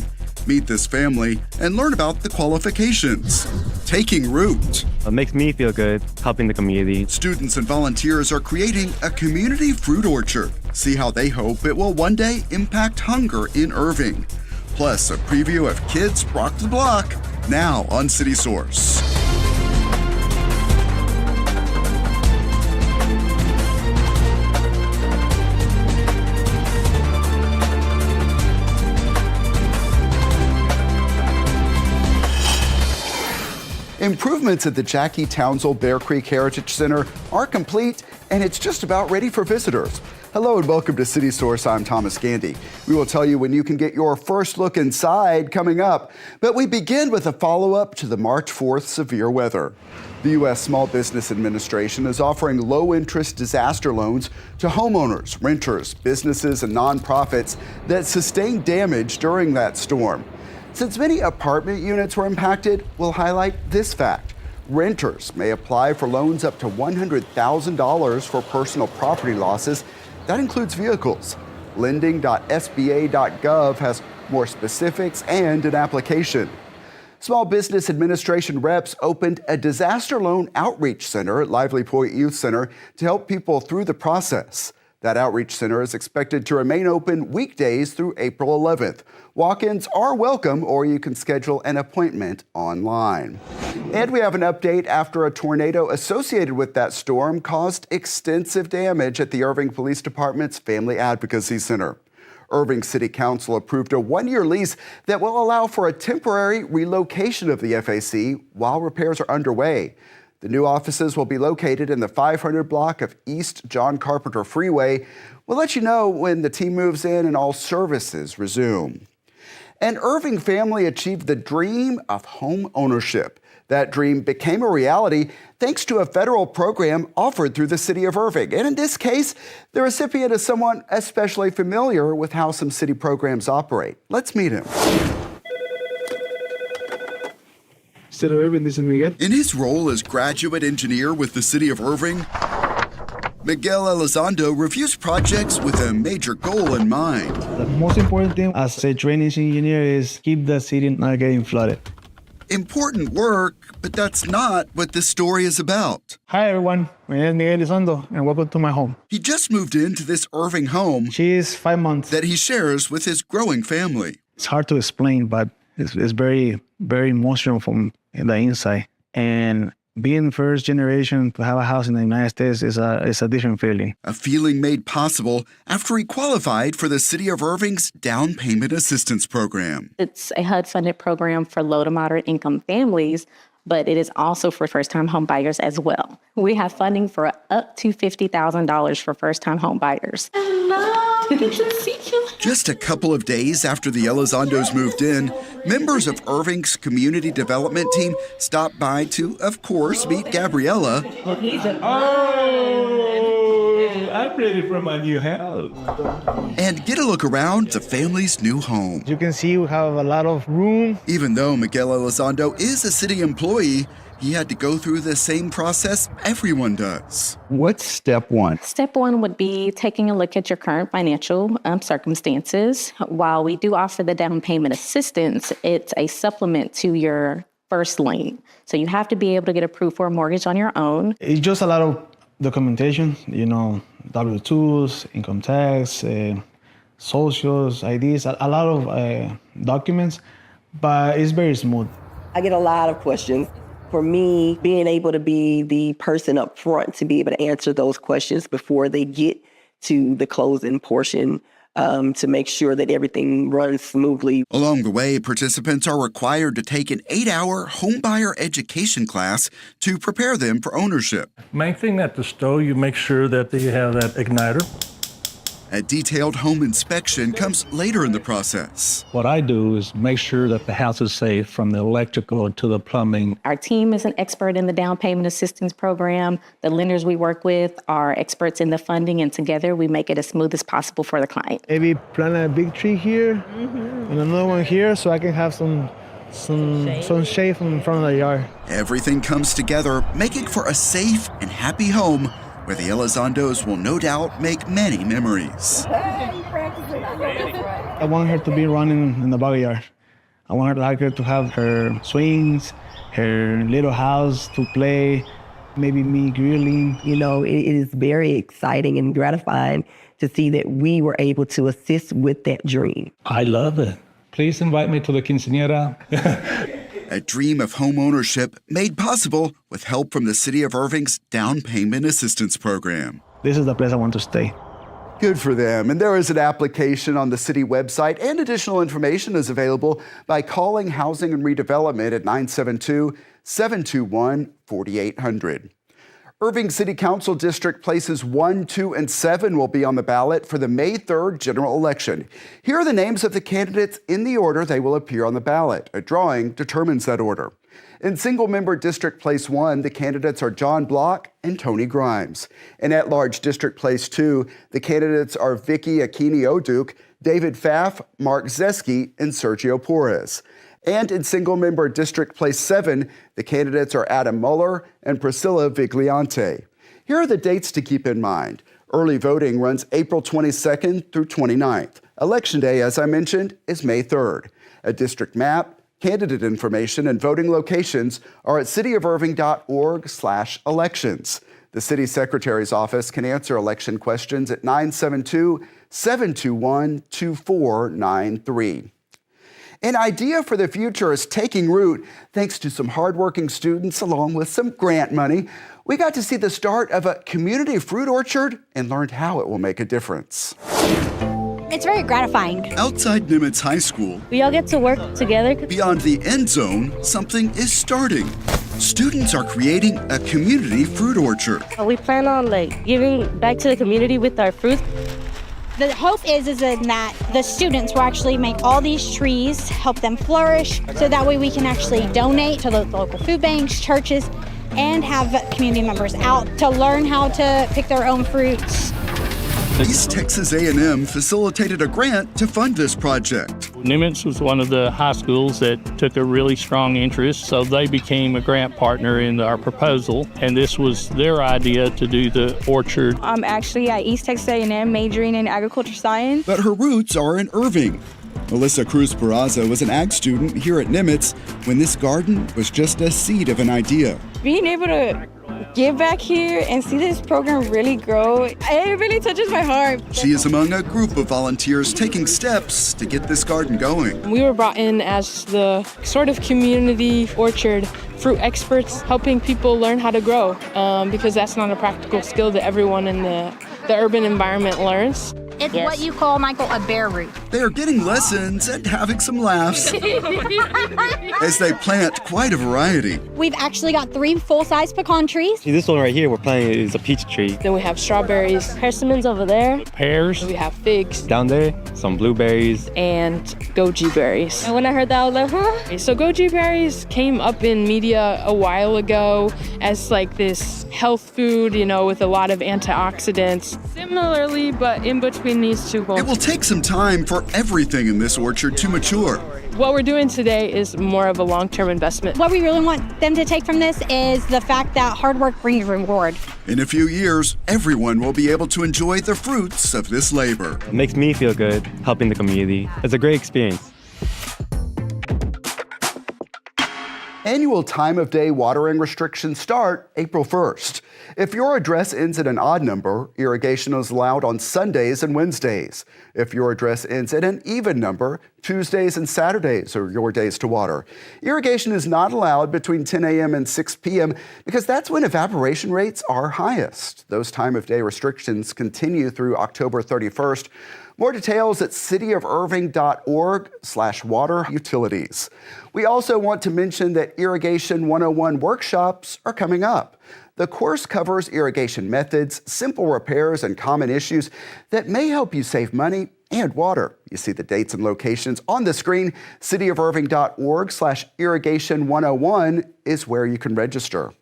Meet this family and learn about the qualifications. Taking root.
It makes me feel good helping the community.
Students and volunteers are creating a community fruit orchard. See how they hope it will one day impact hunger in Irving. Plus, a preview of Kids Rock the Block, now on City Source. Improvements at the Jackie Townsville Bear Creek Heritage Center are complete, and it's just about ready for visitors. Hello and welcome to City Source. I'm Thomas Gandy. We will tell you when you can get your first look inside coming up. But we begin with a follow-up to the March 4th severe weather. The U.S. Small Business Administration is offering low-interest disaster loans to homeowners, renters, businesses, and nonprofits that sustained damage during that storm. Since many apartment units were impacted, we'll highlight this fact. Renters may apply for loans up to $100,000 for personal property losses. That includes vehicles. Lending.sba.gov has more specifics and an application. Small Business Administration reps opened a disaster loan outreach center at Lively Point Youth Center to help people through the process. That outreach center is expected to remain open weekdays through April 11th. Walk-ins are welcome, or you can schedule an appointment online. And we have an update after a tornado associated with that storm caused extensive damage at the Irving Police Department's Family Advocacy Center. Irving City Council approved a one-year lease that will allow for a temporary relocation of the FAC while repairs are underway. The new offices will be located in the 500 block of East John Carpenter Freeway. We'll let you know when the team moves in and all services resume. An Irving family achieved the dream of home ownership. That dream became a reality thanks to a federal program offered through the city of Irving. And in this case, the recipient is someone especially familiar with how some city programs operate. Let's meet him. In his role as graduate engineer with the city of Irving, Miguel Elizondo reviews projects with a major goal in mind.
The most important thing as a drainage engineer is keep the city not getting flooded.
Important work, but that's not what this story is about.
Hi everyone, my name is Miguel Elizondo and welcome to my home.
He just moved into this Irving home.
She is 5 months.
That he shares with his growing family.
It's hard to explain, but it's very, very emotional from the inside. And being first generation to have a house in the United States is a different feeling.
A feeling made possible after he qualified for the City of Irving's Down Payment Assistance Program.
It's a HUD-funded program for low to moderate income families, but it is also for first-time home buyers as well. We have funding for up to $50,000 for first-time home buyers. Hello, good to see you.
Just a couple of days after the Elizondos moved in, members of Irving's community development team stopped by to, of course, meet Gabriella.
Oh,
I'm ready for my new house.
And get a look around the family's new home.
You can see we have a lot of room.
Even though Miguel Elizondo is a city employee, he had to go through the same process everyone does.
What's step one?
Step one would be taking a look at your current financial circumstances. While we do offer the down payment assistance, it's a supplement to your first lien. So you have to be able to get approved for a mortgage on your own.
It's just a lot of documentation, W-2s, income tax, socials, IDs, a lot of documents, but it's very smooth.
I get a lot of questions. For me, being able to be the person up front to be able to answer those questions before they get to the closing portion, to make sure that everything runs smoothly.
Along the way, participants are required to take an 8-hour homebuyer education class to prepare them for ownership.
Main thing at the stove, you make sure that they have that igniter.
A detailed home inspection comes later in the process.
What I do is make sure that the house is safe from the electrical to the plumbing.
Our team is an expert in the down payment assistance program. The lenders we work with are experts in the funding, and together we make it as smooth as possible for the client.
Maybe plant a big tree here and another one here so I can have some shade in front of the yard.
Everything comes together, making for a safe and happy home where the Elizondos will no doubt make many memories.
I want her to be running in the backyard. I want her to have her swings, her little house to play, maybe me grilling.
It is very exciting and gratifying to see that we were able to assist with that dream.
I love it. Please invite me to the quinceañera.
A dream of home ownership made possible with help from the City of Irving's Down Payment Assistance Program.
This is the place I want to stay.
Good for them. And there is an application on the city website, and additional information is available by calling Housing and Redevelopment at 972-721-4800. Irving City Council District Places 1, 2, and 7 will be on the ballot for the May 3rd general election. Here are the names of the candidates in the order they will appear on the ballot. A drawing determines that order. In single-member District Place 1, the candidates are John Block and Tony Grimes. In at-large District Place 2, the candidates are Vicky Aquini-Oduke, David Pfaff, Mark Zeski, and Sergio Porres. And in single-member District Place 7, the candidates are Adam Muller and Priscilla Vigliante. Here are the dates to keep in mind. Early voting runs April 22nd through 29th. Election Day, as I mentioned, is May 3rd. A district map, candidate information, and voting locations are at cityofirving.org/elections. The city secretary's office can answer election questions at 972-721-2493. An idea for the future is taking root thanks to some hardworking students along with some grant money. We got to see the start of a community fruit orchard and learned how it will make a difference.
It's very gratifying.
Outside Nimitz High School,
We all get to work together.
beyond the end zone, something is starting. Students are creating a community fruit orchard.
We plan on giving back to the community with our fruits.
The hope is that the students will actually make all these trees, help them flourish, so that way we can actually donate to the local food banks, churches, and have community members out to learn how to pick their own fruits.
East Texas A&M facilitated a grant to fund this project.
Nimitz was one of the high schools that took a really strong interest, so they became a grant partner in our proposal, and this was their idea to do the orchard.
I'm actually at East Texas A&M majoring in agriculture science.
But her roots are in Irving. Melissa Cruz Peraza was an ag student here at Nimitz when this garden was just a seed of an idea.
Being able to give back here and see this program really grow, it really touches my heart.
She is among a group of volunteers taking steps to get this garden going.
We were brought in as the sort of community orchard fruit experts, helping people learn how to grow, because that's not a practical skill that everyone in the urban environment learns.
It's what you call, Michael, a bare root.
They are getting lessons and having some laughs as they plant quite a variety.
We've actually got 3 full-size pecan trees.
See, this one right here we're planting is a peach tree.
Then we have strawberries, persimmons over there.
Pears.
We have figs.
Down there, some blueberries.
And goji berries. And when I heard that, I was like, huh? So goji berries came up in media a while ago as like this health food, you know, with a lot of antioxidants. Similarly, but in between these two goals.
It will take some time for everything in this orchard to mature.
What we're doing today is more of a long-term investment.
What we really want them to take from this is the fact that hard work brings reward.
In a few years, everyone will be able to enjoy the fruits of this labor.
It makes me feel good helping the community. It's a great experience.
Annual time of day watering restrictions start April 1st. If your address ends in an odd number, irrigation is allowed on Sundays and Wednesdays. If your address ends in an even number, Tuesdays and Saturdays are your days to water. Irrigation is not allowed between 10 a.m. and 6 p.m. because that's when evaporation rates are highest. Those time of day restrictions continue through October 31st. More details at cityofirving.org/water utilities. We also want to mention that Irrigation 101 workshops are coming up. The course covers irrigation methods, simple repairs, and common issues that may help you save money and water. You see the dates and locations on the screen. cityofirving.org/irrigation101 is where you can register.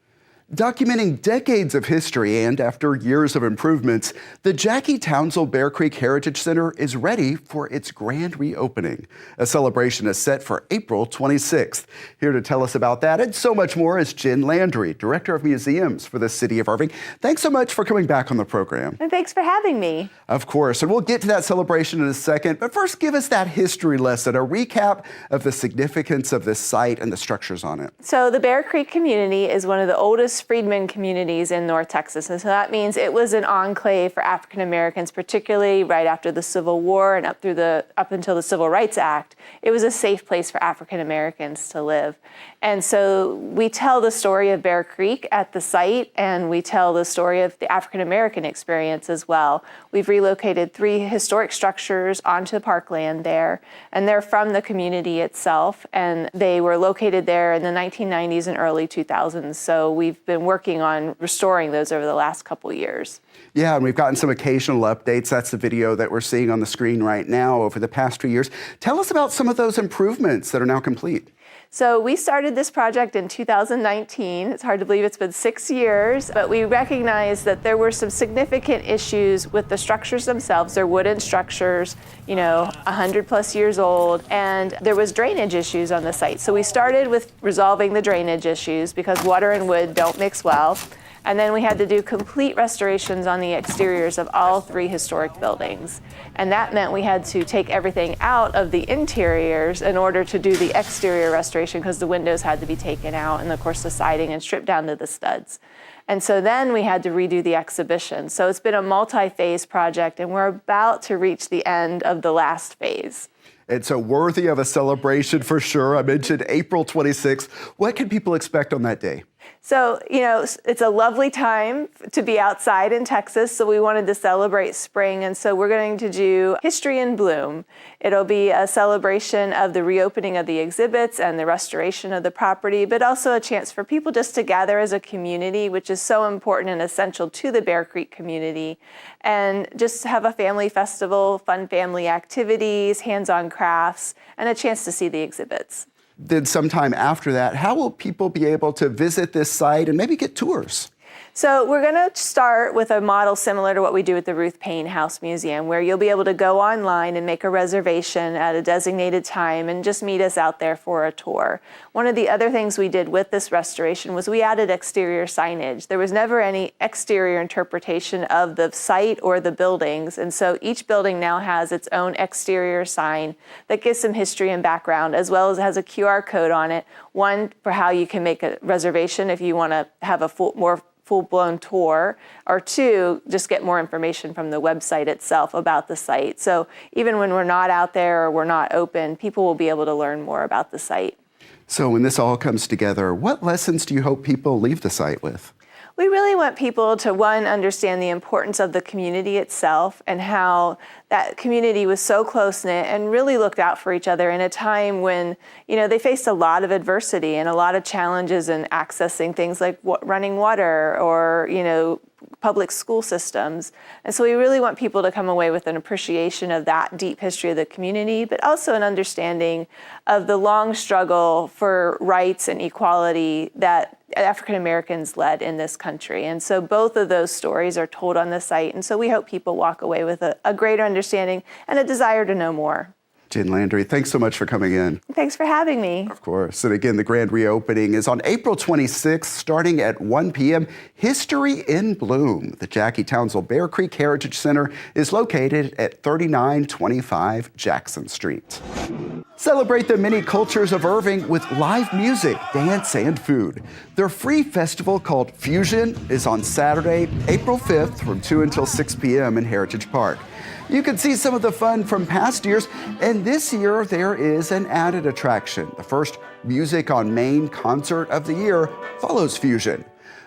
Documenting decades of history and after years of improvements, the Jackie Townsville Bear Creek Heritage Center is ready for its grand reopening. A celebration is set for April 26th. Here to tell us about that and so much more is Jen Landry, Director of Museums for the City of Irving. Thanks so much for coming back on the program.
And thanks for having me.
Of course, and we'll get to that celebration in a second, but first give us that history lesson, a recap of the significance of this site and the structures on it.
So the Bear Creek community is one of the oldest freedmen communities in North Texas. And so that means it was an enclave for African Americans, particularly right after the Civil War and up until the Civil Rights Act. It was a safe place for African Americans to live. And so we tell the story of Bear Creek at the site, and we tell the story of the African American experience as well. We've relocated 3 historic structures onto parkland there, and they're from the community itself, and they were located there in the 1990s and early 2000s. So we've been working on restoring those over the last couple years.
Yeah, and we've gotten some occasional updates. That's the video that we're seeing on the screen right now over the past 2 years. Tell us about some of those improvements that are now complete.
So we started this project in 2019. It's hard to believe it's been 6 years, but we recognized that there were some significant issues with the structures themselves. They're wooden structures, 100+ years old, and there was drainage issues on the site. So we started with resolving the drainage issues because water and wood don't mix well. And then we had to do complete restorations on the exteriors of all 3 historic buildings. And that meant we had to take everything out of the interiors in order to do the exterior restoration because the windows had to be taken out and of course the siding and stripped down to the studs. And so then we had to redo the exhibition. So it's been a multi-phase project and we're about to reach the end of the last phase.
It's worthy of a celebration for sure. I mentioned April 26th. What can people expect on that day?
So, it's a lovely time to be outside in Texas, so we wanted to celebrate spring, and so we're going to do History in Bloom. It'll be a celebration of the reopening of the exhibits and the restoration of the property, but also a chance for people just to gather as a community, which is so important and essential to the Bear Creek community, and just have a family festival, fun family activities, hands-on crafts, and a chance to see the exhibits.
Then sometime after that, how will people be able to visit this site and maybe get tours?
So we're going to start with a model similar to what we do at the Ruth Payne House Museum, where you'll be able to go online and make a reservation at a designated time and just meet us out there for a tour. One of the other things we did with this restoration was we added exterior signage. There was never any exterior interpretation of the site or the buildings, and so each building now has its own exterior sign that gives some history and background, as well as has a QR code on it, one for how you can make a reservation if you want to have a full-blown tour, or 2, just get more information from the website itself about the site. So even when we're not out there or we're not open, people will be able to learn more about the site.
So when this all comes together, what lessons do you hope people leave the site with?
We really want people to, one, understand the importance of the community itself and how that community was so close-knit and really looked out for each other in a time when, they faced a lot of adversity and a lot of challenges in accessing things like running water or, public school systems. And so we really want people to come away with an appreciation of that deep history of the community, but also an understanding of the long struggle for rights and equality that African Americans led in this country. And so both of those stories are told on the site. And so we hope people walk away with a greater understanding and a desire to know more.
Jen Landry, thanks so much for coming in.
Thanks for having me.
Of course. And again, the grand reopening is on April 26th, starting at 1 p.m. History in Bloom. The Jackie Townsville Bear Creek Heritage Center is located at 3925 Jackson Street. Celebrate the many cultures of Irving with live music, dance, and food. Their free festival called Fusion is on Saturday, April 5th from 2 until 6 p.m. in Heritage Park. You can see some of the fun from past years, and this year there is an added attraction. The first Music on Main concert of the year follows Fusion.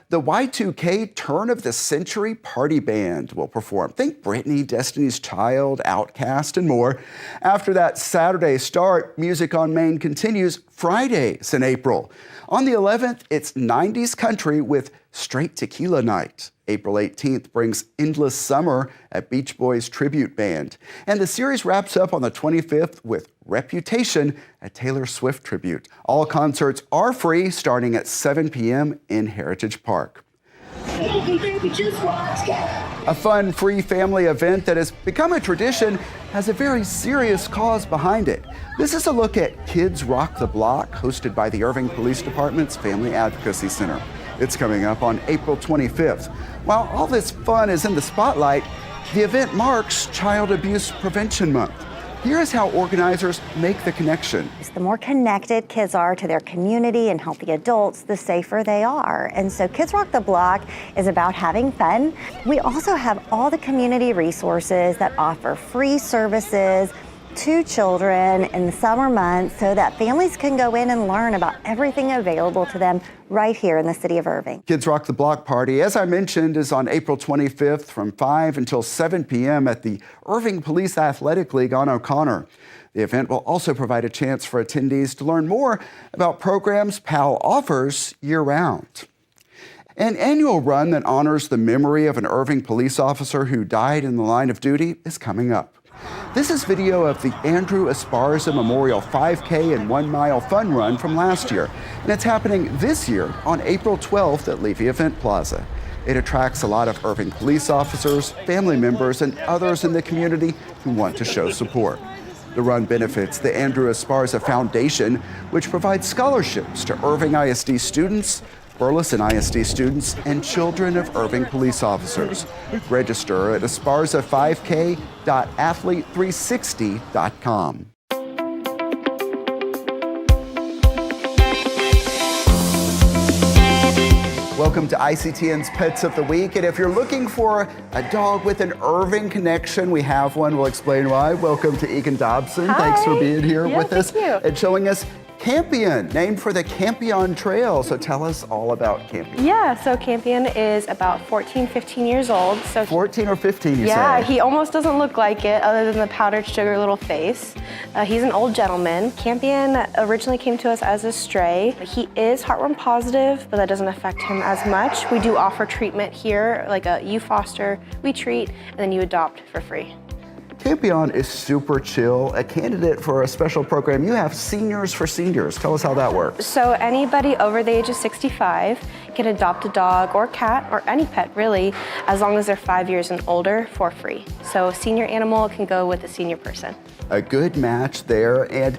The Y2K Turn of the Century Party Band will perform. Think Britney, Destiny's Child, Outkast, and more. After that Saturday start, Music on Main continues Fridays in April. On the 11th, it's 90s country with Straight Tequila Night. April 18th brings Endless Summer at Beach Boys Tribute Band. And the series wraps up on the 25th with Reputation, a Taylor Swift tribute. All concerts are free starting at 7 p.m. in Heritage Park. A fun, free family event that has become a tradition has a very serious cause behind it. This is a look at Kids Rock the Block, hosted by the Irving Police Department's Family Advocacy Center. It's coming up on April 25th. While all this fun is in the spotlight, the event marks Child Abuse Prevention Month. Here is how organizers make the connection.
The more connected kids are to their community and healthy adults, the safer they are. And so Kids Rock the Block is about having fun. We also have all the community resources that offer free services to children in the summer months so that families can go in and learn about everything available to them right here in the city of Irving.
Kids Rock the Block party, as I mentioned, is on April 25th from 5 until 7 p.m. at the Irving Police Athletic League on O'Connor. The event will also provide a chance for attendees to learn more about programs PAL offers year-round. An annual run that honors the memory of an Irving police officer who died in the line of duty is coming up. This is video of the Andrew Esparza Memorial 5K and 1 mile fun run from last year. And it's happening this year on April 12th at Levy Event Plaza. It attracts a lot of Irving police officers, family members, and others in the community who want to show support. The run benefits the Andrew Esparza Foundation, which provides scholarships to Irving ISD students, Burleson ISD students, and children of Irving police officers. Register at esparza5k.athlete360.com. Welcome to ICTN's Pets of the Week. And if you're looking for a dog with an Irving connection, we have one. We'll explain why. Welcome to Egan Dobson.
Hi.
Thanks for being here with us
Thank you.
and showing us Campion, named for the Campion Trail. So tell us all about Campion.
Yeah, so Campion is about 14, 15 years old. So
14 or 15, you
yeah,
say?
he almost doesn't look like it other than the powdered sugar little face. He's an old gentleman. Campion originally came to us as a stray. He is heartworm positive, but that doesn't affect him as much. We do offer treatment here, like you foster, we treat, and then you adopt for free.
Campion is super chill, a candidate for a special program. You have Seniors for Seniors. Tell us how that works.
So anybody over the age of 65 can adopt a dog or cat or any pet really, as long as they're 5 years and older for free. So a senior animal can go with a senior person.
A good match there. And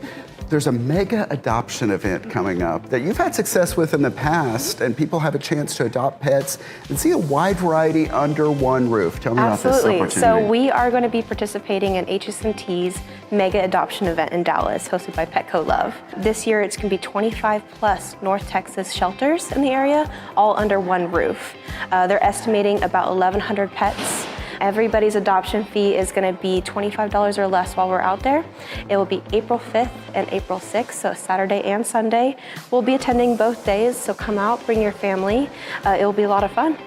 there's a mega adoption event coming up that you've had success with in the past, and people have a chance to adopt pets and see a wide variety under one roof. Tell me about this opportunity.
So we are going to be participating in HSMT's mega adoption event in Dallas, hosted by Petco Love. This year it's going to be 25 plus North Texas shelters in the area, all under one roof. They're estimating about 1,100 pets. Everybody's adoption fee is going to be $25 or less while we're out there. It will be April 5th and April 6th, so Saturday and Sunday. We'll be attending both days, so come out, bring your family. It will be a lot of fun.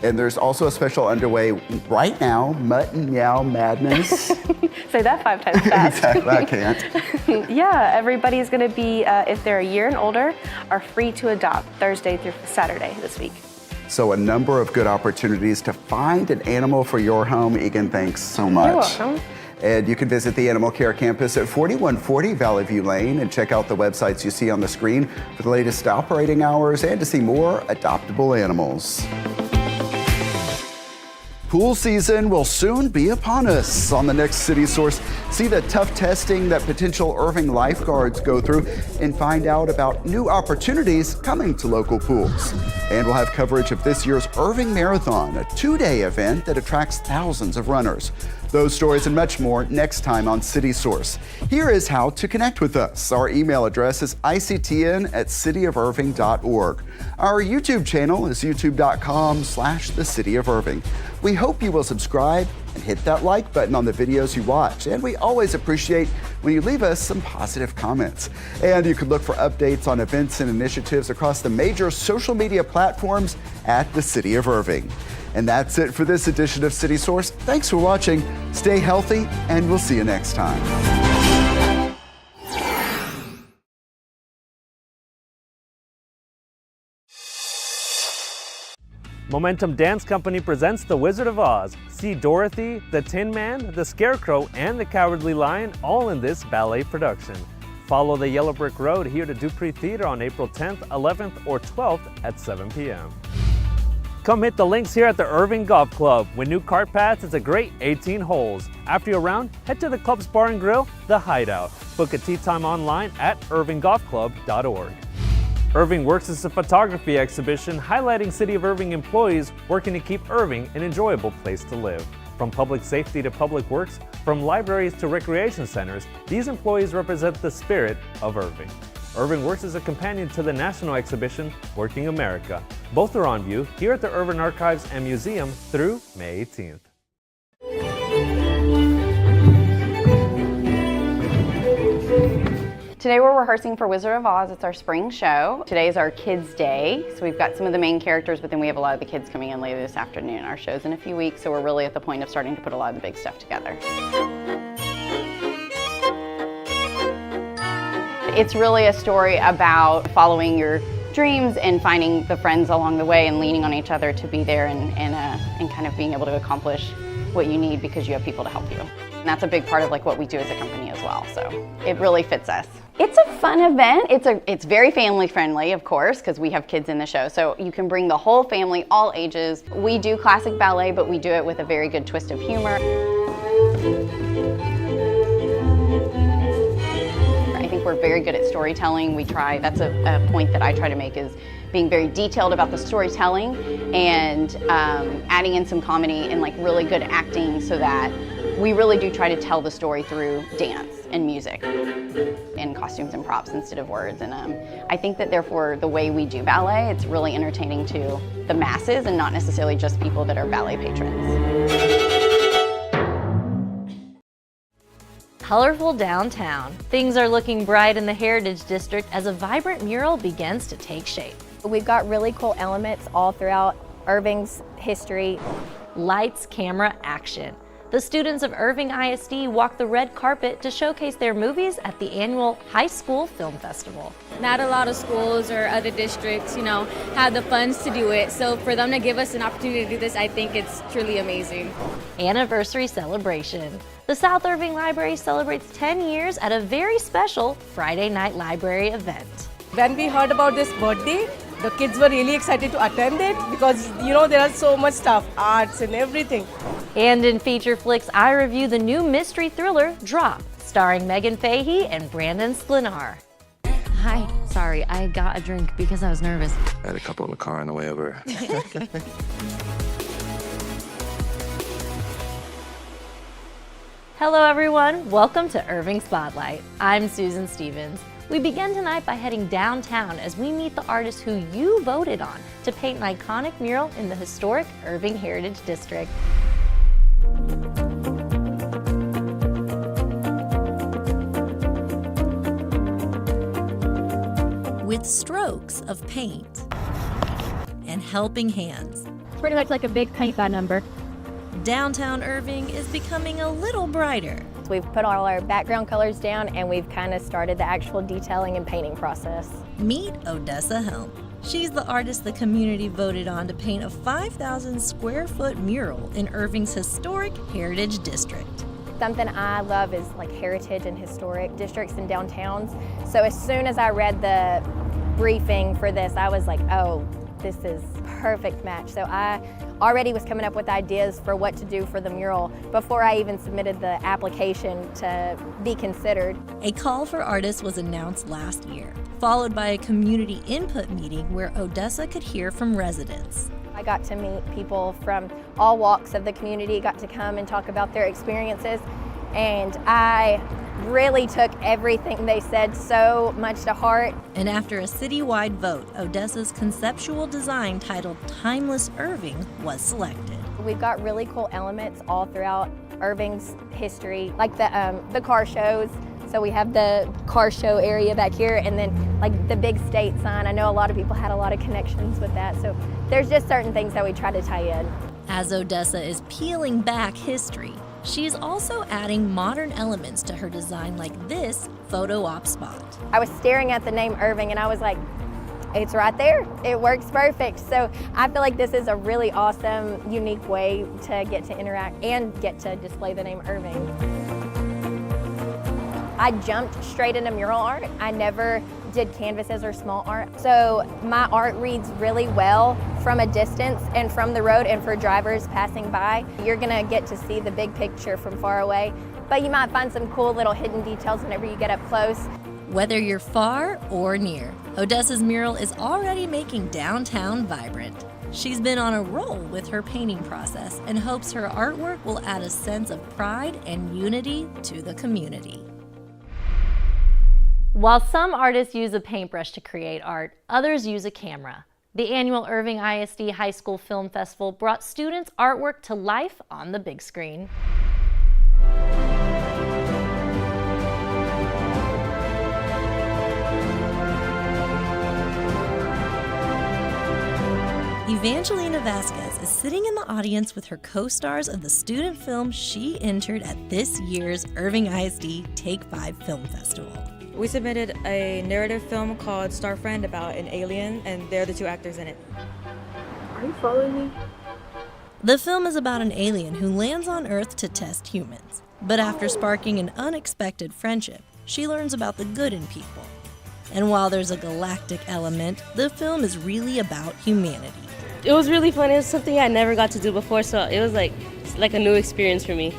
And there's also a special underway right now, Mutt and Meow Madness.
Say that 5 times fast.
Exactly, I can't.
Yeah, everybody's going to be, if they're a year and older, are free to adopt Thursday through Saturday this week.
So a number of good opportunities to find an animal for your home. Egan, thanks so much.
You're welcome.
And you can visit the Animal Care Campus at 4140 Valley View Lane and check out the websites you see on the screen for the latest operating hours and to see more adoptable animals. Pool season will soon be upon us. On the next City Source, see the tough testing that potential Irving lifeguards go through and find out about new opportunities coming to local pools. And we'll have coverage of this year's Irving Marathon, a 2-day event that attracts thousands of runners. Those stories and much more next time on City Source. Here is how to connect with us. Our email address is ictn@cityofirving.org. Our YouTube channel is youtube.com/thecityofirving. We hope you will subscribe and hit that like button on the videos you watch. And we always appreciate when you leave us some positive comments. And you can look for updates on events and initiatives across the major social media platforms at the City of Irving. And that's it for this edition of City Source. Thanks for watching. Stay healthy, and we'll see you next time.
Momentum Dance Company presents The Wizard of Oz. See Dorothy, the Tin Man, the Scarecrow, and the Cowardly Lion all in this ballet production. Follow the Yellow Brick Road here to Dupree Theater on April 10th, 11th, or 12th at 7 p.m. Come hit the links here at the Irving Golf Club. With new cart paths, it's a great 18 holes. After your round, head to the club's bar and grill, The Hideout. Book a tee time online at irvinggolfclub.org. Irving Works is a photography exhibition highlighting City of Irving employees working to keep Irving an enjoyable place to live. From public safety to public works, from libraries to recreation centers, these employees represent the spirit of Irving. Irving Works is a companion to the national exhibition, Working America. Both are on view here at the Irving Archives and Museum through May 18th.
Today we're rehearsing for Wizard of Oz. It's our spring show. Today is our Kids' Day, so we've got some of the main characters, but then we have a lot of the kids coming in later this afternoon. Our show's in a few weeks, so we're really at the point of starting to put a lot of the big stuff together. It's really a story about following your dreams and finding the friends along the way and leaning on each other to be there and kind of being able to accomplish what you need because you have people to help you. And that's a big part of like what we do as a company as well, so it really fits us. It's a fun event. It's very family friendly, of course, because we have kids in the show, so you can bring the whole family, all ages. We do classic ballet, but we do it with a very good twist of humor. I think we're very good at storytelling. That's a point that I try to make, is being very detailed about the storytelling and adding in some comedy and like really good acting, so that we really do try to tell the story through dance and music and costumes and props instead of words. And I think that therefore the way we do ballet, it's really entertaining to the masses and not necessarily just people that are ballet patrons.
Colorful downtown. Things are looking bright in the Heritage District as a vibrant mural begins to take shape.
We've got really cool elements all throughout Irving's history.
Lights, camera, action. The students of Irving ISD walk the red carpet to showcase their movies at the annual High School Film Festival.
Not a lot of schools or other districts, have the funds to do it. So for them to give us an opportunity to do this, I think it's truly amazing.
Anniversary celebration. The South Irving Library celebrates 10 years at a very special Friday night library event.
When we heard about this birthday, the kids were really excited to attend it because, there are so much stuff, arts and everything.
And in Feature Flicks, I review the new mystery thriller, Drop, starring Megan Fahey and Brandon Sklenar.
Hi, sorry, I got a drink because I was nervous.
I had a couple in the car on the way over.
Hello everyone, welcome to Irving Spotlight. I'm Susan Stevens. We begin tonight by heading downtown as we meet the artist who you voted on to paint an iconic mural in the historic Irving Heritage District. with strokes of paint and helping hands.
Pretty much like a big paint by number.
Downtown Irving is becoming a little brighter.
We've put all our background colors down and we've kind of started the actual detailing and painting process.
Meet Odessa Helm. She's the artist the community voted on to paint a 5,000 square foot mural in Irving's historic Heritage District.
Something I love is like heritage and historic districts and downtowns. So as soon as I read the briefing for this, I was like, oh, this is perfect match. So I already was coming up with ideas for what to do for the mural before I even submitted the application to be considered.
A call for artists was announced last year, followed by a community input meeting where Odessa could hear from residents.
I got to meet people from all walks of the community, got to come and talk about their experiences, and I really took everything they said so much to heart.
And after a citywide vote, Odessa's conceptual design titled Timeless Irving was selected.
We've got really cool elements all throughout Irving's history, like the car shows. So we have the car show area back here, and then like the big state sign. I know a lot of people had a lot of connections with that. So there's just certain things that we try to tie in.
As Odessa is peeling back history, she is also adding modern elements to her design, like this photo op spot.
I was staring at the name Irving and I was like, it's right there. It works perfect. So I feel like this is a really awesome, unique way to get to interact and get to display the name Irving. I jumped straight into mural art. I never did canvases or small art. So my art reads really well from a distance and from the road, and for drivers passing by, you're gonna get to see the big picture from far away, but you might find some cool little hidden details whenever you get up close.
Whether you're far or near, Odessa's mural is already making downtown vibrant. She's been on a roll with her painting process and hopes her artwork will add a sense of pride and unity to the community. While some artists use a paintbrush to create art, others use a camera. The annual Irving ISD High School Film Festival brought students' artwork to life on the big screen. Evangelina Vasquez is sitting in the audience with her co-stars of the student film she entered at this year's Irving ISD Take 5 Film Festival.
We submitted a narrative film called Star Friend about an alien, and they're the two actors in it.
Are you following me?
The film is about an alien who lands on Earth to test humans. But after sparking an unexpected friendship, she learns about the good in people. And while there's a galactic element, the film is really about humanity.
It was really fun. It was something I never got to do before, so it was like a new experience for me.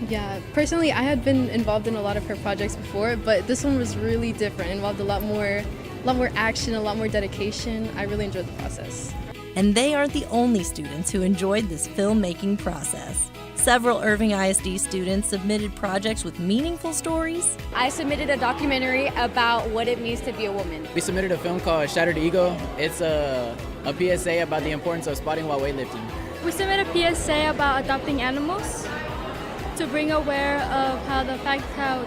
Yeah, personally, I had been involved in a lot of her projects before, but this one was really different. It involved a lot more action, a lot more dedication. I really enjoyed the process.
And they aren't the only students who enjoyed this filmmaking process. Several Irving ISD students submitted projects with meaningful stories.
I submitted a documentary about what it means to be a woman.
We submitted a film called Shattered Ego. It's a PSA about the importance of spotting while weightlifting.
We submitted a PSA about adopting animals to bring aware of how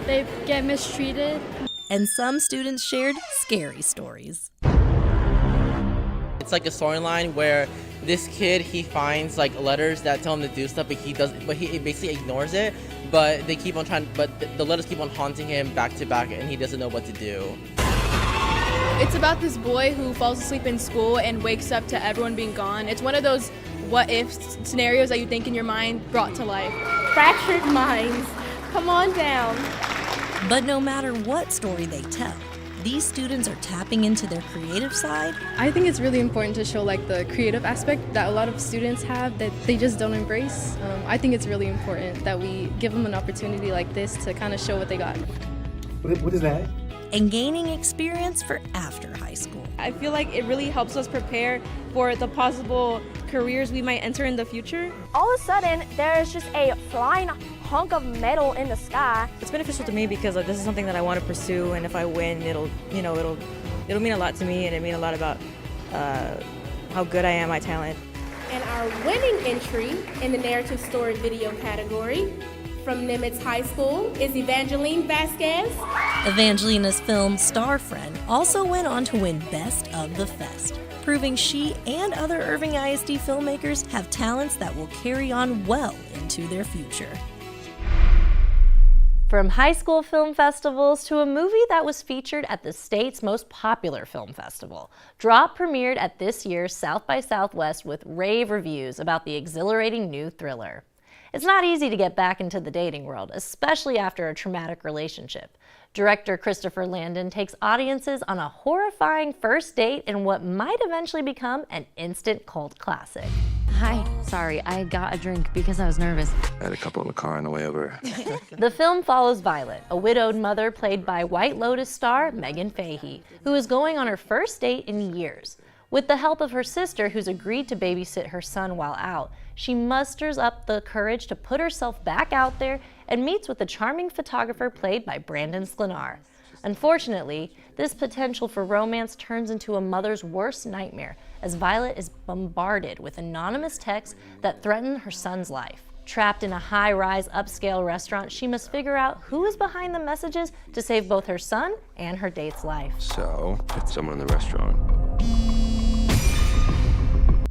they get mistreated.
And some students shared scary stories.
It's like a storyline where this kid, he finds like letters that tell him to do stuff, but he basically ignores it. But they keep on the letters keep on haunting him back to back, and he doesn't know what to do.
It's about this boy who falls asleep in school and wakes up to everyone being gone. It's one of those what-if scenarios that you think in your mind brought to life.
Fractured minds, come on down.
But no matter what story they tell, these students are tapping into their creative side.
I think it's really important to show like the creative aspect that a lot of students have that they just don't embrace. I think it's really important that we give them an opportunity like this to kind of show what they got.
What is that?
And gaining experience for after high school.
I feel like it really helps us prepare for the possible careers we might enter in the future.
All of a sudden, there's just a flying hunk of metal in the sky.
It's beneficial to me because this is something that I want to pursue, and if I win, it'll mean a lot to me, and it mean a lot about how good I am, my talent.
And our winning entry in the narrative story video category
from Nimitz High School is Evangeline Vasquez.
Evangelina's film Star Friend also went on to win Best of the Fest, proving she and other Irving ISD filmmakers have talents that will carry on well into their future.
From high school film festivals to a movie that was featured at the state's most popular film festival, Drop premiered at this year's South by Southwest with rave reviews about the exhilarating new thriller. It's not easy to get back into the dating world, especially after a traumatic relationship. Director Christopher Landon takes audiences on a horrifying first date in what might eventually become an instant cult classic.
Hi, sorry, I got a drink because I was nervous.
I had a couple in the car on the way over.
The film follows Violet, a widowed mother played by White Lotus star Megan Fahey, who is going on her first date in years. With the help of her sister, who's agreed to babysit her son while out, she musters up the courage to put herself back out there and meets with a charming photographer played by Brandon Sklenar. Unfortunately, this potential for romance turns into a mother's worst nightmare as Violet is bombarded with anonymous texts that threaten her son's life. Trapped in a high-rise upscale restaurant, she must figure out who is behind the messages to save both her son and her date's life.
So, it's someone in the restaurant.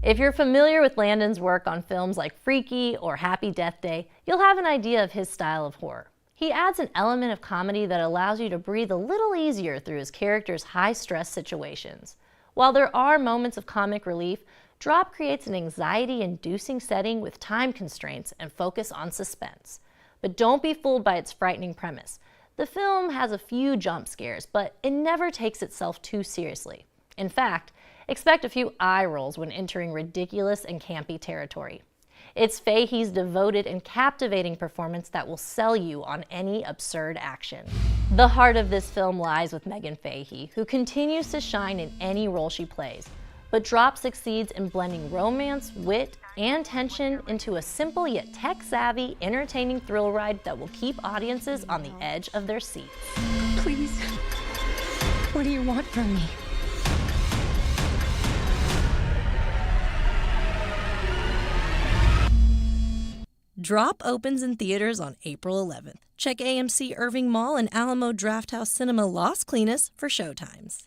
If you're familiar with Landon's work on films like Freaky or Happy Death Day, you'll have an idea of his style of horror. He adds an element of comedy that allows you to breathe a little easier through his characters' high-stress situations. While there are moments of comic relief, Drop creates an anxiety-inducing setting with time constraints and focus on suspense. But don't be fooled by its frightening premise. The film has a few jump scares, but it never takes itself too seriously. In fact, expect a few eye rolls when entering ridiculous and campy territory. It's Fahey's devoted and captivating performance that will sell you on any absurd action. The heart of this film lies with Megan Fahey, who continues to shine in any role she plays. But Drop succeeds in blending romance, wit, and tension into a simple yet tech-savvy, entertaining thrill ride that will keep audiences on the edge of their seats.
Please, what do you want from me?
Drop opens in theaters on April 11th. Check AMC Irving Mall and Alamo Drafthouse Cinema Los Cleanest for showtimes.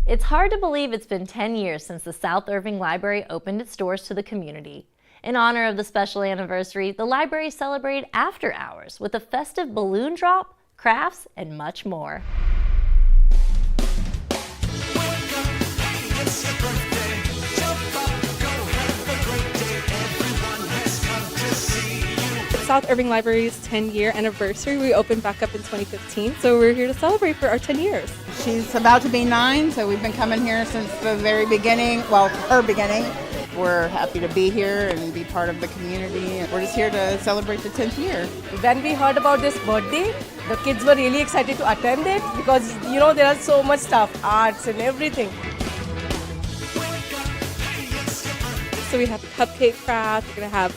It's hard to believe it's been 10 years since the South Irving Library opened its doors to the community. In honor of the special anniversary, the library celebrated after hours with a festive balloon drop, crafts, and much more.
South Irving Library's 10-year anniversary. We opened back up in 2015, so we're here to celebrate for our 10 years.
She's about to be 9, so we've been coming here since the very beginning, well, her beginning. We're happy to be here and be part of the community. We're just here to celebrate the 10th year.
When we heard about this birthday, the kids were really excited to attend it because, you know, there are so much stuff, arts and everything.
So we have cupcake craft, we're going to have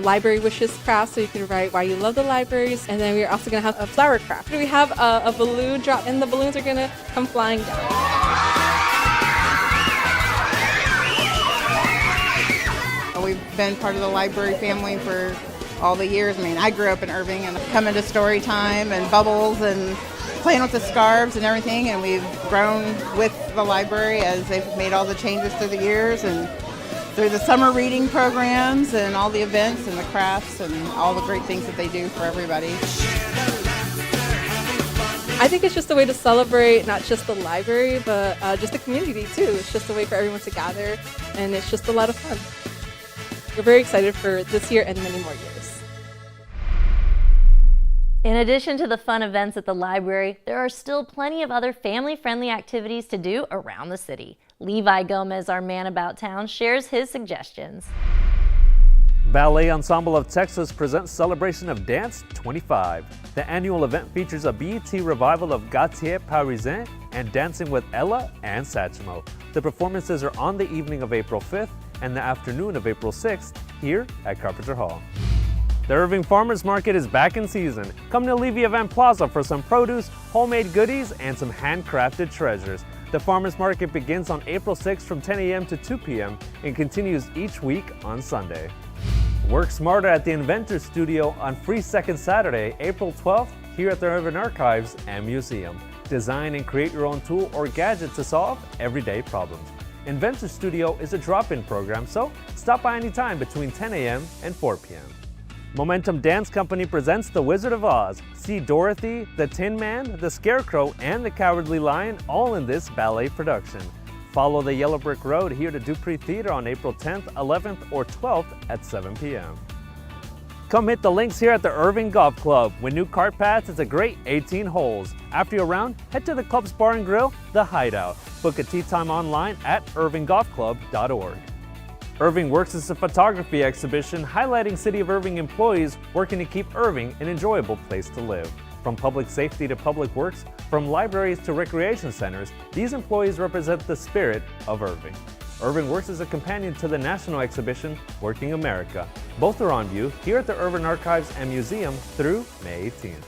library wishes craft, so you can write why you love the libraries, and then we're also going to have a flower craft. We have a balloon drop, and the balloons are going to come flying down.
We've been part of the library family for all the years. I mean, I grew up in Irving and coming to story time and bubbles and playing with the scarves and everything, and we've grown with the library as they've made all the changes through the years, and through the summer reading programs and all the events and the crafts and all the great things that they do for everybody.
I think it's just a way to celebrate not just the library, but just the community too. It's just a way for everyone to gather, and it's just a lot of fun. We're very excited for this year and many more years.
In addition to the fun events at the library, there are still plenty of other family-friendly activities to do around the city. Levi Gomez, our man about town, shares his suggestions.
Ballet Ensemble of Texas presents Celebration of Dance 25. The annual event features a BET revival of Gatier Parisien and Dancing with Ella and Satchmo. The performances are on the evening of April 5th and the afternoon of April 6th here at Carpenter Hall. The Irving Farmers Market is back in season. Come to Levy Event Plaza for some produce, homemade goodies, and some handcrafted treasures. The Farmers Market begins on April 6th from 10 a.m. to 2 p.m. and continues each week on Sunday. Work smarter at the Inventor Studio on Free Second Saturday, April 12th, here at the Irving Archives and Museum. Design and create your own tool or gadget to solve everyday problems. Inventor Studio is a drop-in program, so stop by anytime between 10 a.m. and 4 p.m. Momentum Dance Company presents The Wizard of Oz. See Dorothy, the Tin Man, the Scarecrow, and the Cowardly Lion all in this ballet production. Follow the Yellow Brick Road here to Dupree Theater on April 10th, 11th, or 12th at 7 p.m. Come hit the links here at the Irving Golf Club. With new cart paths, it's a great 18 holes. After your round, head to the club's bar and grill, The Hideout. Book a tee time online at irvinggolfclub.org. Irving Works is a photography exhibition highlighting City of Irving employees working to keep Irving an enjoyable place to live. From public safety to public works, from libraries to recreation centers, these employees represent the spirit of Irving. Irving Works is a companion to the national exhibition, Working America. Both are on view here at the Irving Archives and Museum through May 18th.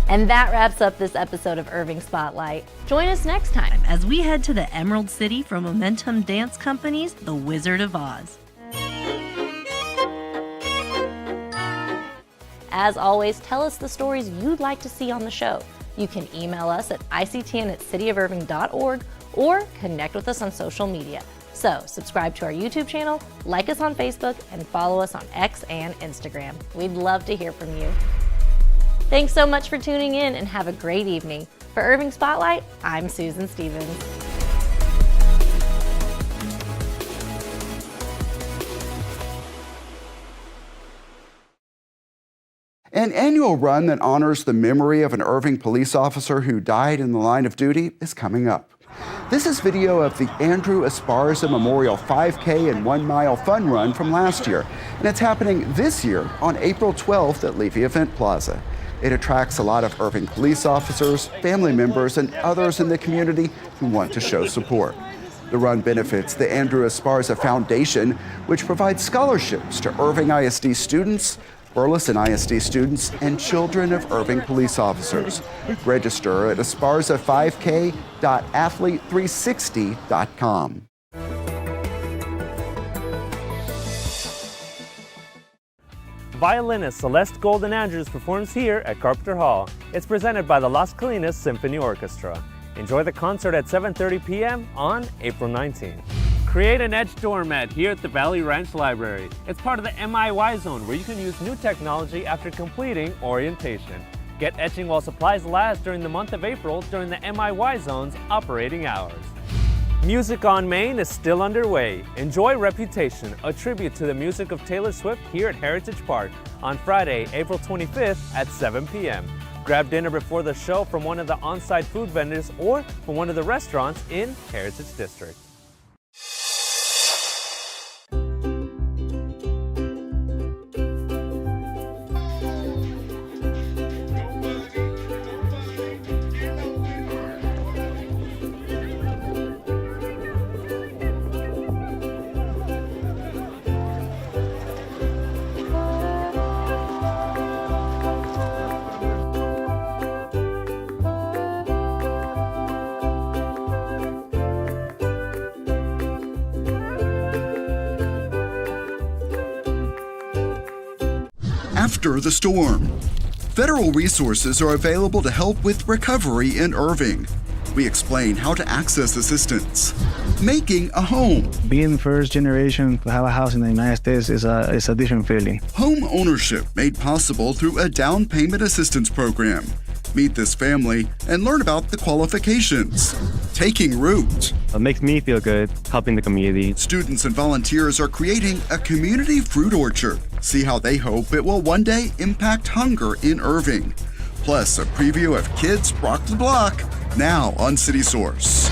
And that wraps up this episode of Irving Spotlight. Join us next time as we head to the Emerald City for Momentum Dance Company's The Wizard of Oz. As always, tell us the stories you'd like to see on the show. You can email us at ictn@cityofirving.org or connect with us on social media. So subscribe to our YouTube channel, like us on Facebook, and follow us on X and Instagram. We'd love to hear from you. Thanks so much for tuning in and have a great evening. For Irving Spotlight, I'm Susan Stevens.
An annual run that honors the memory of an Irving police officer who died in the line of duty is coming up. This is video of the Andrew Esparza Memorial 5K and 1 mile fun run from last year, and it's happening this year on April 12th at Levy Event Plaza. It attracts a lot of Irving police officers, family members, and others in the community who want to show support. The run benefits the Andrew Esparza Foundation, which provides scholarships to Irving ISD students, Burleson ISD students, and children of Irving police officers. Register at esparza5k.athlete360.com.
Violinist Celeste Golden Andrews performs here at Carpenter Hall. It's presented by the Las Colinas Symphony Orchestra. Enjoy the concert at 7:30 p.m. on April 19th. Create an etch doormat here at the Valley Ranch Library. It's part of the MIY zone where you can use new technology after completing orientation. Get etching while supplies last during the month of April during the MIY zone's operating hours. Music on Main is still underway. Enjoy Reputation, a tribute to the music of Taylor Swift here at Heritage Park on Friday, April 25th at 7 p.m. Grab dinner before the show from one of the on-site food vendors or from one of the restaurants in Heritage District.
After the storm. Federal resources are available to help with recovery in Irving. We explain how to access assistance. Making a home.
Being first generation to have a house in the United States is a different feeling.
Home ownership made possible through a down payment assistance program. Meet this family and learn about the qualifications. Taking root.
It makes me feel good helping the community.
Students and volunteers are creating a community fruit orchard. See how they hope it will one day impact hunger in Irving. Plus, a preview of Kids Rock the Block, now on City Source.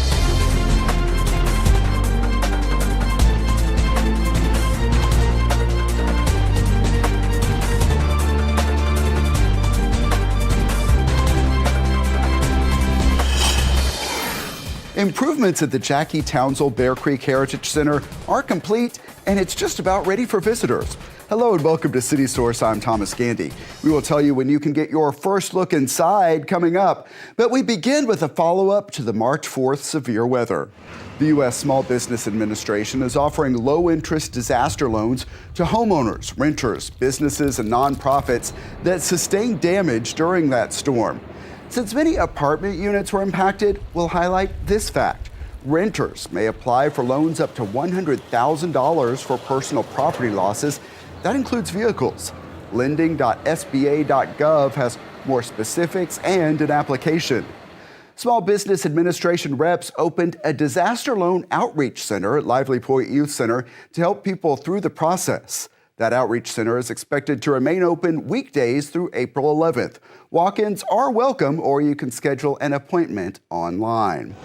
Improvements at the Jackie Townsville Bear Creek Heritage Center are complete, and it's just about ready for visitors. Hello and welcome to City Source. I'm Thomas Gandy. We will tell you when you can get your first look inside coming up. But we begin with a follow-up to the March 4th severe weather. The U.S. Small Business Administration is offering low-interest disaster loans to homeowners, renters, businesses, and nonprofits that sustained damage during that storm. Since many apartment units were impacted, we'll highlight this fact. Renters may apply for loans up to $100,000 for personal property losses. That includes vehicles. Lending.sba.gov has more specifics and an application. Small Business Administration reps opened a disaster loan outreach center at Lively Point Youth Center to help people through the process. That outreach center is expected to remain open weekdays through April 11th. Walk-ins are welcome, or you can schedule an appointment online.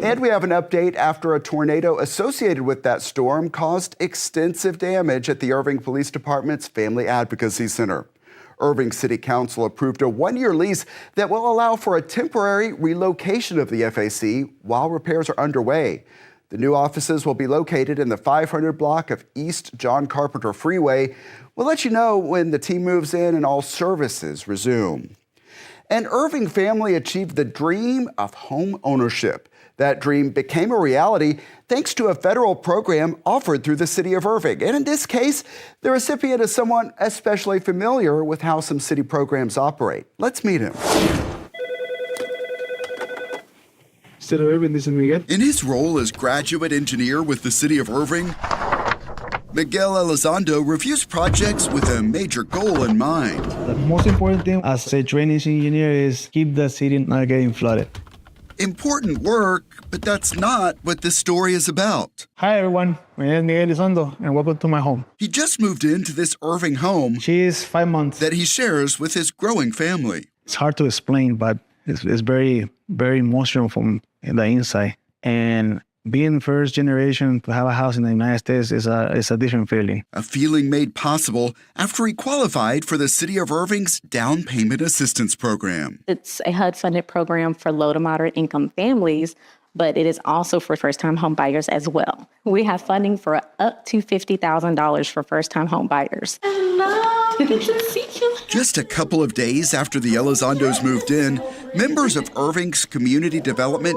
And we have an update after a tornado associated with that storm caused extensive damage at the Irving Police Department's Family Advocacy Center. Irving City Council approved a one-year lease that will allow for a temporary relocation of the FAC while repairs are underway. The new offices will be located in the 500 block of East John Carpenter Freeway. We'll let you know when the team moves in and all services resume. An Irving family achieved the dream of home ownership. That dream became a reality thanks to a federal program offered through the city of Irving. And in this case, the recipient is someone especially familiar with how some city programs operate. Let's meet him. In his role as graduate engineer with the city of Irving, Miguel Elizondo reviews projects with a major goal in mind.
The most important thing as a drainage engineer is keep the city not getting flooded.
Important work, but that's not what this story is about.
Hi everyone, my name is Miguel Elizondo and welcome to my home.
He just moved into this Irving home.
She is 5 months.
That he shares with his growing family.
It's hard to explain, but it's very, very emotional from the inside. And being first generation to have a house in the United States is a different feeling.
A feeling made possible after he qualified for the City of Irving's Down Payment Assistance Program.
It's a HUD-funded program for low to moderate income families, but it is also for first-time home buyers as well. We have funding for up to $50,000 for first-time home buyers. Hello, good to see you.
Just a couple of days after the Elizondos moved in, members of Irving's community development